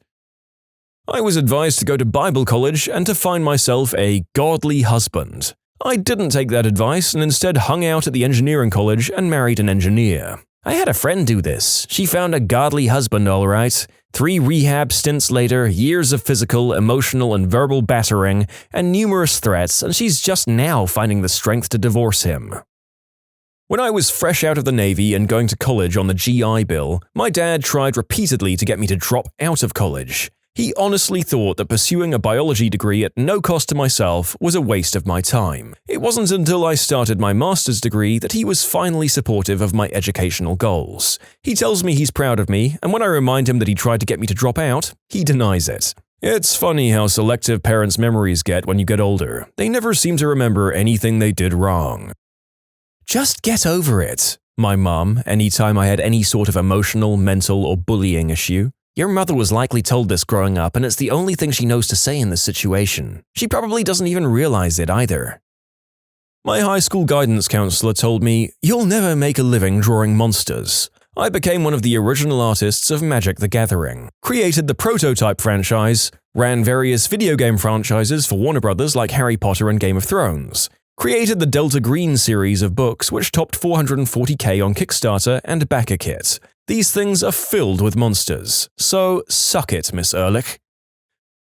B: I was advised to go to Bible college and to find myself a godly husband. I didn't take that advice and instead hung out at the engineering college and married an engineer. I had a friend do this. She found a godly husband all right. 3 rehab stints later, years of physical, emotional, and verbal battering, and numerous threats, and she's just now finding the strength to divorce him. When I was fresh out of the Navy and going to college on the GI Bill, my dad tried repeatedly to get me to drop out of college. He honestly thought that pursuing a biology degree at no cost to myself was a waste of my time. It wasn't until I started my master's degree that he was finally supportive of my educational goals. He tells me he's proud of me, and when I remind him that he tried to get me to drop out, he denies it. It's funny how selective parents' memories get when you get older. They never seem to remember anything they did wrong. Just get over it, my mum, anytime I had any sort of emotional, mental, or bullying issue. Your mother was likely told this growing up, and it's the only thing she knows to say in this situation. She probably doesn't even realize it either. My high school guidance counselor told me, "You'll never make a living drawing monsters." I became one of the original artists of Magic the Gathering, created the Prototype franchise, ran various video game franchises for Warner Brothers like Harry Potter and Game of Thrones, created the Delta Green series of books which topped $440K on Kickstarter and BackerKit. These things are filled with monsters, so suck it, Miss Ehrlich.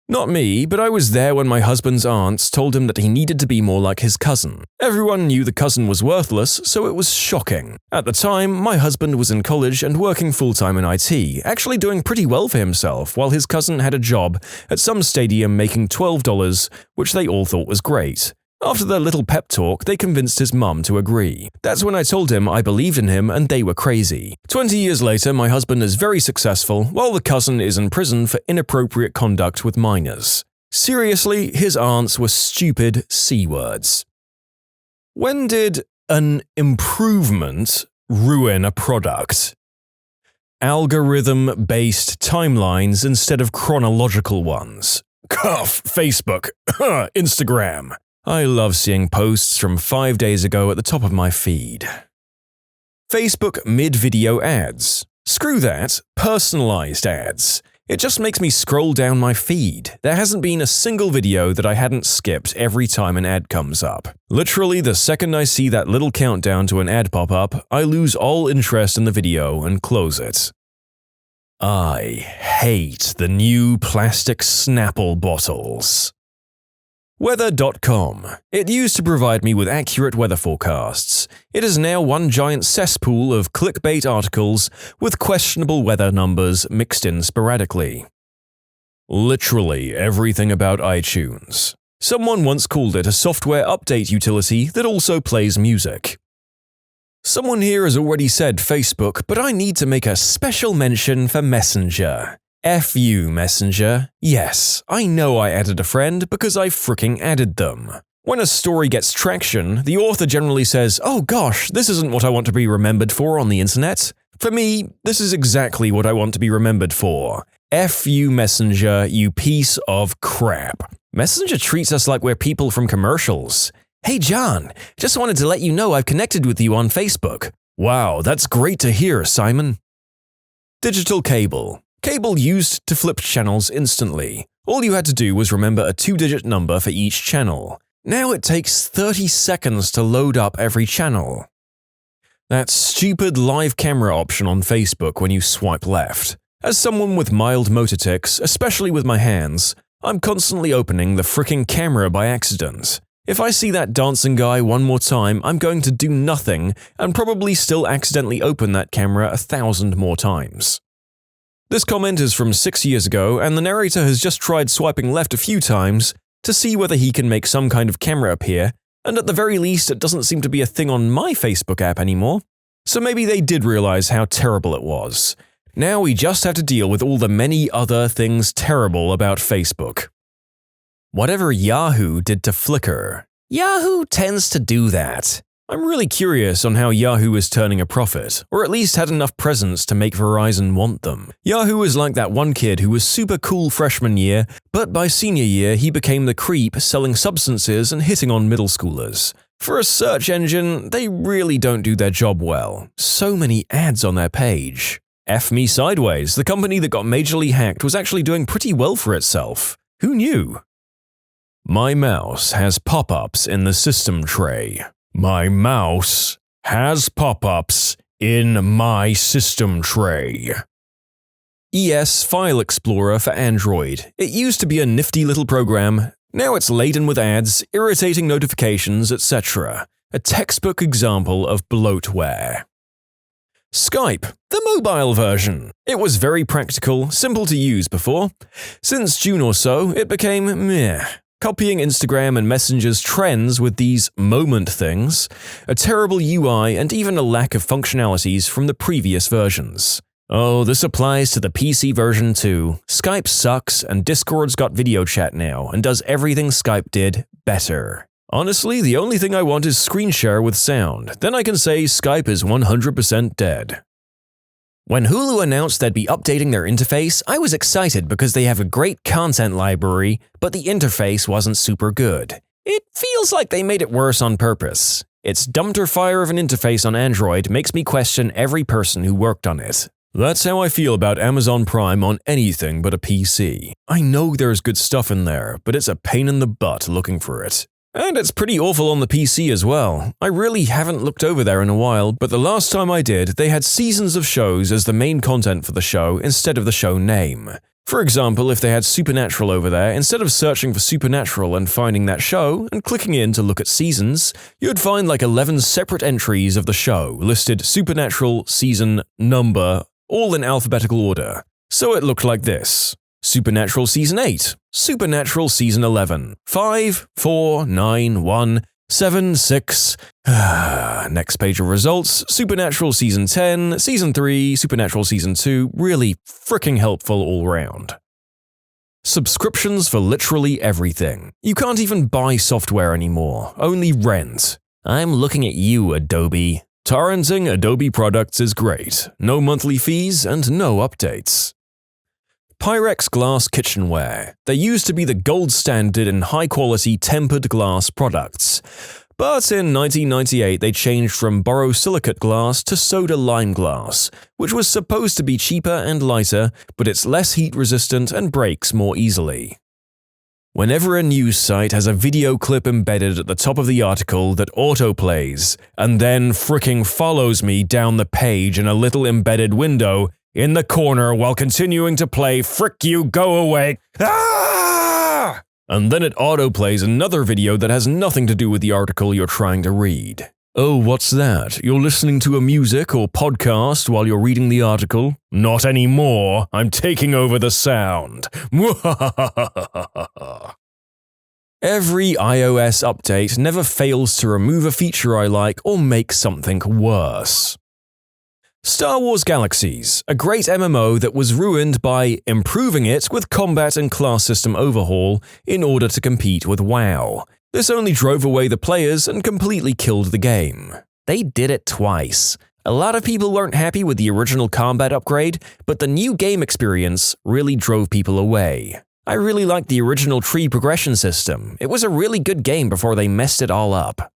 B: Not me, but I was there when my husband's aunts told him that he needed to be more like his cousin. Everyone knew the cousin was worthless, so it was shocking. At the time, my husband was in college and working full-time in IT, actually doing pretty well for himself, while his cousin had a job at some stadium making $12, which they all thought was great. After their little pep talk, they convinced his mum to agree. That's when I told him I believed in him and they were crazy. 20 years later, my husband is very successful, while the cousin is in prison for inappropriate conduct with minors.
A: Seriously, his aunts were stupid C words. When did an improvement ruin a product? Algorithm-based timelines instead of chronological ones. Cough, Facebook, Instagram. I love seeing posts from 5 days ago at the top of my feed. Facebook mid-video ads. Screw that, personalized ads. It just makes me scroll down my feed. There hasn't been a single video that I hadn't skipped every time an ad comes up. Literally, the second I see that little countdown to an ad pop up, I lose all interest in the video and close it. I hate the new plastic Snapple bottles. Weather.com. It used to provide me with accurate weather forecasts. It is now one giant cesspool of clickbait articles with questionable weather numbers mixed in sporadically. Literally everything about iTunes. Someone once called it a software update utility that also plays music. Someone here has already said Facebook, but I need to make a special mention for Messenger. F you, Messenger. Yes, I know I added a friend because I fricking added them. When a story gets traction, the author generally says, "Oh gosh, this isn't what I want to be remembered for on the internet." For me, this is exactly what I want to be remembered for. F you, Messenger, you piece of crap. Messenger treats us like we're people from commercials. "Hey John, just wanted to let you know I've connected with you on Facebook." Wow, that's great to hear, Simon. Digital cable. Cable used to flip channels instantly. All you had to do was remember a 2-digit number for each channel. Now it takes 30 seconds to load up every channel. That stupid live camera option on Facebook when you swipe left. As someone with mild motor tics, especially with my hands, I'm constantly opening the fricking camera by accident. If I see that dancing guy one more time, I'm going to do nothing and probably still accidentally open that camera 1,000 more times. This comment is from 6 years ago, and the narrator has just tried swiping left a few times to see whether he can make some kind of camera appear, and at the very least it doesn't seem to be a thing on my Facebook app anymore. So maybe they did realize how terrible it was. Now we just have to deal with all the many other things terrible about Facebook. Whatever Yahoo did to Flickr. Yahoo tends to do that. I'm really curious on how Yahoo is turning a profit, or at least had enough presence to make Verizon want them. Yahoo is like that one kid who was super cool freshman year, but by senior year he became the creep selling substances and hitting on middle schoolers. For a search engine, they really don't do their job well. So many ads on their page. F me sideways, the company that got majorly hacked was actually doing pretty well for itself. Who knew? My mouse has pop-ups in the system tray. My mouse has pop-ups in my system tray. ES File Explorer for Android. It used to be a nifty little program. Now it's laden with ads, irritating notifications, etc. A textbook example of bloatware. Skype, the mobile version. It was very practical, simple to use before. Since June or so, it became meh. Copying Instagram and Messenger's trends with these moment things, a terrible UI, and even a lack of functionalities from the previous versions. Oh, this applies to the PC version too. Skype sucks, and Discord's got video chat now and does everything Skype did better. Honestly, the only thing I want is screen share with sound. Then I can say Skype is 100% dead. When Hulu announced they'd be updating their interface, I was excited because they have a great content library, but the interface wasn't super good. It feels like they made it worse on purpose. Its dumpster fire of an interface on Android makes me question every person who worked on it. That's how I feel about Amazon Prime on anything but a PC. I know there's good stuff in there, but it's a pain in the butt looking for it. And it's pretty awful on the PC as well. I really haven't looked over there in a while, but the last time I did, they had seasons of shows as the main content for the show instead of the show name. For example, if they had Supernatural over there, instead of searching for Supernatural and finding that show and clicking in to look at seasons, you'd find like 11 separate entries of the show listed Supernatural, season, number, all in alphabetical order. So it looked like this. Supernatural Season 8, Supernatural Season 11, 5, 4, 9, 1, 7, 6. Next page of results, Supernatural Season 10, Season 3, Supernatural Season 2, really fricking helpful all round. Subscriptions for literally everything. You can't even buy software anymore, only rent.
B: I'm looking at you, Adobe.
A: Torrenting Adobe products is great. No monthly fees and no updates. Pyrex glass kitchenware. They used to be the gold standard in high-quality tempered glass products. But in 1998 they changed from borosilicate glass to soda lime glass, which was supposed to be cheaper and lighter, but it's less heat-resistant and breaks more easily. Whenever a news site has a video clip embedded at the top of the article that autoplays, and then fricking follows me down the page in a little embedded window in the corner while continuing to play "Frick you, go away," and then it autoplays another video that has nothing to do with the article you're trying to read. Oh, what's that? You're listening to a music or podcast while you're reading the article? Not anymore. I'm taking over the sound. Every iOS update never fails to remove a feature I like or make something worse. Star Wars Galaxies, a great MMO that was ruined by improving it with combat and class system overhaul in order to compete with WoW. This only drove away the players and completely killed the game.
B: They did it twice. A lot of people weren't happy with the original combat upgrade, but the new game experience really drove people away. I really liked the original tree progression system. It was a really good game before they messed it all up.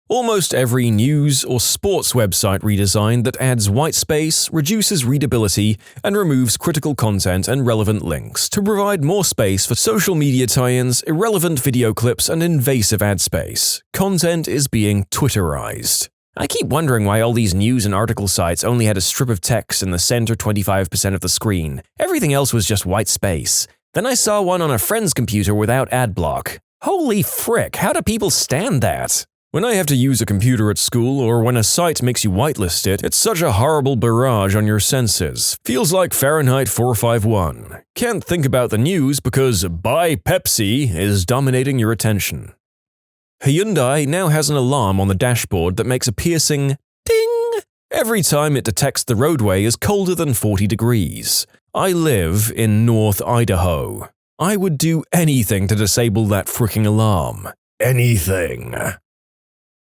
A: Almost every news or sports website redesign that adds white space, reduces readability, and removes critical content and relevant links to provide more space for social media tie-ins, irrelevant video clips, and invasive ad space. Content is being Twitterized.
B: I keep wondering why all these news and article sites only had a strip of text in the center 25% of the screen. Everything else was just white space. Then I saw one on a friend's computer without ad block. Holy frick, how do people stand that?
A: When I have to use a computer at school or when a site makes you whitelist it, it's such a horrible barrage on your senses. Feels like Fahrenheit 451. Can't think about the news because "Buy Pepsi" is dominating your attention. Hyundai now has an alarm on the dashboard that makes a piercing ding every time it detects the roadway is colder than 40 degrees. I live in North Idaho. I would do anything to disable that fricking alarm. Anything.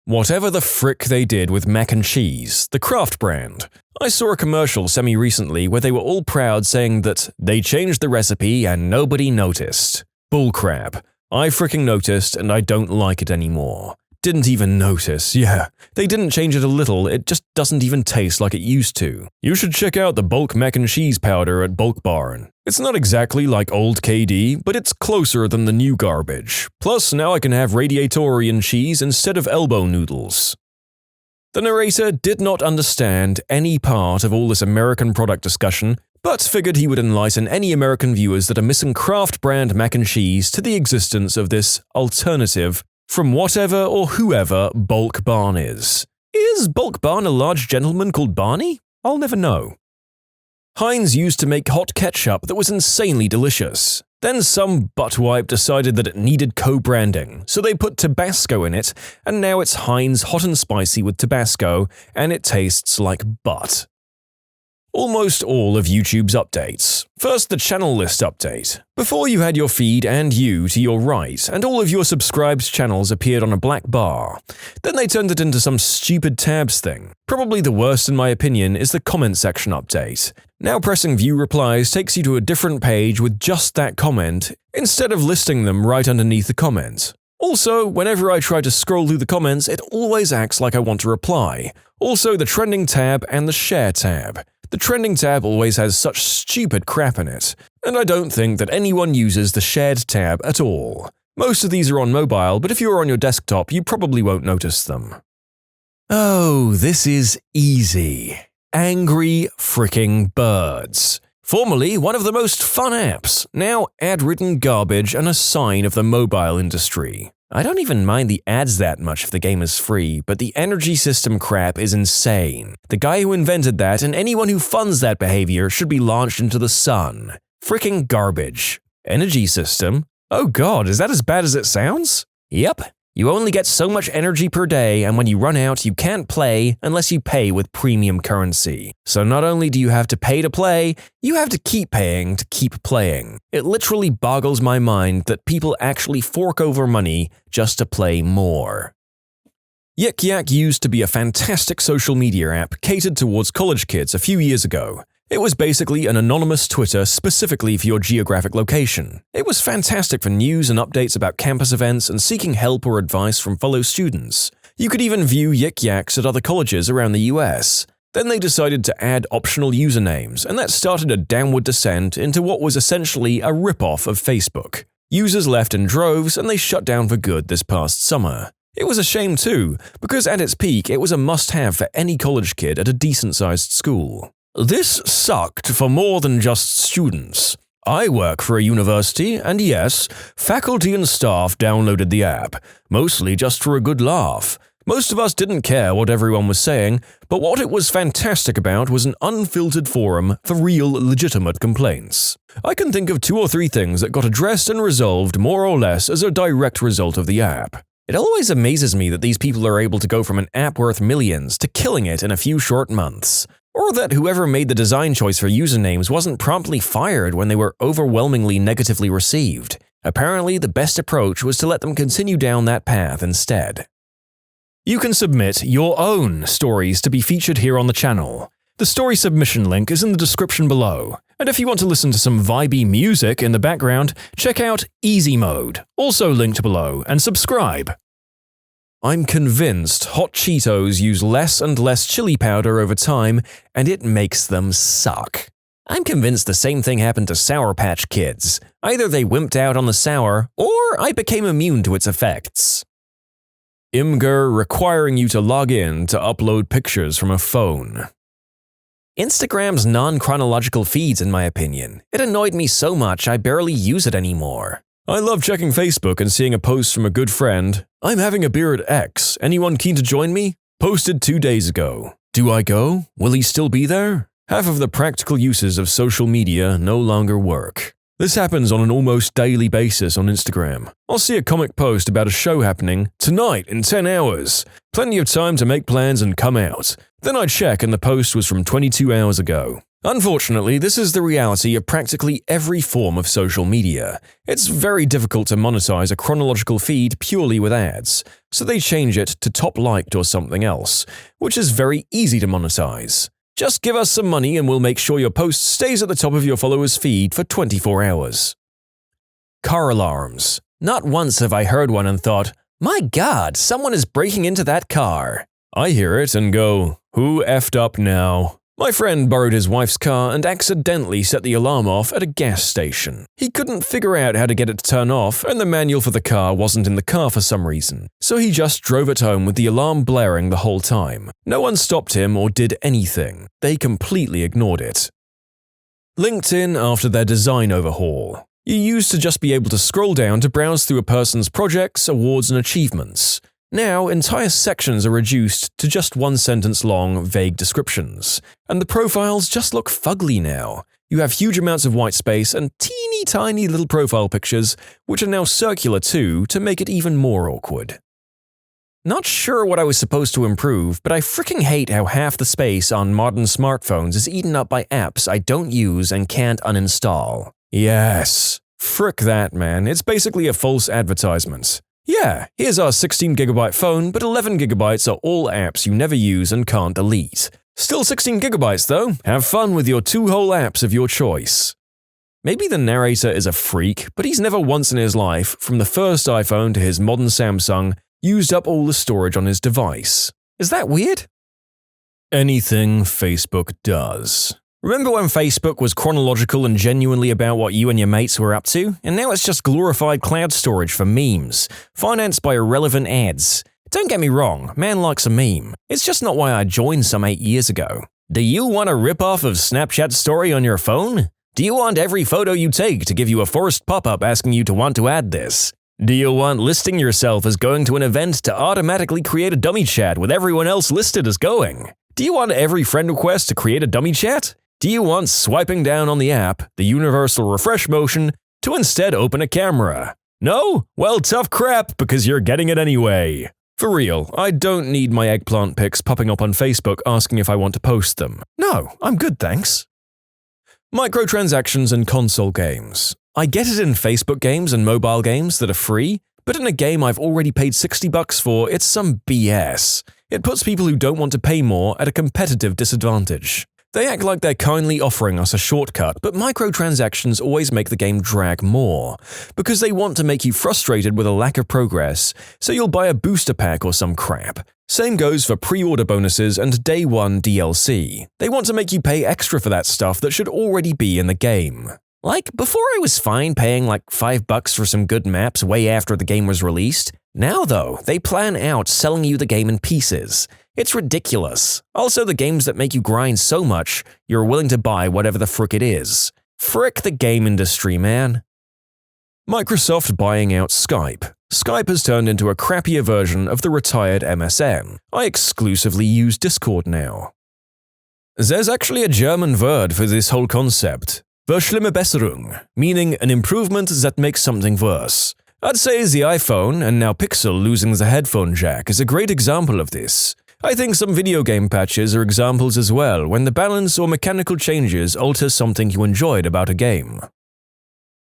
A: Whatever the frick they did with mac and cheese, the Kraft brand. I saw a commercial semi-recently where they were all proud saying that they changed the recipe and nobody noticed. Bullcrap. I fricking noticed and I don't like it anymore. Didn't even notice, yeah. They didn't change it a little, it just doesn't even taste like it used to. You should check out the bulk mac and cheese powder at Bulk Barn. It's not exactly like old KD, but it's closer than the new garbage. Plus, now I can have radiatorian cheese instead of elbow noodles. The narrator did not understand any part of all this American product discussion, but figured he would enlighten any American viewers that are missing Kraft brand mac and cheese to the existence of this alternative from whatever or whoever Bulk Barn is. Is Bulk Barn a large gentleman called Barney? I'll never know. Heinz used to make hot ketchup that was insanely delicious. Then some buttwipe decided that it needed co-branding, so they put Tabasco in it, and now it's Heinz Hot and Spicy with Tabasco, and it tastes like butt. Almost all of YouTube's updates. First, the channel list update. Before you had your feed and you to your right, and all of your subscribed channels appeared on a black bar. Then they turned it into some stupid tabs thing. Probably the worst in my opinion is the comment section update. Now pressing view replies takes you to a different page with just that comment, instead of listing them right underneath the comment. Also, whenever I try to scroll through the comments, it always acts like I want to reply. Also, the trending tab and the share tab. The trending tab always has such stupid crap in it, and I don't think that anyone uses the shared tab at all. Most of these are on mobile, but if you're on your desktop, you probably won't notice them. Oh, this is easy. Angry Fricking Birds. Formerly one of the most fun apps, now ad-ridden garbage and a sign of the mobile industry. I don't even mind the ads that much if the game is free, but the energy system crap is insane. The guy who invented that and anyone who funds that behavior should be launched into the sun. Fricking garbage. Energy system? Oh god, is that as bad as it sounds? Yep.
B: You only get so much energy per day, and when you run out, you can't play unless you pay with premium currency. So not only do you have to pay to play, you have to keep paying to keep playing. It literally boggles my mind that people actually fork over money just to play more. Yik Yak used to be a fantastic social media app catered towards college kids a few years ago. It was basically an anonymous Twitter specifically for your geographic location. It was fantastic for news and updates about campus events and seeking help or advice from fellow students. You could even view Yik Yaks at other colleges around the US. Then they decided to add optional usernames, and that started a downward descent into what was essentially a rip-off of Facebook. Users left in droves, and they shut down for good this past summer. It was a shame too, because at its peak it was a must-have for any college kid at a decent-sized school. This sucked for more than just students. I work for a university, and yes, faculty and staff downloaded the app, mostly just for a good laugh. Most of us didn't care what everyone was saying, but what it was fantastic about was an unfiltered forum for real legitimate complaints. I can think of 2 or 3 things that got addressed and resolved more or less as a direct result of the app. It always amazes me that these people are able to go from an app worth millions to killing it in a few short months. Or that whoever made the design choice for usernames wasn't promptly fired when they were overwhelmingly negatively received. Apparently, the best approach was to let them continue down that path instead. You can submit your own stories to be featured here on the channel. The story submission link is in the description below. And if you want to listen to some vibey music in the background, check out easymode, also linked below, and subscribe. I'm convinced hot Cheetos use less and less chili powder over time, and it makes them suck. I'm convinced the same thing happened to Sour Patch Kids. Either they wimped out on the sour, or I became immune to its effects. Imgur requiring you to log in to upload pictures from a phone. Instagram's non-chronological feeds, in my opinion. It annoyed me so much I barely use it anymore. I love checking Facebook and seeing a post from a good friend. I'm having a beer at X. Anyone keen to join me? Posted 2 days ago. Do I go? Will he still be there? Half of the practical uses of social media no longer work. This happens on an almost daily basis on Instagram. I'll see a comic post about a show happening tonight in 10 hours. Plenty of time to make plans and come out. Then I check and the post was from 22 hours ago. Unfortunately, this is the reality of practically every form of social media. It's very difficult to monetize a chronological feed purely with ads, so they change it to top liked or something else, which is very easy to monetize. Just give us some money and we'll make sure your post stays at the top of your followers' feed for 24 hours. Car alarms. Not once have I heard one and thought, my God, someone is breaking into that car. I hear it and go, who effed up now? My friend borrowed his wife's car and accidentally set the alarm off at a gas station. He couldn't figure out how to get it to turn off, and the manual for the car wasn't in the car for some reason, so he just drove it home with the alarm blaring the whole time. No one stopped him or did anything. They completely ignored it. LinkedIn after their design overhaul. You used to just be able to scroll down to browse through a person's projects, awards, and achievements. Now, entire sections are reduced to just 1-sentence-long, vague descriptions. And the profiles just look fugly now. You have huge amounts of white space and teeny tiny little profile pictures, which are now circular too, to make it even more awkward. Not sure what I was supposed to improve, but I freaking hate how half the space on modern smartphones is eaten up by apps I don't use and can't uninstall. Yes. Frick that, man. It's basically a false advertisement. Yeah, here's our 16GB phone, but 11GB are all apps you never use and can't delete. Still 16GB though. Have fun with your 2 whole apps of your choice. Maybe the narrator is a freak, but he's never once in his life, from the first iPhone to his modern Samsung, used up all the storage on his device. Is that weird? Anything Facebook does. Remember when Facebook was chronological and genuinely about what you and your mates were up to? And now it's just glorified cloud storage for memes, financed by irrelevant ads. Don't get me wrong, man likes a meme. It's just not why I joined some 8 years ago. Do you want a rip-off of Snapchat story on your phone? Do you want every photo you take to give you a forced pop-up asking you to want to add this? Do you want listing yourself as going to an event to automatically create a dummy chat with everyone else listed as going? Do you want every friend request to create a dummy chat? Do you want swiping down on the app, the universal refresh motion, to instead open a camera?
A: No? Well, tough crap, because you're getting it anyway. For real, I don't need my eggplant pics popping up on Facebook asking if I want to post them. No, I'm good, thanks. Microtransactions in console games. I get it in Facebook games and mobile games that are free, but in a game I've already paid $60 for, it's some BS. It puts people who don't want to pay more at a competitive disadvantage. They act like they're kindly offering us a shortcut, but microtransactions always make the game drag more, because they want to make you frustrated with a lack of progress, so you'll buy a booster pack or some crap. Same goes for pre-order bonuses and Day 1 DLC. They want to make you pay extra for that stuff that should already be in the game. Like, before I was fine paying like $5 for some good maps way after the game was released. Now though, they plan out selling you the game in pieces. It's ridiculous. Also, the games that make you grind so much, you're willing to buy whatever the frick it is. Frick the game industry, man. Microsoft buying out Skype. Skype has turned into a crappier version of the retired MSN. I exclusively use Discord now. There's actually a German word for this whole concept. Verschlimmbesserung, meaning an improvement that makes something worse. I'd say the iPhone, and now Pixel losing the headphone jack, is a great example of this. I think some video game patches are examples as well, when the balance or mechanical changes alter something you enjoyed about a game.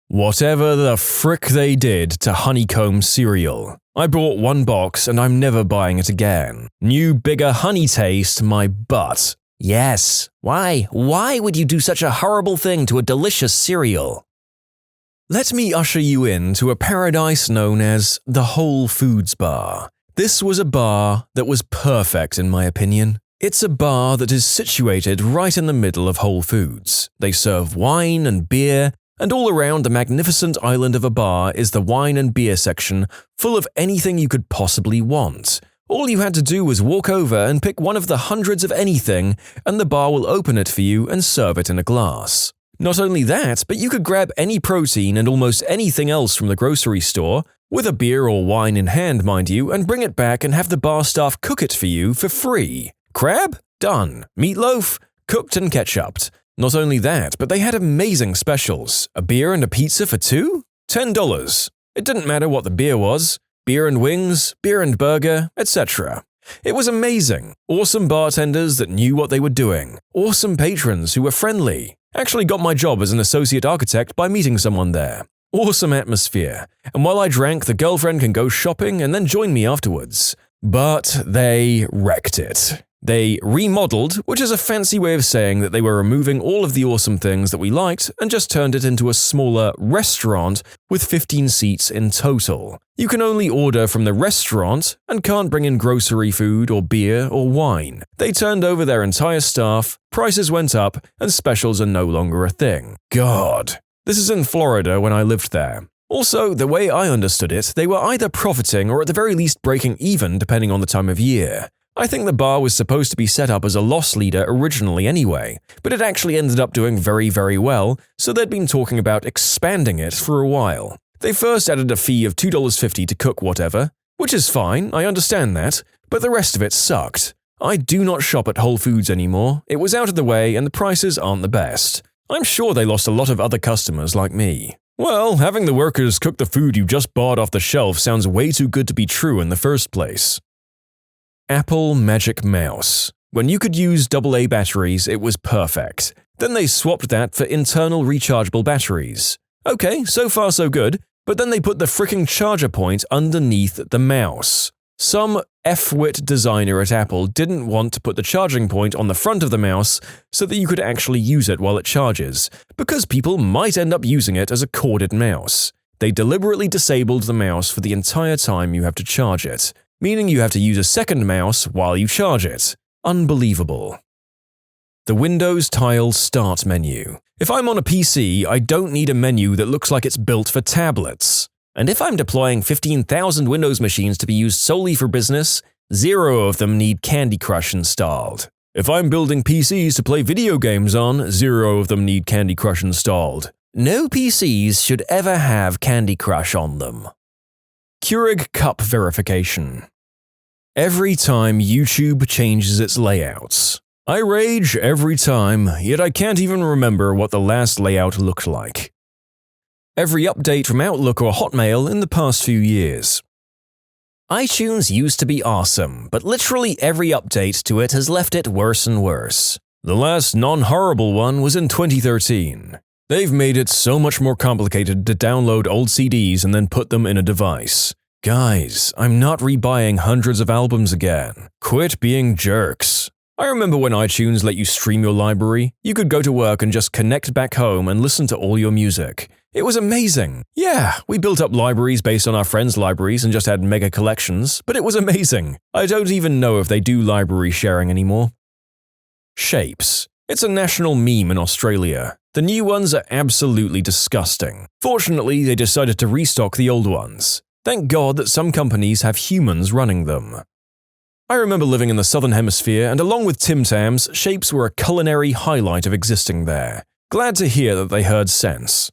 A: Whatever the frick they did to honeycomb cereal. I bought one box and I'm never buying it again. New bigger honey taste, my butt.
C: Yes. Why? Why would you do such a horrible thing to a delicious cereal?
A: Let me usher you in to a paradise known as the Whole Foods Bar. This was a bar that was perfect in my opinion. It's a bar that is situated right in the middle of Whole Foods. They serve wine and beer, and all around the magnificent island of a bar is the wine and beer section full of anything you could possibly want. All you had to do was walk over and pick one of the hundreds of anything, and the bar will open it for you and serve it in a glass. Not only that, but you could grab any protein and almost anything else from the grocery store, with a beer or wine in hand, mind you, and bring it back and have the bar staff cook it for you for free. Crab? Done. Meatloaf? Cooked and ketchuped. Not only that, but they had amazing specials. A beer and a pizza for two? $10. It didn't matter what the beer was. Beer and wings, beer and burger, etc. It was amazing. Awesome bartenders that knew what they were doing. Awesome patrons who were friendly. Actually got my job as an associate architect by meeting someone there. Awesome atmosphere. And while I drank, the girlfriend can go shopping and then join me afterwards. But they wrecked it. They remodeled, which is a fancy way of saying that they were removing all of the awesome things that we liked and just turned it into a smaller restaurant with 15 seats in total. You can only order from the restaurant and can't bring in grocery food or beer or wine. They turned over their entire staff, prices went up, and specials are no longer a thing. God. This is in Florida when I lived there. Also, the way I understood it, they were either profiting or at the very least breaking even depending on the time of year. I think the bar was supposed to be set up as a loss leader originally anyway, but it actually ended up doing very, very well, so they'd been talking about expanding it for a while. They first added a fee of $2.50 to cook whatever, which is fine, I understand that, but the rest of it sucked. I do not shop at Whole Foods anymore, it was out of the way and the prices aren't the best. I'm sure they lost a lot of other customers like me. Well, having the workers cook the food you just bought off the shelf sounds way too good to be true in the first place. Apple Magic Mouse. When you could use AA batteries, it was perfect. Then they swapped that for internal rechargeable batteries. Okay, so far so good, but then they put the fricking charger point underneath the mouse. Some F-wit designer at Apple didn't want to put the charging point on the front of the mouse so that you could actually use it while it charges, because people might end up using it as a corded mouse. They deliberately disabled the mouse for the entire time you have to charge it, meaning you have to use a second mouse while you charge it. Unbelievable. The Windows Tile Start menu. If I'm on a PC, I don't need a menu that looks like it's built for tablets. And if I'm deploying 15,000 Windows machines to be used solely for business, 0 of them need Candy Crush installed. If I'm building PCs to play video games on, 0 of them need Candy Crush installed. No PCs should ever have Candy Crush on them. Keurig Cup verification. Every time YouTube changes its layouts. I rage every time, yet I can't even remember what the last layout looked like. every update from Outlook or Hotmail in the past few years.
B: iTunes used to be awesome, but literally every update to it has left it worse and worse.
A: The last non-horrible one was in 2013. They've made it so much more complicated to download old CDs and then put them in a device. Guys, I'm not rebuying hundreds of albums again. Quit being jerks. I remember when iTunes let you stream your library. You could go to work and just connect back home and listen to all your music. It was amazing. Yeah, we built up libraries based on our friends' libraries and just had mega collections, but it was amazing. I don't even know if they do library sharing anymore. Shapes. It's a national meme in Australia. The new ones are absolutely disgusting. Fortunately, they decided to restock the old ones. Thank God that some companies have humans running them. I remember living in the Southern Hemisphere, and along with Tim Tams, shapes were a culinary highlight of existing there. Glad to hear that they heard sense.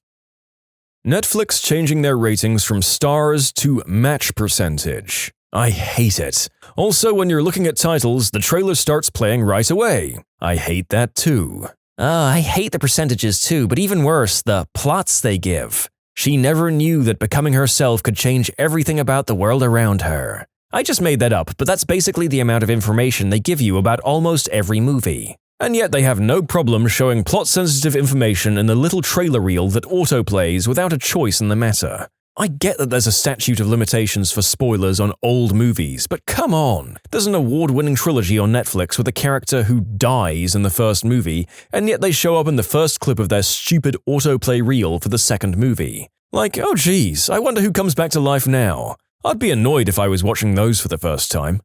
A: Netflix changing their ratings from stars to match percentage. I hate it. Also, when you're looking at titles, the trailer starts playing right away. I hate that too.
B: I hate the percentages too, but even worse, the plots they give. She never knew that becoming herself could change everything about the world around her. I just made that up, but that's basically the amount of information they give you about almost every movie. And yet they have no problem showing plot-sensitive information in the little trailer reel that autoplays without a choice in the matter. I get that there's a statute of limitations for spoilers on old movies, but come on! There's an award-winning trilogy on Netflix with a character who dies in the first movie, and yet they show up in the first clip of their stupid autoplay reel for the second movie. Like, oh geez, I wonder who comes back to life now. I'd be annoyed if I was watching those for the first time.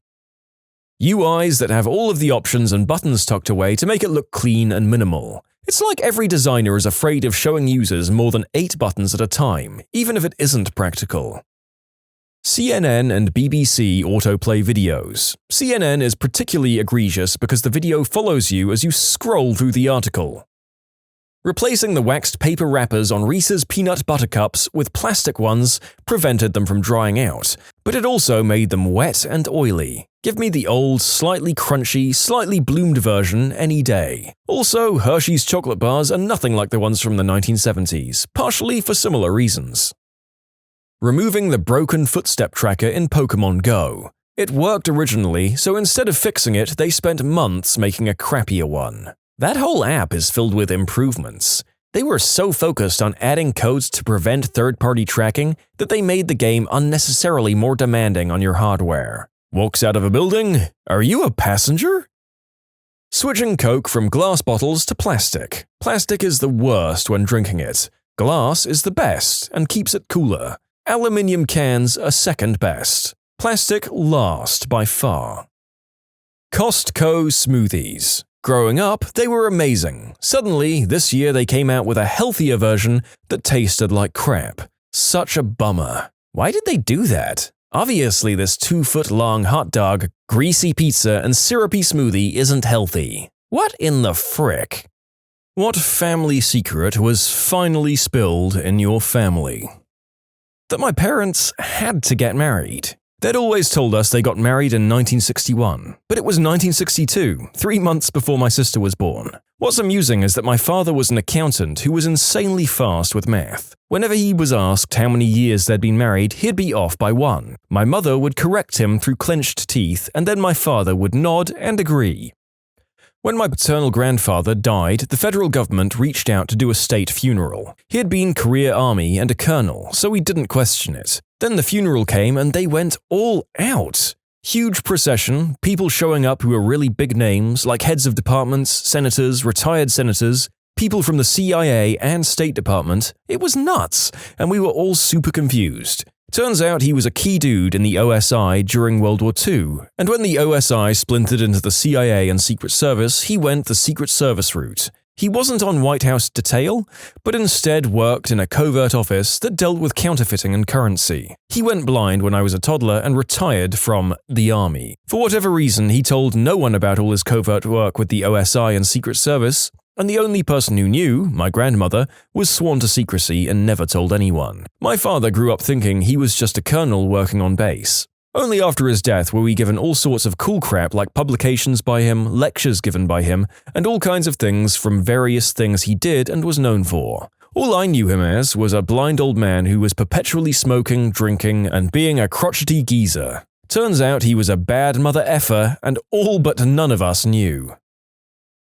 B: UIs that have all of the options and buttons tucked away to make it look clean and minimal. It's like every designer is afraid of showing users more than 8 buttons at a time, even if it isn't practical. CNN and BBC autoplay videos. CNN is particularly egregious because the video follows you as you scroll through the article. Replacing the waxed paper wrappers on Reese's peanut butter cups with plastic ones prevented them from drying out, but it also made them wet and oily. Give me the old, slightly crunchy, slightly bloomed version any day. Also, Hershey's chocolate bars are nothing like the ones from the 1970s, partially for similar reasons. Removing the broken footstep tracker in Pokemon Go. It worked originally, so instead of fixing it, they spent months making a crappier one. That whole app is filled with improvements. They were so focused on adding codes to prevent third-party tracking that they made the game unnecessarily more demanding on your hardware. Walks out of a building? Are you a passenger? Switching Coke from glass bottles to plastic. Plastic is the worst when drinking it. Glass is the best and keeps it cooler. Aluminium cans are second best. Plastic last by far. Costco smoothies. Growing up, they were amazing. Suddenly, this year they came out with a healthier version that tasted like crap. Such a bummer. Why did they do that? Obviously, this 2-foot-long hot dog, greasy pizza, and syrupy smoothie isn't healthy. What in the frick? What family secret was finally spilled in your family? That my parents had to get married. They'd always told us they got married in 1961, but it was 1962, 3 months before my sister was born. What's amusing is that my father was an accountant who was insanely fast with math. Whenever he was asked how many years they'd been married, he'd be off by 1. My mother would correct him through clenched teeth, and then my father would nod and agree. When my paternal grandfather died, the federal government reached out to do a state funeral. He had been career Army and a colonel, so we didn't question it. Then the funeral came and they went all out. Huge procession, people showing up who were really big names, like heads of departments, senators, retired senators, people from the CIA and State Department. It was nuts, and we were all super confused. Turns out he was a key dude in the OSI during World War II, and when the OSI splintered into the CIA and Secret Service, he went the Secret Service route. He wasn't on White House detail, but instead worked in a covert office that dealt with counterfeiting and currency. He went blind when I was a toddler and retired from the Army. For whatever reason, he told no one about all his covert work with the OSI and Secret Service, and the only person who knew, my grandmother, was sworn to secrecy and never told anyone. My father grew up thinking he was just a colonel working on base. Only after his death were we given all sorts of cool crap like publications by him, lectures given by him, and all kinds of things from various things he did and was known for.
A: All I knew him as was a blind old man who was perpetually smoking, drinking, and being a crotchety geezer. Turns out he was a bad mother effer, and all but none of us knew.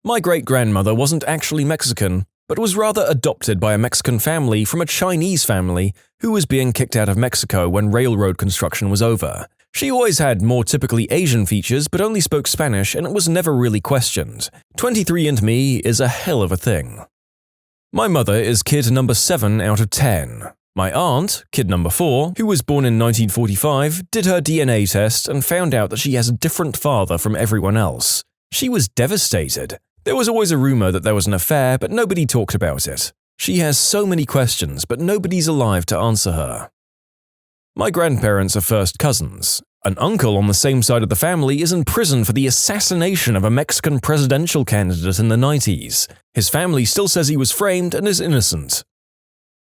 A: My great-grandmother wasn't actually Mexican, but was rather adopted by a Mexican family from a Chinese family who was being kicked out of Mexico when railroad construction was over. She always had more typically Asian features but only spoke Spanish, and it was never really questioned. 23andMe is a hell of a thing. My mother is kid number 7 out of 10. My aunt, kid number 4, who was born in 1945, did her DNA test and found out that she has a different father from everyone else. She was devastated. There was always a rumor that there was an affair, but nobody talked about it. She has so many questions, but nobody's alive to answer her. My grandparents are first cousins. An uncle on the same side of the family is in prison for the assassination of a Mexican presidential candidate in the 90s. His family still says he was framed and is innocent.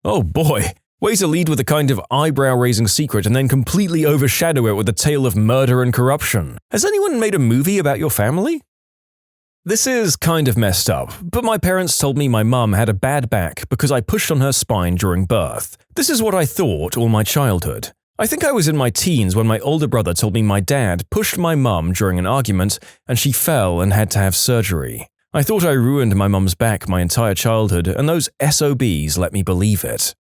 A: Oh boy, way to lead with a kind of eyebrow-raising secret and then completely overshadow it with a tale of murder and corruption. Has anyone made a movie about your family? This is kind of messed up, but my parents told me my mum had a bad back because I pushed on her spine during birth. This is what I thought all my childhood. I think I was in my teens when my older brother told me my dad pushed my mum during an argument and she fell and had to have surgery. I thought I ruined my mum's back my entire childhood, and those SOBs let me believe it.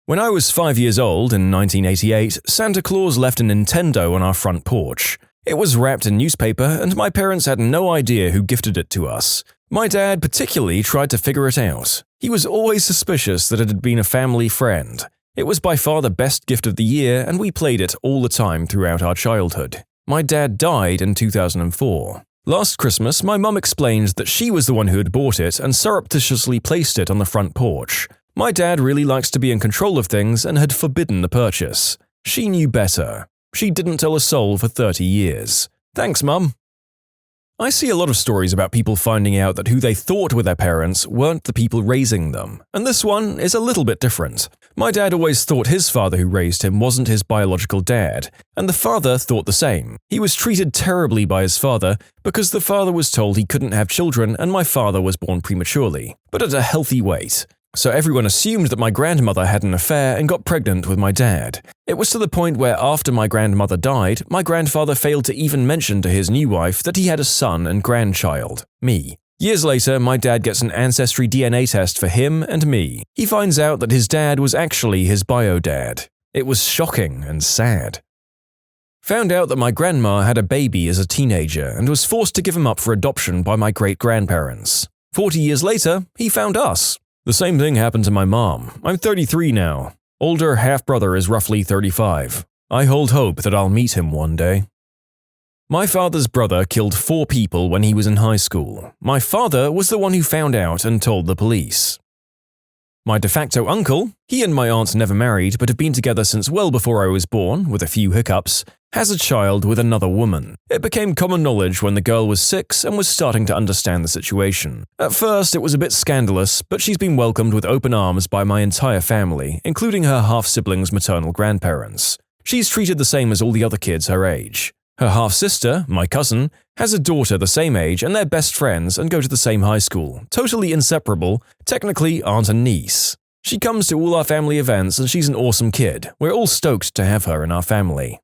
A: When I was 5 years old in 1988, Santa Claus left a Nintendo on our front porch. It was wrapped in newspaper, and my parents had no idea who gifted it to us. My dad particularly tried to figure it out. He was always suspicious that it had been a family friend. It was by far the best gift of the year, and we played it all the time throughout our childhood. My dad died in 2004. Last Christmas, my mum explained that she was the one who had bought it and surreptitiously placed it on the front porch. My dad really likes to be in control of things and had forbidden the purchase. She knew better. She didn't tell a soul for 30 years. Thanks, Mum. I see a lot of stories about people finding out that who they thought were their parents weren't the people raising them, and this one is a little bit different. My dad always thought his father who raised him wasn't his biological dad, and the father thought the same. He was treated terribly by his father because the father was told he couldn't have children and my father was born prematurely, but at a healthy weight. So everyone assumed that my grandmother had an affair and got pregnant with my dad. It was to the point where after my grandmother died, my grandfather failed to even mention to his new wife that he had a son and grandchild, me. Years later, my dad gets an ancestry DNA test for him and me. He finds out that his dad was actually his bio-dad. It was shocking and sad. Found out that my grandma had a baby as a teenager and was forced to give him up for adoption by my great-grandparents. 40 years later, he found us. The same thing happened to my mom. I'm 33 now. Older half-brother is roughly 35. I hold hope that I'll meet him one day. My father's brother killed 4 people when he was in high school. My father was the one who found out and told the police. My de facto uncle, he and my aunt never married but have been together since well before I was born, with a few hiccups, has a child with another woman. It became common knowledge when the girl was 6 and was starting to understand the situation. At first, it was a bit scandalous, but she's been welcomed with open arms by my entire family, including her half-siblings' maternal grandparents. She's treated the same as all the other kids her age. Her half-sister, my cousin, has a daughter the same age and they're best friends and go to the same high school, totally inseparable, technically aunt and niece. She comes to all our family events and she's an awesome kid. We're all stoked to have her in our family.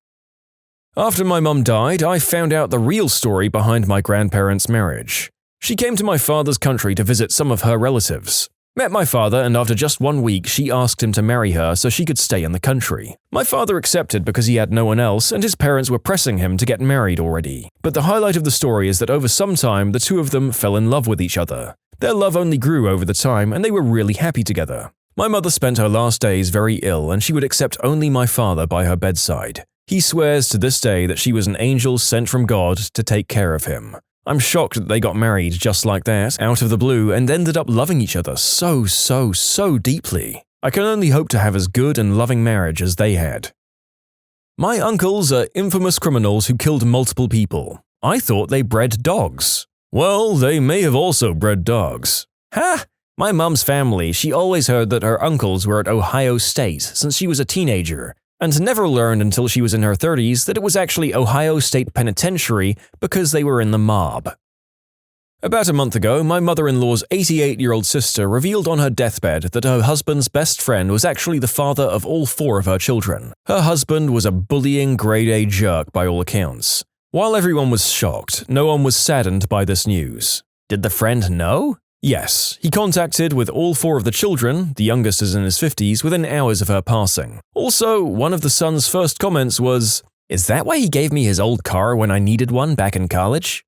A: After my mum died, I found out the real story behind my grandparents' marriage. She came to my father's country to visit some of her relatives. Met my father, and after just 1 week, she asked him to marry her so she could stay in the country. My father accepted because he had no one else, and his parents were pressing him to get married already. But the highlight of the story is that over some time, the two of them fell in love with each other. Their love only grew over the time, and they were really happy together. My mother spent her last days very ill, and she would accept only my father by her bedside. He swears to this day that she was an angel sent from God to take care of him. I'm shocked that they got married just like that, out of the blue, and ended up loving each other so deeply. I can only hope to have as good and loving marriage as they had. My uncles are infamous criminals who killed multiple people. I thought they bred dogs. Well, they may have also bred dogs. Ha! My mum's family, she always heard that her uncles were at Ohio State since she was a teenager, and never learned until she was in her 30s that it was actually Ohio State Penitentiary because they were in the mob. About a month ago, my mother-in-law's 88-year-old sister revealed on her deathbed that her husband's best friend was actually the father of all 4 of her children. Her husband was a bullying grade-A jerk by all accounts. While everyone was shocked, no one was saddened by this news. Did the friend know? Yes, he contacted with all 4 of the children, the youngest is in his 50s, within hours of her passing. Also, one of the son's first comments was, "Is that why he gave me his old car when I needed one back in college?"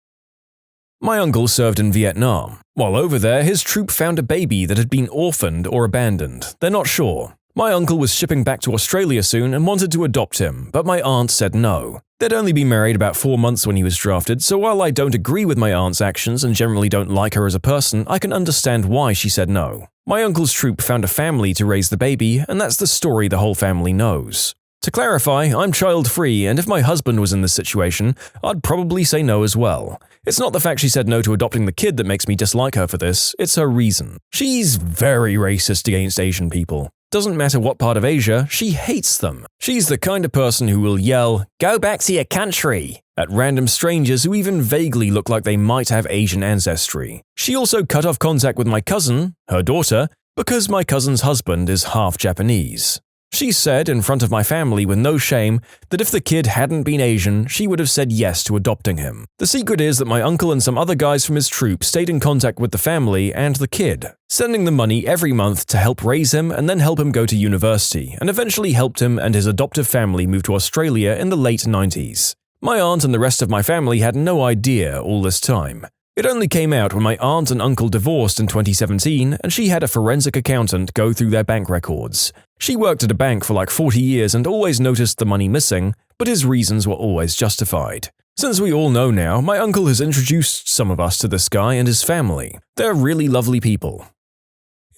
A: My uncle served in Vietnam. While over there, his troop found a baby that had been orphaned or abandoned. They're not sure. My uncle was shipping back to Australia soon and wanted to adopt him, but my aunt said no. They'd only been married about 4 months when he was drafted, so while I don't agree with my aunt's actions and generally don't like her as a person, I can understand why she said no. My uncle's troop found a family to raise the baby, and that's the story the whole family knows. To clarify, I'm child-free, and if my husband was in this situation, I'd probably say no as well. It's not the fact she said no to adopting the kid that makes me dislike her for this, it's her reason. She's very racist against Asian people. Doesn't matter what part of Asia, she hates them. She's the kind of person who will yell, "Go back to your country," at random strangers who even vaguely look like they might have Asian ancestry. She also cut off contact with my cousin, her daughter, because my cousin's husband is half Japanese. She said in front of my family with no shame that if the kid hadn't been Asian, she would have said yes to adopting him. The secret is that my uncle and some other guys from his troop stayed in contact with the family and the kid, sending them money every month to help raise him and then help him go to university, and eventually helped him and his adoptive family move to Australia in the late 90s. My aunt and the rest of my family had no idea all this time. It only came out when my aunt and uncle divorced in 2017 and she had a forensic accountant go through their bank records. She worked at a bank for like 40 years and always noticed the money missing, but his reasons were always justified. Since we all know now, my uncle has introduced some of us to this guy and his family. They're really lovely people.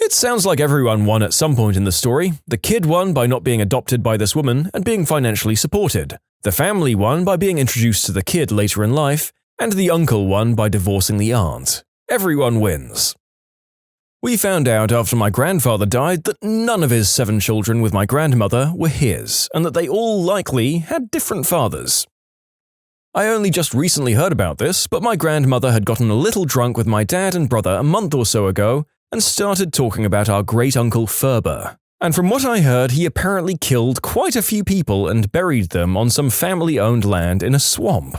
A: It sounds like everyone won at some point in the story. The kid won by not being adopted by this woman and being financially supported. The family won by being introduced to the kid later in life, and the uncle won by divorcing the aunt. Everyone wins. We found out after my grandfather died that none of his 7 children with my grandmother were his, and that they all likely had different fathers. I only just recently heard about this, but my grandmother had gotten a little drunk with my dad and brother a month or so ago and started talking about our great-uncle Ferber. And from what I heard, he apparently killed quite a few people and buried them on some family-owned land in a swamp.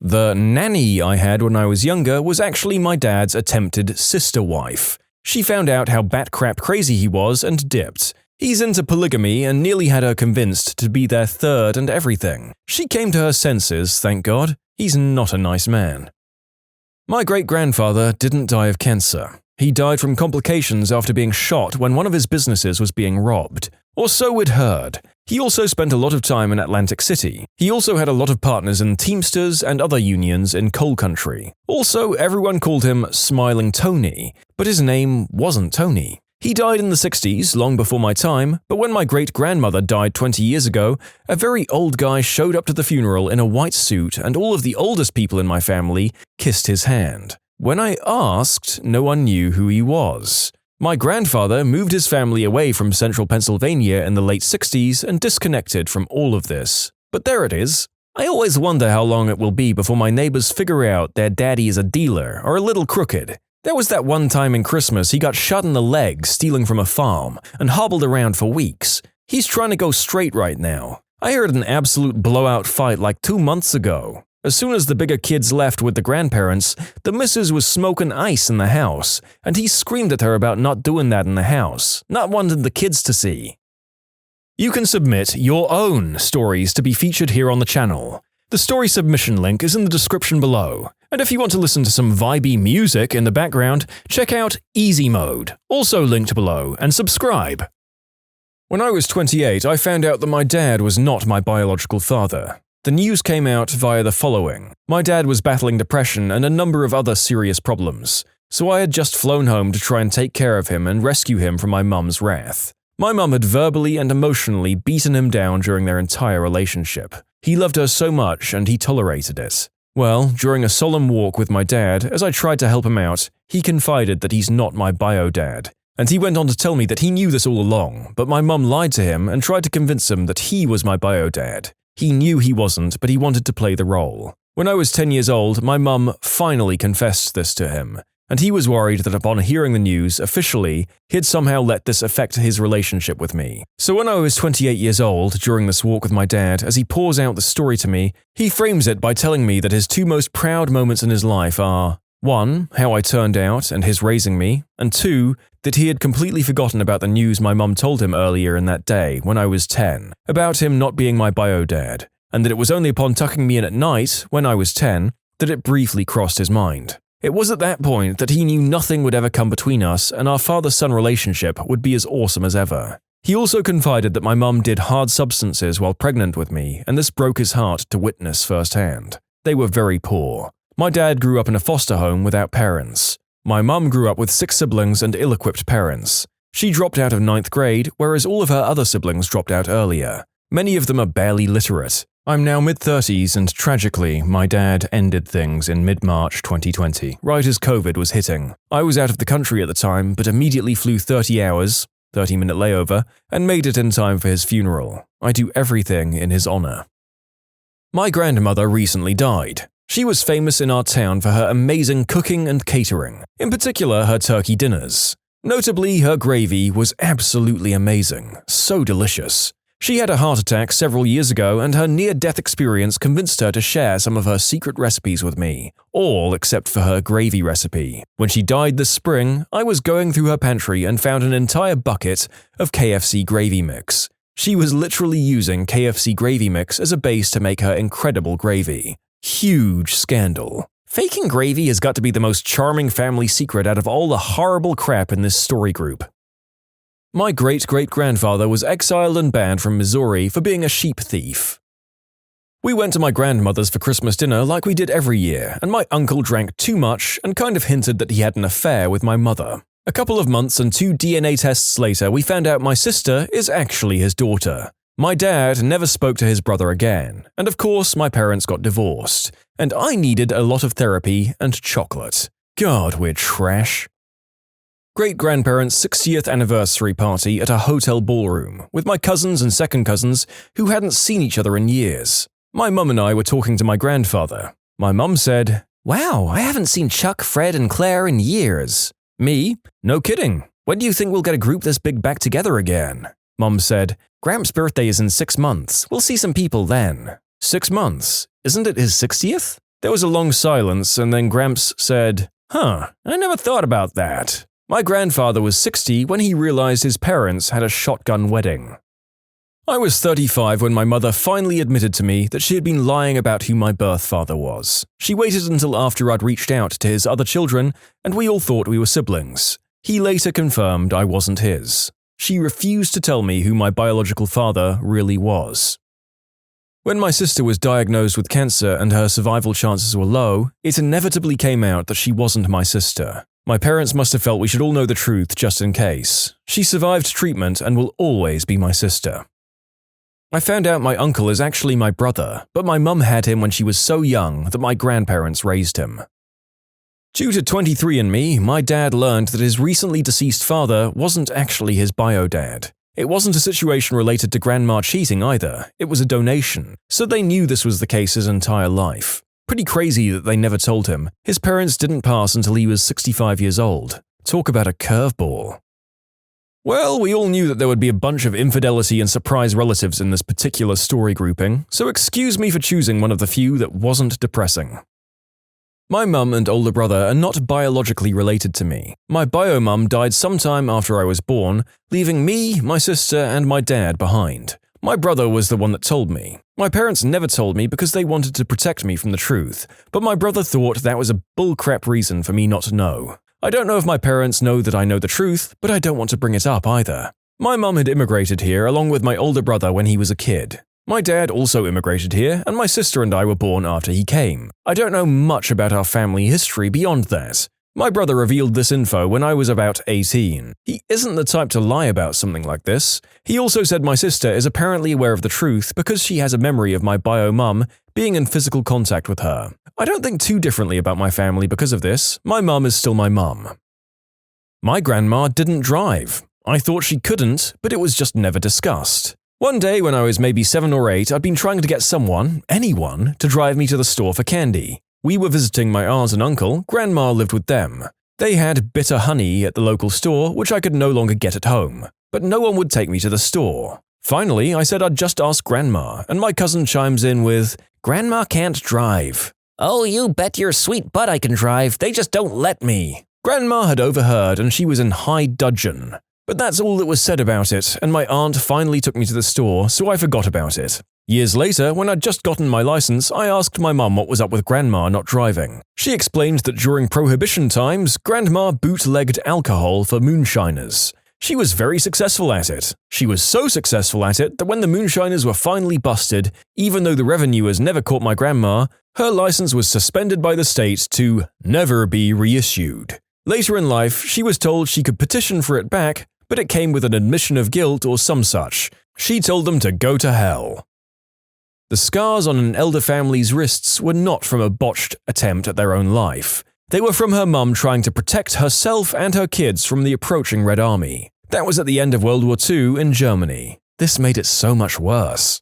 A: The nanny I had when I was younger was actually my dad's attempted sister wife. She found out how bat-crap crazy he was and dipped. He's into polygamy and nearly had her convinced to be their third and everything. She came to her senses, thank God. He's not a nice man. My great-grandfather didn't die of cancer. He died from complications after being shot when one of his businesses was being robbed. Or so we'd heard. He also spent a lot of time in Atlantic City. He also had a lot of partners in Teamsters and other unions in coal country. Also, everyone called him Smiling Tony, but his name wasn't Tony. He died in the 60s, long before my time, but when my great-grandmother died 20 years ago, a very old guy showed up to the funeral in a white suit and all of the oldest people in my family kissed his hand. When I asked, no one knew who he was. My grandfather moved his family away from central Pennsylvania in the late 60s and disconnected from all of this. But there it is. I always wonder how long it will be before my neighbors figure out their daddy is a dealer or a little crooked. There was that one time in Christmas he got shot in the leg stealing from a farm and hobbled around for weeks. He's trying to go straight right now. I heard an absolute blowout fight like 2 months ago. As soon as the bigger kids left with the grandparents, the missus was smoking ice in the house, and he screamed at her about not doing that in the house, not wanting the kids to see. You can submit your own stories to be featured here on the channel. The story submission link is in the description below, and if you want to listen to some vibey music in the background, check out easymode, also linked below, and subscribe. When I was 28, I found out that my dad was not my biological father. The news came out via the following. My dad was battling depression and a number of other serious problems, so I had just flown home to try and take care of him and rescue him from my mum's wrath. My mum had verbally and emotionally beaten him down during their entire relationship. He loved her so much and he tolerated it. Well, during a solemn walk with my dad, as I tried to help him out, he confided that he's not my bio-dad. And he went on to tell me that he knew this all along, but my mum lied to him and tried to convince him that he was my bio-dad. He knew he wasn't, but he wanted to play the role. When I was 10 years old, my mum finally confessed this to him, and he was worried that upon hearing the news officially, he'd somehow let this affect his relationship with me. So when I was 28 years old, during this walk with my dad, as he pours out the story to me, he frames it by telling me that his two most proud moments in his life are 1. How I turned out and his raising me, and 2. That he had completely forgotten about the news my mum told him earlier in that day, when I was 10, about him not being my bio dad, and that it was only upon tucking me in at night, when I was 10, that it briefly crossed his mind. It was at that point that he knew nothing would ever come between us and our father-son relationship would be as awesome as ever. He also confided that my mum did hard substances while pregnant with me, and this broke his heart to witness firsthand. They were very poor. My dad grew up in a foster home without parents. My mum grew up with 6 siblings and ill-equipped parents. She dropped out of 9th grade, whereas all of her other siblings dropped out earlier. Many of them are barely literate. I'm now mid-30s and tragically, my dad ended things in mid-March 2020, right as COVID was hitting. I was out of the country at the time, but immediately flew 30 hours, 30-minute layover, and made it in time for his funeral. I do everything in his honor. My grandmother recently died. She was famous in our town for her amazing cooking and catering, in particular her turkey dinners. Notably, her gravy was absolutely amazing, so delicious. She had a heart attack several years ago and her near-death experience convinced her to share some of her secret recipes with me, all except for her gravy recipe. When she died this spring, I was going through her pantry and found an entire bucket of KFC gravy mix. She was literally using KFC gravy mix as a base to make her incredible gravy. Huge scandal. Faking gravy has got to be the most charming family secret out of all the horrible crap in this story group. My great-great-grandfather was exiled and banned from Missouri for being a sheep thief. We went to my grandmother's for Christmas dinner like we did every year, and my uncle drank too much and kind of hinted that he had an affair with my mother. A couple of months and 2 DNA tests later, we found out my sister is actually his daughter. My dad never spoke to his brother again, and of course my parents got divorced, and I needed a lot of therapy and chocolate. God, we're trash. Great-grandparents' 60th anniversary party at a hotel ballroom, with my cousins and second cousins who hadn't seen each other in years. My mum and I were talking to my grandfather. My mum said, "Wow, I haven't seen Chuck, Fred, and Claire in years." Me? "No kidding. When do you think we'll get a group this big back together again?" Mum said, "Gramps' birthday is in 6 months. We'll see some people then." 6 months? Isn't it his 60th? There was a long silence, and then Gramps said, "Huh, I never thought about that." My grandfather was 60 when he realized his parents had a shotgun wedding. I was 35 when my mother finally admitted to me that she had been lying about who my birth father was. She waited until after I'd reached out to his other children, and we all thought we were siblings. He later confirmed I wasn't his. She refused to tell me who my biological father really was. When my sister was diagnosed with cancer and her survival chances were low, it inevitably came out that she wasn't my sister. My parents must have felt we should all know the truth just in case. She survived treatment and will always be my sister. I found out my uncle is actually my brother, but my mum had him when she was so young that my grandparents raised him. Due to 23andMe, my dad learned that his recently deceased father wasn't actually his bio dad. It wasn't a situation related to grandma cheating either, it was a donation, so they knew this was the case his entire life. Pretty crazy that they never told him. His parents didn't pass until he was 65 years old. Talk about a curveball. Well, we all knew that there would be a bunch of infidelity and surprise relatives in this particular story grouping, so excuse me for choosing one of the few that wasn't depressing. My mum and older brother are not biologically related to me. My bio mum died sometime after I was born, leaving me, my sister, and my dad behind. My brother was the one that told me. My parents never told me because they wanted to protect me from the truth, but my brother thought that was a bullcrap reason for me not to know. I don't know if my parents know that I know the truth, but I don't want to bring it up either. My mum had immigrated here along with my older brother when he was a kid. My dad also immigrated here, and my sister and I were born after he came. I don't know much about our family history beyond that. My brother revealed this info when I was about 18. He isn't the type to lie about something like this. He also said my sister is apparently aware of the truth because she has a memory of my bio mum being in physical contact with her. I don't think too differently about my family because of this. My mum is still my mum. My grandma didn't drive. I thought she couldn't, but it was just never discussed. One day when I was maybe 7 or 8, I'd been trying to get anyone, to drive me to the store for candy. We were visiting my aunt and uncle. Grandma lived with them. They had bitter honey at the local store, which I could no longer get at home. But no one would take me to the store. Finally, I said I'd just ask Grandma, and my cousin chimes in with, "Grandma can't drive."
C: Oh, you bet your sweet butt I can drive. They just don't let me.
A: Grandma had overheard and she was in high dudgeon. But that's all that was said about it, and my aunt finally took me to the store, so I forgot about it. Years later, when I'd just gotten my license, I asked my mum what was up with Grandma not driving. She explained that during Prohibition times, Grandma bootlegged alcohol for moonshiners. She was very successful at it. She was so successful at it that when the moonshiners were finally busted, even though the revenuers never caught my grandma, her license was suspended by the state to never be reissued. Later in life, she was told she could petition for it back, but it came with an admission of guilt or some such. She told them to go to hell. The scars on an elder family's wrists were not from a botched attempt at their own life. They were from her mum trying to protect herself and her kids from the approaching Red Army. That was at the end of World War II in Germany. This made it so much worse.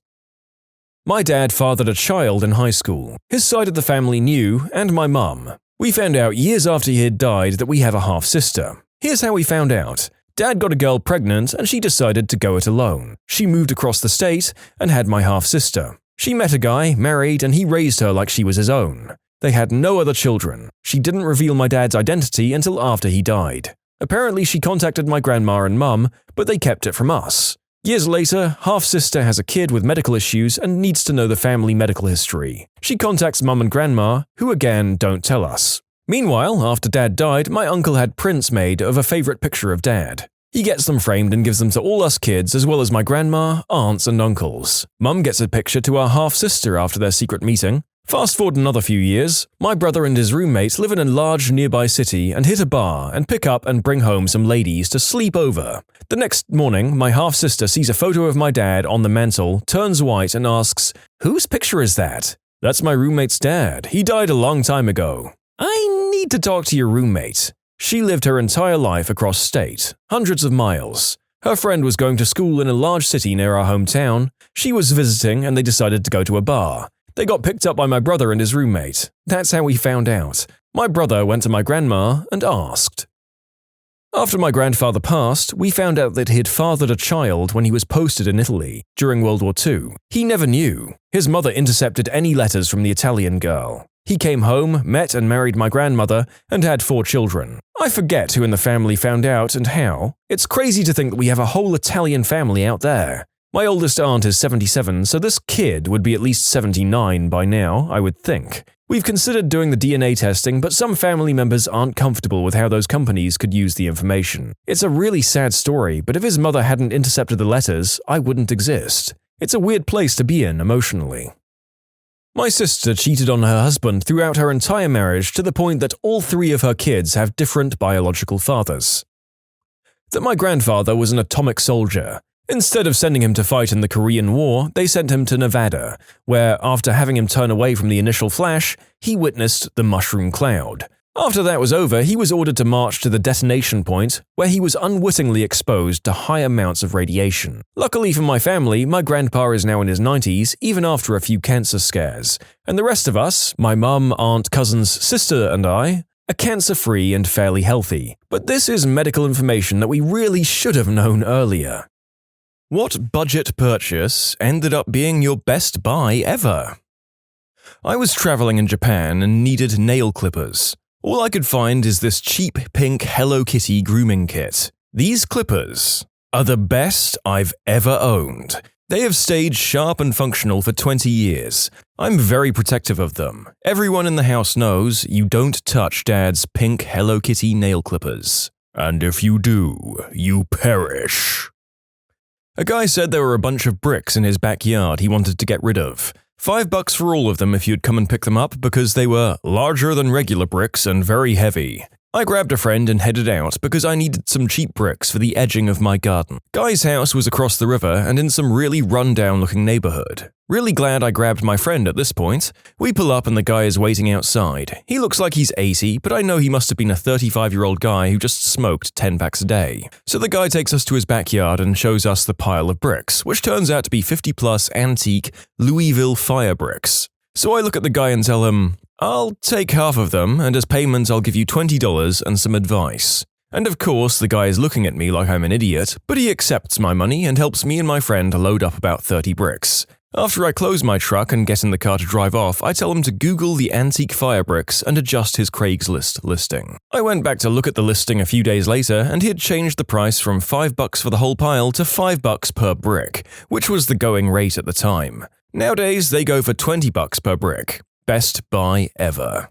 A: My dad fathered a child in high school. His side of the family knew, and my mum. We found out years after he had died that we have a half-sister. Here's how we found out. Dad got a girl pregnant and she decided to go it alone. She moved across the state and had my half-sister. She met a guy, married, and he raised her like she was his own. They had no other children. She didn't reveal my dad's identity until after he died. Apparently she contacted my grandma and mum, but they kept it from us. Years later, half-sister has a kid with medical issues and needs to know the family medical history. She contacts mum and grandma, who again don't tell us. Meanwhile, after Dad died, my uncle had prints made of a favorite picture of Dad. He gets them framed and gives them to all us kids as well as my grandma, aunts and uncles. Mum gets a picture to our half-sister after their secret meeting. Fast forward another few years, my brother and his roommates live in a large nearby city and hit a bar and pick up and bring home some ladies to sleep over. The next morning, my half-sister sees a photo of my dad on the mantel, turns white and asks, "Whose picture is that?" "That's my roommate's dad. He died a long time ago." "I need to talk to your roommate." She lived her entire life across state, hundreds of miles. Her friend was going to school in a large city near our hometown. She was visiting and they decided to go to a bar. They got picked up by my brother and his roommate. That's how we found out. My brother went to my grandma and asked. After my grandfather passed, we found out that he had fathered a child when he was posted in Italy during World War II. He never knew. His mother intercepted any letters from the Italian girl. He came home, met and married my grandmother, and had 4 children. I forget who in the family found out and how. It's crazy to think that we have a whole Italian family out there. My oldest aunt is 77, so this kid would be at least 79 by now, I would think. We've considered doing the DNA testing, but some family members aren't comfortable with how those companies could use the information. It's a really sad story, but if his mother hadn't intercepted the letters, I wouldn't exist. It's a weird place to be in emotionally. My sister cheated on her husband throughout her entire marriage to the point that all 3 of her kids have different biological fathers. That my grandfather was an atomic soldier. Instead of sending him to fight in the Korean War, they sent him to Nevada, where, after having him turn away from the initial flash, he witnessed the mushroom cloud. After that was over, he was ordered to march to the detonation point, where he was unwittingly exposed to high amounts of radiation. Luckily for my family, my grandpa is now in his 90s, even after a few cancer scares, and the rest of us, my mum, aunt, cousins, sister and I, are cancer-free and fairly healthy. But this is medical information that we really should have known earlier. What budget purchase ended up being your best buy ever? I was traveling in Japan and needed nail clippers. All I could find is this cheap pink Hello Kitty grooming kit. These clippers are the best I've ever owned. They have stayed sharp and functional for 20 years. I'm very protective of them. Everyone in the house knows you don't touch Dad's pink Hello Kitty nail clippers. And if you do, you perish. A guy said there were a bunch of bricks in his backyard he wanted to get rid of. $5 for all of them if you'd come and pick them up because they were larger than regular bricks and very heavy. I grabbed a friend and headed out because I needed some cheap bricks for the edging of my garden. Guy's house was across the river and in some really run-down-looking neighborhood. Really glad I grabbed my friend at this point. We pull up and the guy is waiting outside. He looks like he's 80, but I know he must have been a 35-year-old guy who just smoked 10 packs a day. So the guy takes us to his backyard and shows us the pile of bricks, which turns out to be 50-plus antique Louisville fire bricks. So I look at the guy and tell him, I'll take half of them, and as payment I'll give you $20 and some advice. And of course, the guy is looking at me like I'm an idiot, but he accepts my money and helps me and my friend load up about 30 bricks. After I close my truck and get in the car to drive off, I tell him to Google the antique fire bricks and adjust his Craigslist listing. I went back to look at the listing a few days later, and he had changed the price from $5 for the whole pile to $5 per brick, which was the going rate at the time. Nowadays, they go for $20 per brick. Best buy ever.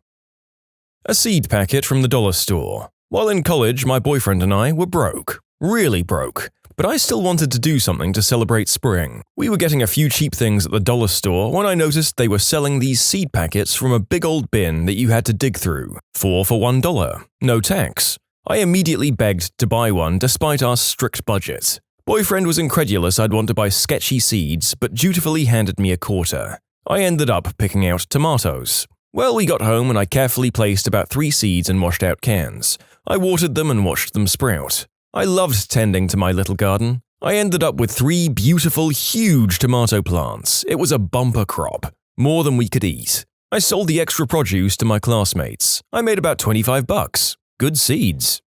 A: A seed packet from the dollar store. While in college, my boyfriend and I were broke. Really broke. But I still wanted to do something to celebrate spring. We were getting a few cheap things at the dollar store when I noticed they were selling these seed packets from a big old bin that you had to dig through. 4 for $1. No tax. I immediately begged to buy one despite our strict budget. Boyfriend was incredulous I'd want to buy sketchy seeds, but dutifully handed me a quarter. I ended up picking out tomatoes. Well, we got home and I carefully placed about 3 seeds in washed out cans. I watered them and watched them sprout. I loved tending to my little garden. I ended up with 3 beautiful, huge tomato plants. It was a bumper crop, more than we could eat. I sold the extra produce to my classmates. I made about $25. Good seeds.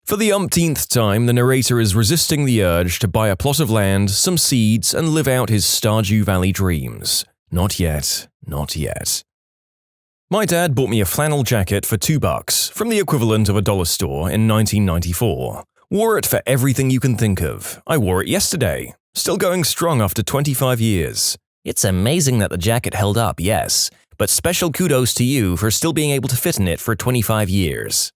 A: For the umpteenth time, the narrator is resisting the urge to buy a plot of land, some seeds, and live out his Stardew Valley dreams. Not yet, not yet. My dad bought me a flannel jacket for $2 from the equivalent of a dollar store in 1994. Wore it for everything you can think of. I wore it yesterday. Still going strong after 25 years.
C: It's amazing that the jacket held up, yes, but special kudos to you for still being able to fit in it for 25 years.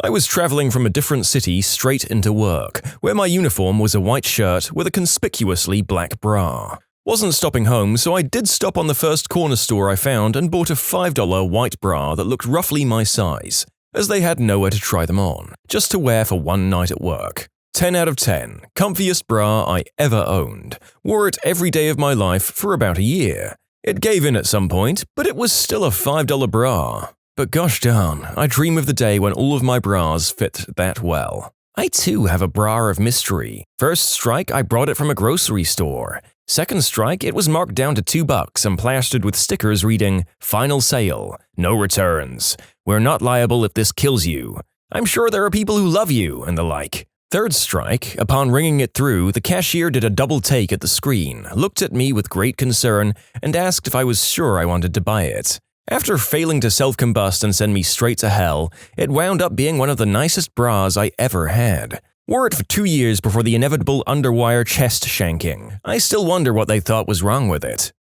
A: I was traveling from a different city straight into work, where my uniform was a white shirt with a conspicuously black bra. Wasn't stopping home, so I did stop on the first corner store I found and bought a $5 white bra that looked roughly my size, as they had nowhere to try them on, just to wear for one night at work. 10 out of 10, comfiest bra I ever owned. Wore it every day of my life for about a year. It gave in at some point, but it was still a $5 bra. But gosh darn, I dream of the day when all of my bras fit that well. I too have a bra of mystery. First strike, I brought it from a grocery store. Second strike, it was marked down to $2 and plastered with stickers reading, "Final sale, no returns. We're not liable if this kills you. I'm sure there are people who love you," and the like. Third strike, upon ringing it through, the cashier did a double take at the screen, looked at me with great concern, and asked if I was sure I wanted to buy it. After failing to self-combust and send me straight to hell, it wound up being one of the nicest bras I ever had. Wore it for 2 years before the inevitable underwire chest shanking. I still wonder what they thought was wrong with it.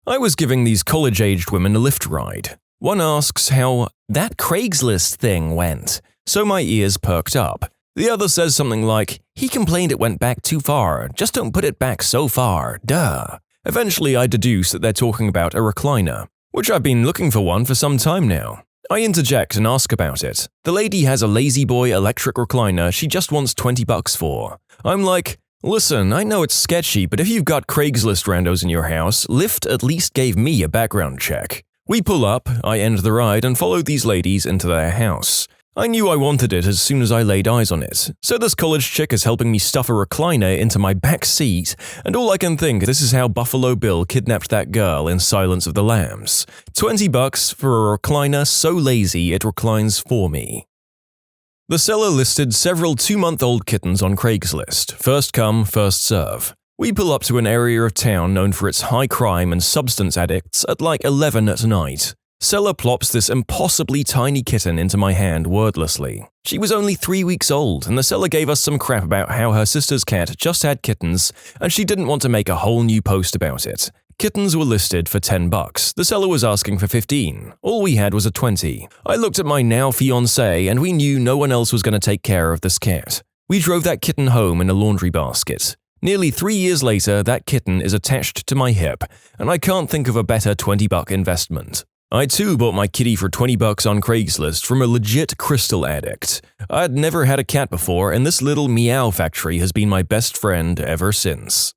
A: I was giving these college-aged women a lift ride. One asks how that Craigslist thing went, so my ears perked up. The other says something like, "He complained it went back too far, just don't put it back so far, duh." Eventually I deduce that they're talking about a recliner, which I've been looking for one for some time now. I interject and ask about it. The lady has a Lazy Boy electric recliner she just wants $20 for. I'm like, listen, I know it's sketchy, but if you've got Craigslist randos in your house, Lyft at least gave me a background check. We pull up, I end the ride and follow these ladies into their house. I knew I wanted it as soon as I laid eyes on it, so this college chick is helping me stuff a recliner into my back seat, and all I can think this is how Buffalo Bill kidnapped that girl in Silence of the Lambs. $20 for a recliner so lazy it reclines for me. The seller listed several 2-month-old kittens on Craigslist, first come, first serve. We pull up to an area of town known for its high crime and substance addicts at like 11 at night. Seller plops this impossibly tiny kitten into my hand wordlessly. She was only 3 weeks old, and the seller gave us some crap about how her sister's cat just had kittens, and she didn't want to make a whole new post about it. Kittens were listed for $10. The seller was asking for $15. All we had was a $20. I looked at my now fiancé, and we knew no one else was going to take care of this cat. We drove that kitten home in a laundry basket. Nearly 3 years later, that kitten is attached to my hip, and I can't think of a better $20 investment. I too bought my kitty for $20 on Craigslist from a legit crystal addict. I'd never had a cat before, and this little meow factory has been my best friend ever since.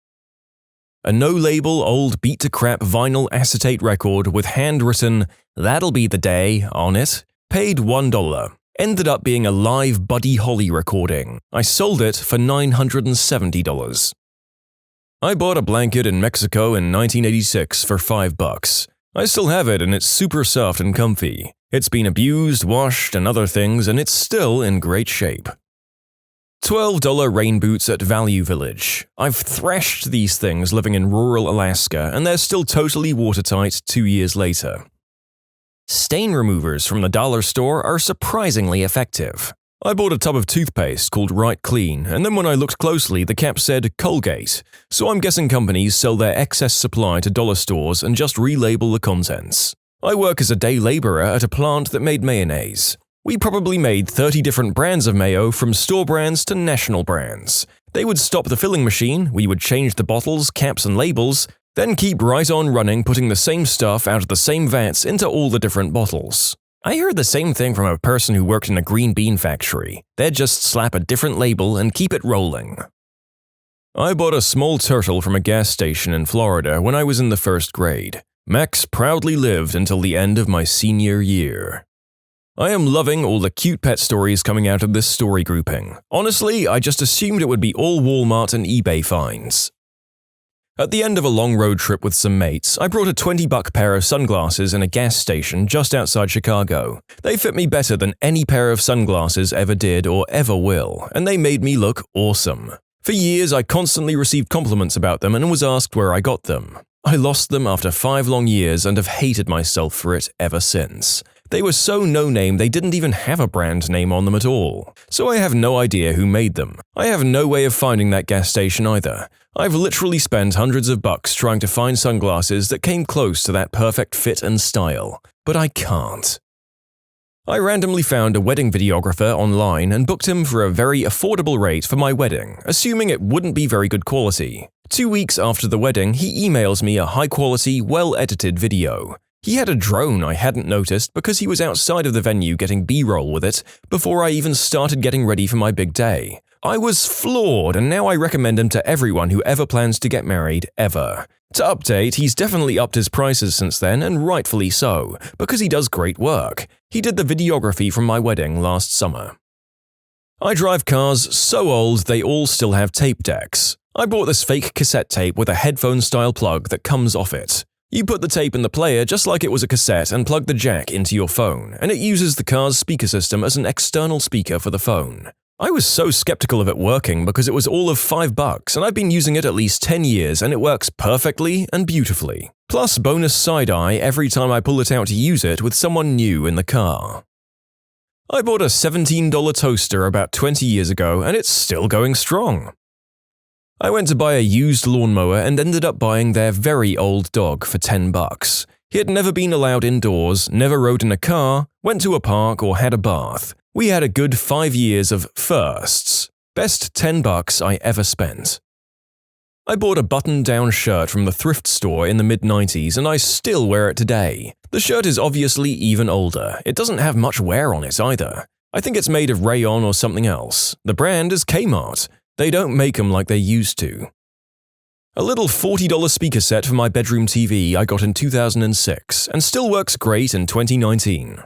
A: A no-label old beat-to-crap vinyl acetate record with handwritten "That'll be the day" on it. Paid $1. Ended up being a live Buddy Holly recording. I sold it for $970. I bought a blanket in Mexico in 1986 for $5. I still have it and it's super soft and comfy. It's been abused, washed, and other things, and it's still in great shape. $12 rain boots at Value Village. I've thrashed these things living in rural Alaska, and they're still totally watertight 2 years later. Stain removers from the dollar store are surprisingly effective. I bought a tub of toothpaste called Right Clean, and then when I looked closely, the cap said Colgate, so I'm guessing companies sell their excess supply to dollar stores and just relabel the contents. I work as a day laborer at a plant that made mayonnaise. We probably made 30 different brands of mayo, from store brands to national brands. They would stop the filling machine, we would change the bottles, caps, and labels, then keep right on running, putting the same stuff out of the same vats into all the different bottles. I heard the same thing from a person who worked in a green bean factory. They'd just slap a different label and keep it rolling. I bought a small turtle from a gas station in Florida when I was in the 1st grade. Max proudly lived until the end of my senior year. I am loving all the cute pet stories coming out of this story grouping. Honestly, I just assumed it would be all Walmart and eBay finds. At the end of a long road trip with some mates, I brought a $20 pair of sunglasses in a gas station just outside Chicago. They fit me better than any pair of sunglasses ever did or ever will, and they made me look awesome. For years, I constantly received compliments about them and was asked where I got them. I lost them after 5 long years and have hated myself for it ever since. They were so no-name they didn't even have a brand name on them at all. So I have no idea who made them. I have no way of finding that gas station either. I've literally spent hundreds of bucks trying to find sunglasses that came close to that perfect fit and style, but I can't. I randomly found a wedding videographer online and booked him for a very affordable rate for my wedding, assuming it wouldn't be very good quality. 2 weeks after the wedding, he emails me a high-quality, well-edited video. He had a drone I hadn't noticed because he was outside of the venue getting B-roll with it before I even started getting ready for my big day. I was floored, and now I recommend him to everyone who ever plans to get married, ever. To update, he's definitely upped his prices since then, and rightfully so, because he does great work. He did the videography from my wedding last summer. I drive cars so old they all still have tape decks. I bought this fake cassette tape with a headphone-style plug that comes off it. You put the tape in the player just like it was a cassette and plug the jack into your phone, and it uses the car's speaker system as an external speaker for the phone. I was so skeptical of it working because it was all of $5 and I've been using it at least 10 years and it works perfectly and beautifully. Plus bonus side-eye every time I pull it out to use it with someone new in the car. I bought a $17 toaster about 20 years ago and it's still going strong. I went to buy a used lawnmower and ended up buying their very old dog for $10. He had never been allowed indoors, never rode in a car, went to a park or had a bath. We had a good 5 years of firsts. Best $10 I ever spent. I bought a button-down shirt from the thrift store in the mid-90s and I still wear it today. The shirt is obviously even older. It doesn't have much wear on it either. I think it's made of rayon or something else. The brand is Kmart. They don't make them like they used to. A little $40 speaker set for my bedroom TV I got in 2006 and still works great in 2019.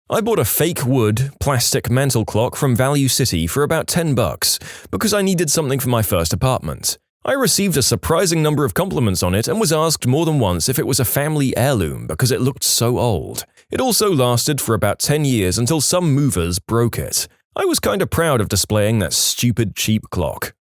A: I bought a fake wood, plastic mantel clock from Value City for about $10 because I needed something for my first apartment. I received a surprising number of compliments on it and was asked more than once if it was a family heirloom because it looked so old. It also lasted for about 10 years until some movers broke it. I was kind of proud of displaying that stupid cheap clock.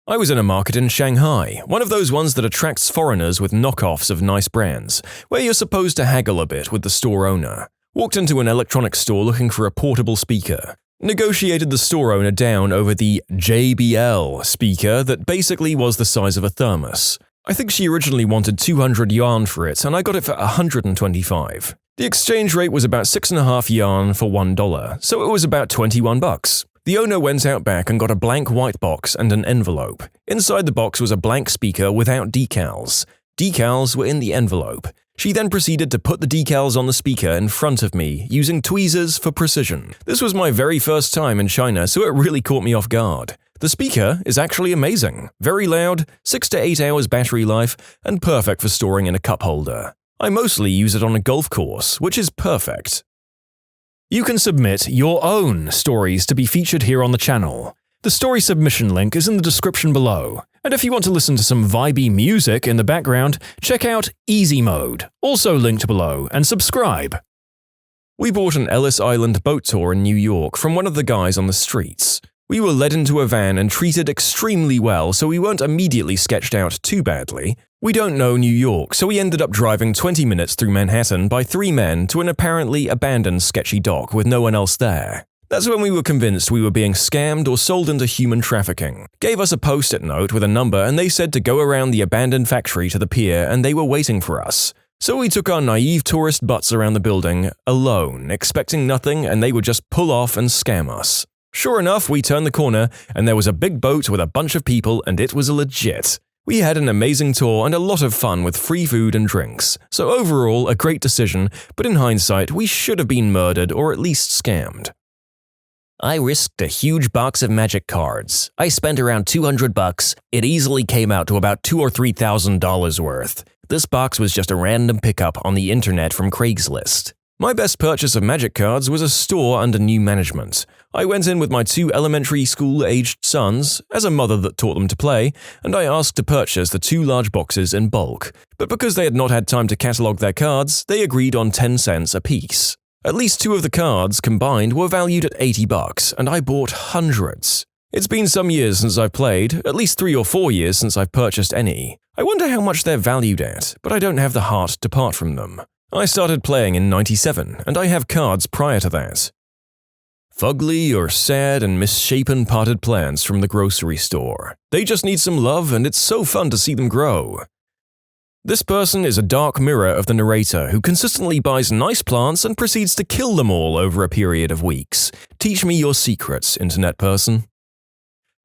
A: I was in a market in Shanghai, one of those ones that attracts foreigners with knockoffs of nice brands, where you're supposed to haggle a bit with the store owner. Walked into an electronics store looking for a portable speaker. Negotiated the store owner down over the JBL speaker that basically was the size of a thermos. I think she originally wanted 200 yuan for it, and I got it for 125. The exchange rate was about 6.5 yuan for $1, so it was about $21. The owner went out back and got a blank white box and an envelope. Inside the box was a blank speaker without decals. Decals were in the envelope. She then proceeded to put the decals on the speaker in front of me, using tweezers for precision. This was my very first time in China, so it really caught me off guard. The speaker is actually amazing, very loud, 6 to 8 hours battery life, and perfect for storing in a cup holder. I mostly use it on a golf course, which is perfect. You can submit your own stories to be featured here on the channel. The story submission link is in the description below. And if you want to listen to some vibey music in the background, check out easymode, also linked below, and subscribe. We bought an Ellis Island boat tour in New York from one of the guys on the streets. We were led into a van and treated extremely well, so we weren't immediately sketched out too badly. We don't know New York, so we ended up driving 20 minutes through Manhattan by 3 men to an apparently abandoned sketchy dock with no one else there. That's when we were convinced we were being scammed or sold into human trafficking. Gave us a post-it note with a number and they said to go around the abandoned factory to the pier and they were waiting for us. So we took our naive tourist butts around the building, alone, expecting nothing, and they would just pull off and scam us. Sure enough, we turned the corner and there was a big boat with a bunch of people and it was legit. We had an amazing tour and a lot of fun with free food and drinks. So overall, a great decision, but in hindsight, we should have been murdered or at least scammed.
C: I risked a huge box of magic cards. I spent around $200. It easily came out to about $2,000 or $3,000 worth. This box was just a random pickup on the internet from Craigslist.
A: My best purchase of magic cards was a store under new management. I went in with my 2 elementary school-aged sons, as a mother that taught them to play, and I asked to purchase the 2 large boxes in bulk. But because they had not had time to catalog their cards, they agreed on 10 cents a piece. At least 2 of the cards combined were valued at $80, and I bought hundreds. It's been some years since I've played, at least 3 or 4 years since I've purchased any. I wonder how much they're valued at, but I don't have the heart to part from them. I started playing in '97, and I have cards prior to that. Fugly or sad and misshapen potted plants from the grocery store. They just need some love, and it's so fun to see them grow. This person is a dark mirror of the narrator who consistently buys nice plants and proceeds to kill them all over a period of weeks. Teach me your secrets, internet person.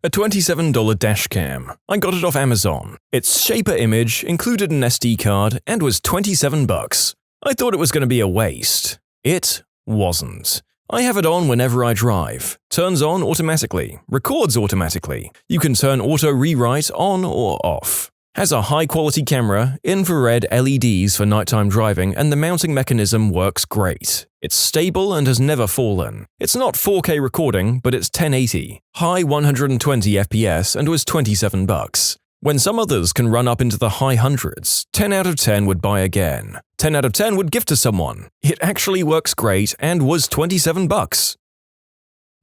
A: A $27 dashcam. I got it off Amazon. Its shaper image included an SD card and was $27. I thought it was going to be a waste. It wasn't. I have it on whenever I drive. Turns on automatically. Records automatically. You can turn auto rewrite on or off. Has a high-quality camera, infrared LEDs for nighttime driving, and the mounting mechanism works great. It's stable and has never fallen. It's not 4K recording, but it's 1080, high 120 FPS, and was $27. When some others can run up into the high hundreds, 10 out of 10 would buy again. 10 out of 10 would gift to someone. It actually works great and was $27.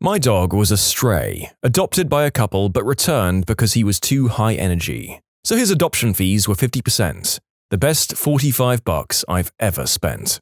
A: My dog was a stray, adopted by a couple but returned because he was too high energy. So his adoption fees were 50%, the best $45 I've ever spent.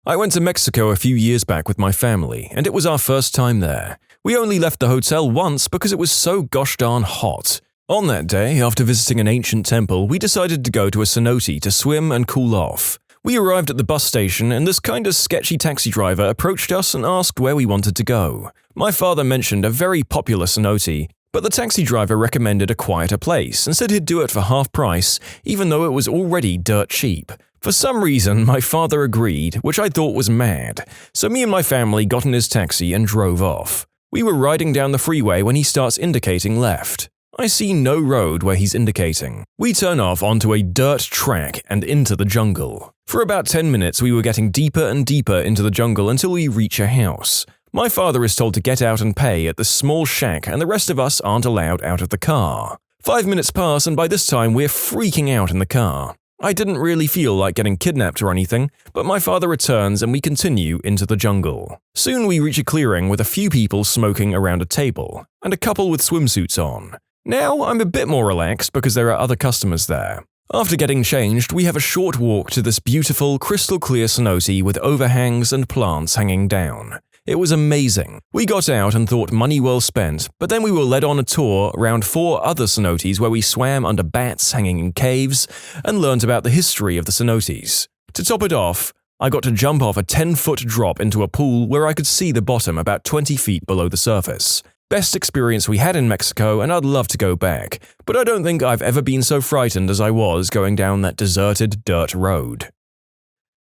A: I went to Mexico a few years back with my family, and it was our first time there. We only left the hotel once because it was so gosh darn hot. On that day, after visiting an ancient temple, we decided to go to a cenote to swim and cool off. We arrived at the bus station and this kind of sketchy taxi driver approached us and asked where we wanted to go. My father mentioned a very popular cenote, but the taxi driver recommended a quieter place and said he'd do it for half price, even though it was already dirt cheap. For some reason, my father agreed, which I thought was mad. So me and my family got in his taxi and drove off. We were riding down the freeway when he starts indicating left. I see no road where he's indicating. We turn off onto a dirt track and into the jungle. For about 10 minutes, we were getting deeper and deeper into the jungle until we reach a house. My father is told to get out and pay at this small shack, and the rest of us aren't allowed out of the car. 5 minutes pass, and by this time we're freaking out in the car. I didn't really feel like getting kidnapped or anything, but my father returns and we continue into the jungle. Soon we reach a clearing with a few people smoking around a table, and a couple with swimsuits on. Now I'm a bit more relaxed because there are other customers there. After getting changed, we have a short walk to this beautiful, crystal-clear cenote with overhangs and plants hanging down. It was amazing. We got out and thought money well spent, but then we were led on a tour around 4 other cenotes where we swam under bats hanging in caves and learnt about the history of the cenotes. To top it off, I got to jump off a 10-foot drop into a pool where I could see the bottom about 20 feet below the surface. Best experience we had in Mexico, and I'd love to go back, but I don't think I've ever been so frightened as I was going down that deserted dirt road.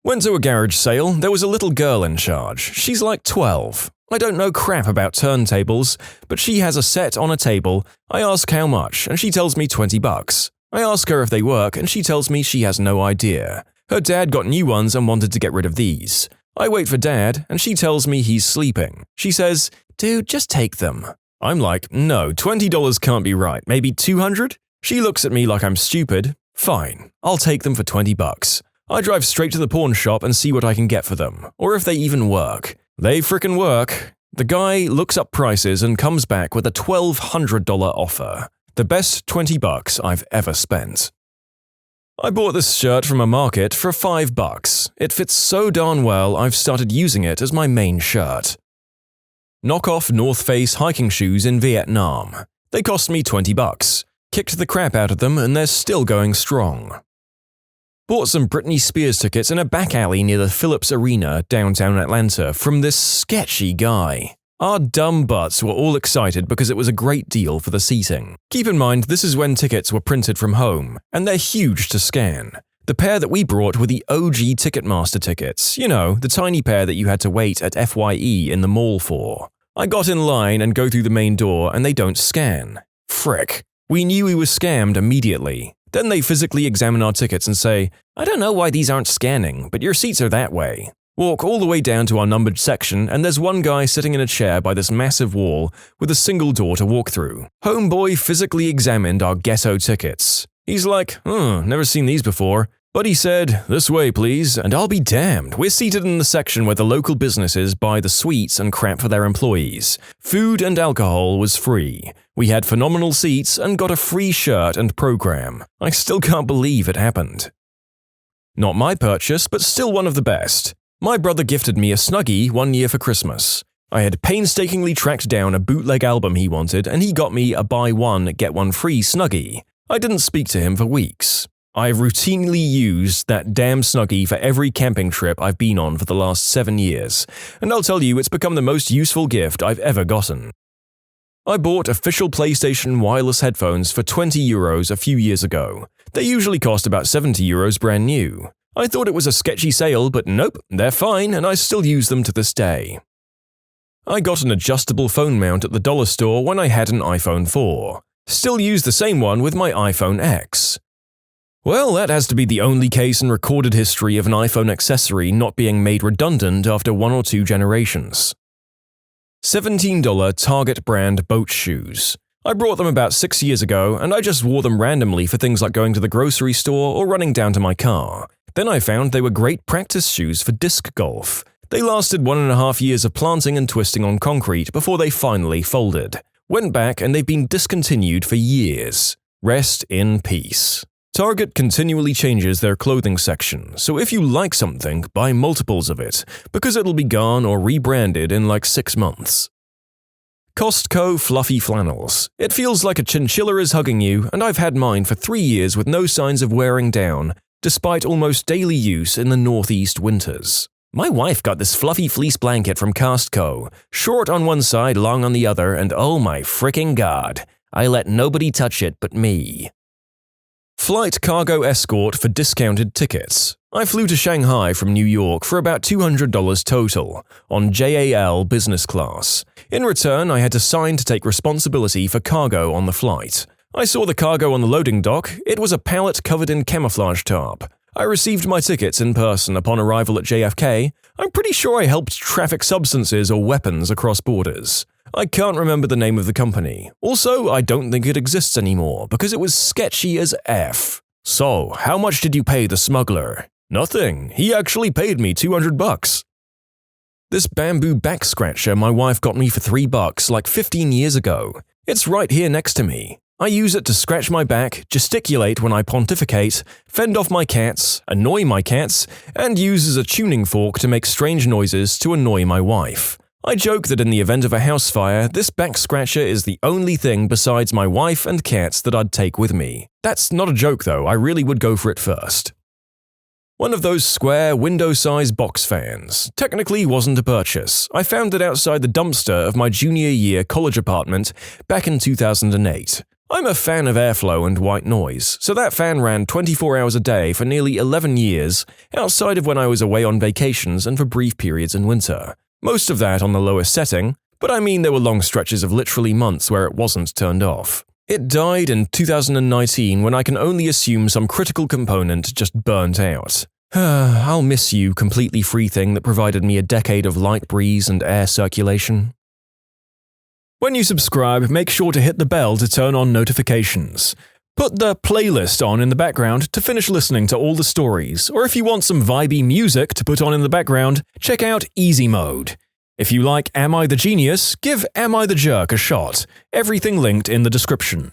A: Went to a garage sale, there was a little girl in charge. She's like 12. I don't know crap about turntables, but she has a set on a table. I ask how much, and she tells me $20. I ask her if they work, and she tells me she has no idea. Her dad got new ones and wanted to get rid of these. I wait for Dad, and she tells me he's sleeping. She says, "Dude, just take them." I'm like, "No, $20 can't be right. Maybe $200? She looks at me like I'm stupid. Fine, I'll take them for $20. I drive straight to the pawn shop and see what I can get for them, or if they even work. They frickin' work. The guy looks up prices and comes back with a $1,200 offer. The best $20 I've ever spent. I bought this shirt from a market for $5. It fits so darn well I've started using it as my main shirt. Knockoff North Face hiking shoes in Vietnam. They cost me $20. Kicked the crap out of them and they're still going strong. Bought some Britney Spears tickets in a back alley near the Phillips Arena, downtown Atlanta, from this sketchy guy. Our dumb butts were all excited because it was a great deal for the seating. Keep in mind, this is when tickets were printed from home, and they're huge to scan. The pair that we brought were the OG Ticketmaster tickets, you know, the tiny pair that you had to wait at FYE in the mall for. I got in line and go through the main door and they don't scan. Frick. We knew we were scammed immediately. Then they physically examine our tickets and say, "I don't know why these aren't scanning, but your seats are that way." Walk all the way down to our numbered section and there's one guy sitting in a chair by this massive wall with a single door to walk through. Homeboy physically examined our ghetto tickets. He's like, never seen these before. But he said, "This way, please," and I'll be damned. We're seated in the section where the local businesses buy the sweets and crap for their employees. Food and alcohol was free. We had phenomenal seats and got a free shirt and program. I still can't believe it happened. Not my purchase, but still one of the best. My brother gifted me a Snuggie one year for Christmas. I had painstakingly tracked down a bootleg album he wanted, and he got me a buy one, get one free Snuggie. I didn't speak to him for weeks. I've routinely used that damn Snuggie for every camping trip I've been on for the last 7 years, and I'll tell you it's become the most useful gift I've ever gotten. I bought official PlayStation wireless headphones for €20 a few years ago. They usually cost about €70 brand new. I thought it was a sketchy sale, but nope, they're fine and I still use them to this day. I got an adjustable phone mount at the dollar store when I had an iPhone 4. Still use the same one with my iPhone X. Well, that has to be the only case in recorded history of an iPhone accessory not being made redundant after 1 or 2 generations. $17 Target brand boat shoes. I bought them about 6 years ago and I just wore them randomly for things like going to the grocery store or running down to my car. Then I found they were great practice shoes for disc golf. They lasted 1.5 years of planting and twisting on concrete before they finally folded. Went back and they've been discontinued for years. Rest in peace. Target continually changes their clothing section, so if you like something, buy multiples of it, because it'll be gone or rebranded in like 6 months. Costco Fluffy Flannels. It feels like a chinchilla is hugging you, and I've had mine for 3 years with no signs of wearing down, despite almost daily use in the northeast winters. My wife got this fluffy fleece blanket from Costco, short on one side, long on the other, and oh my fricking god, I let nobody touch it but me. Flight cargo escort for discounted tickets. I flew to Shanghai from New York for about $200 total, on JAL business class. In return, I had to sign to take responsibility for cargo on the flight. I saw the cargo on the loading dock. It was a pallet covered in camouflage tarp. I received my tickets in person upon arrival at JFK. I'm pretty sure I helped traffic substances or weapons across borders. I can't remember the name of the company. Also, I don't think it exists anymore because it was sketchy as F. So, how much did you pay the smuggler? Nothing. He actually paid me $200. This bamboo back scratcher my wife got me for $3 like 15 years ago. It's right here next to me. I use it to scratch my back, gesticulate when I pontificate, fend off my cats, annoy my cats, and use as a tuning fork to make strange noises to annoy my wife. I joke that in the event of a house fire, this back scratcher is the only thing besides my wife and cats that I'd take with me. That's not a joke though, I really would go for it first. One of those square, window-sized box fans. Technically wasn't a purchase. I found it outside the dumpster of my junior year college apartment back in 2008. I'm a fan of airflow and white noise, so that fan ran 24 hours a day for nearly 11 years, outside of when I was away on vacations and for brief periods in winter. Most of that on the lowest setting, but I mean there were long stretches of literally months where it wasn't turned off. It died in 2019 when I can only assume some critical component just burnt out. I'll miss you, completely free thing that provided me a decade of light breeze and air circulation. When you subscribe, make sure to hit the bell to turn on notifications. Put the playlist on in the background to finish listening to all the stories, or if you want some vibey music to put on in the background, check out easymode. If you like Am I the Genius, give Am I the Jerk a shot. Everything linked in the description.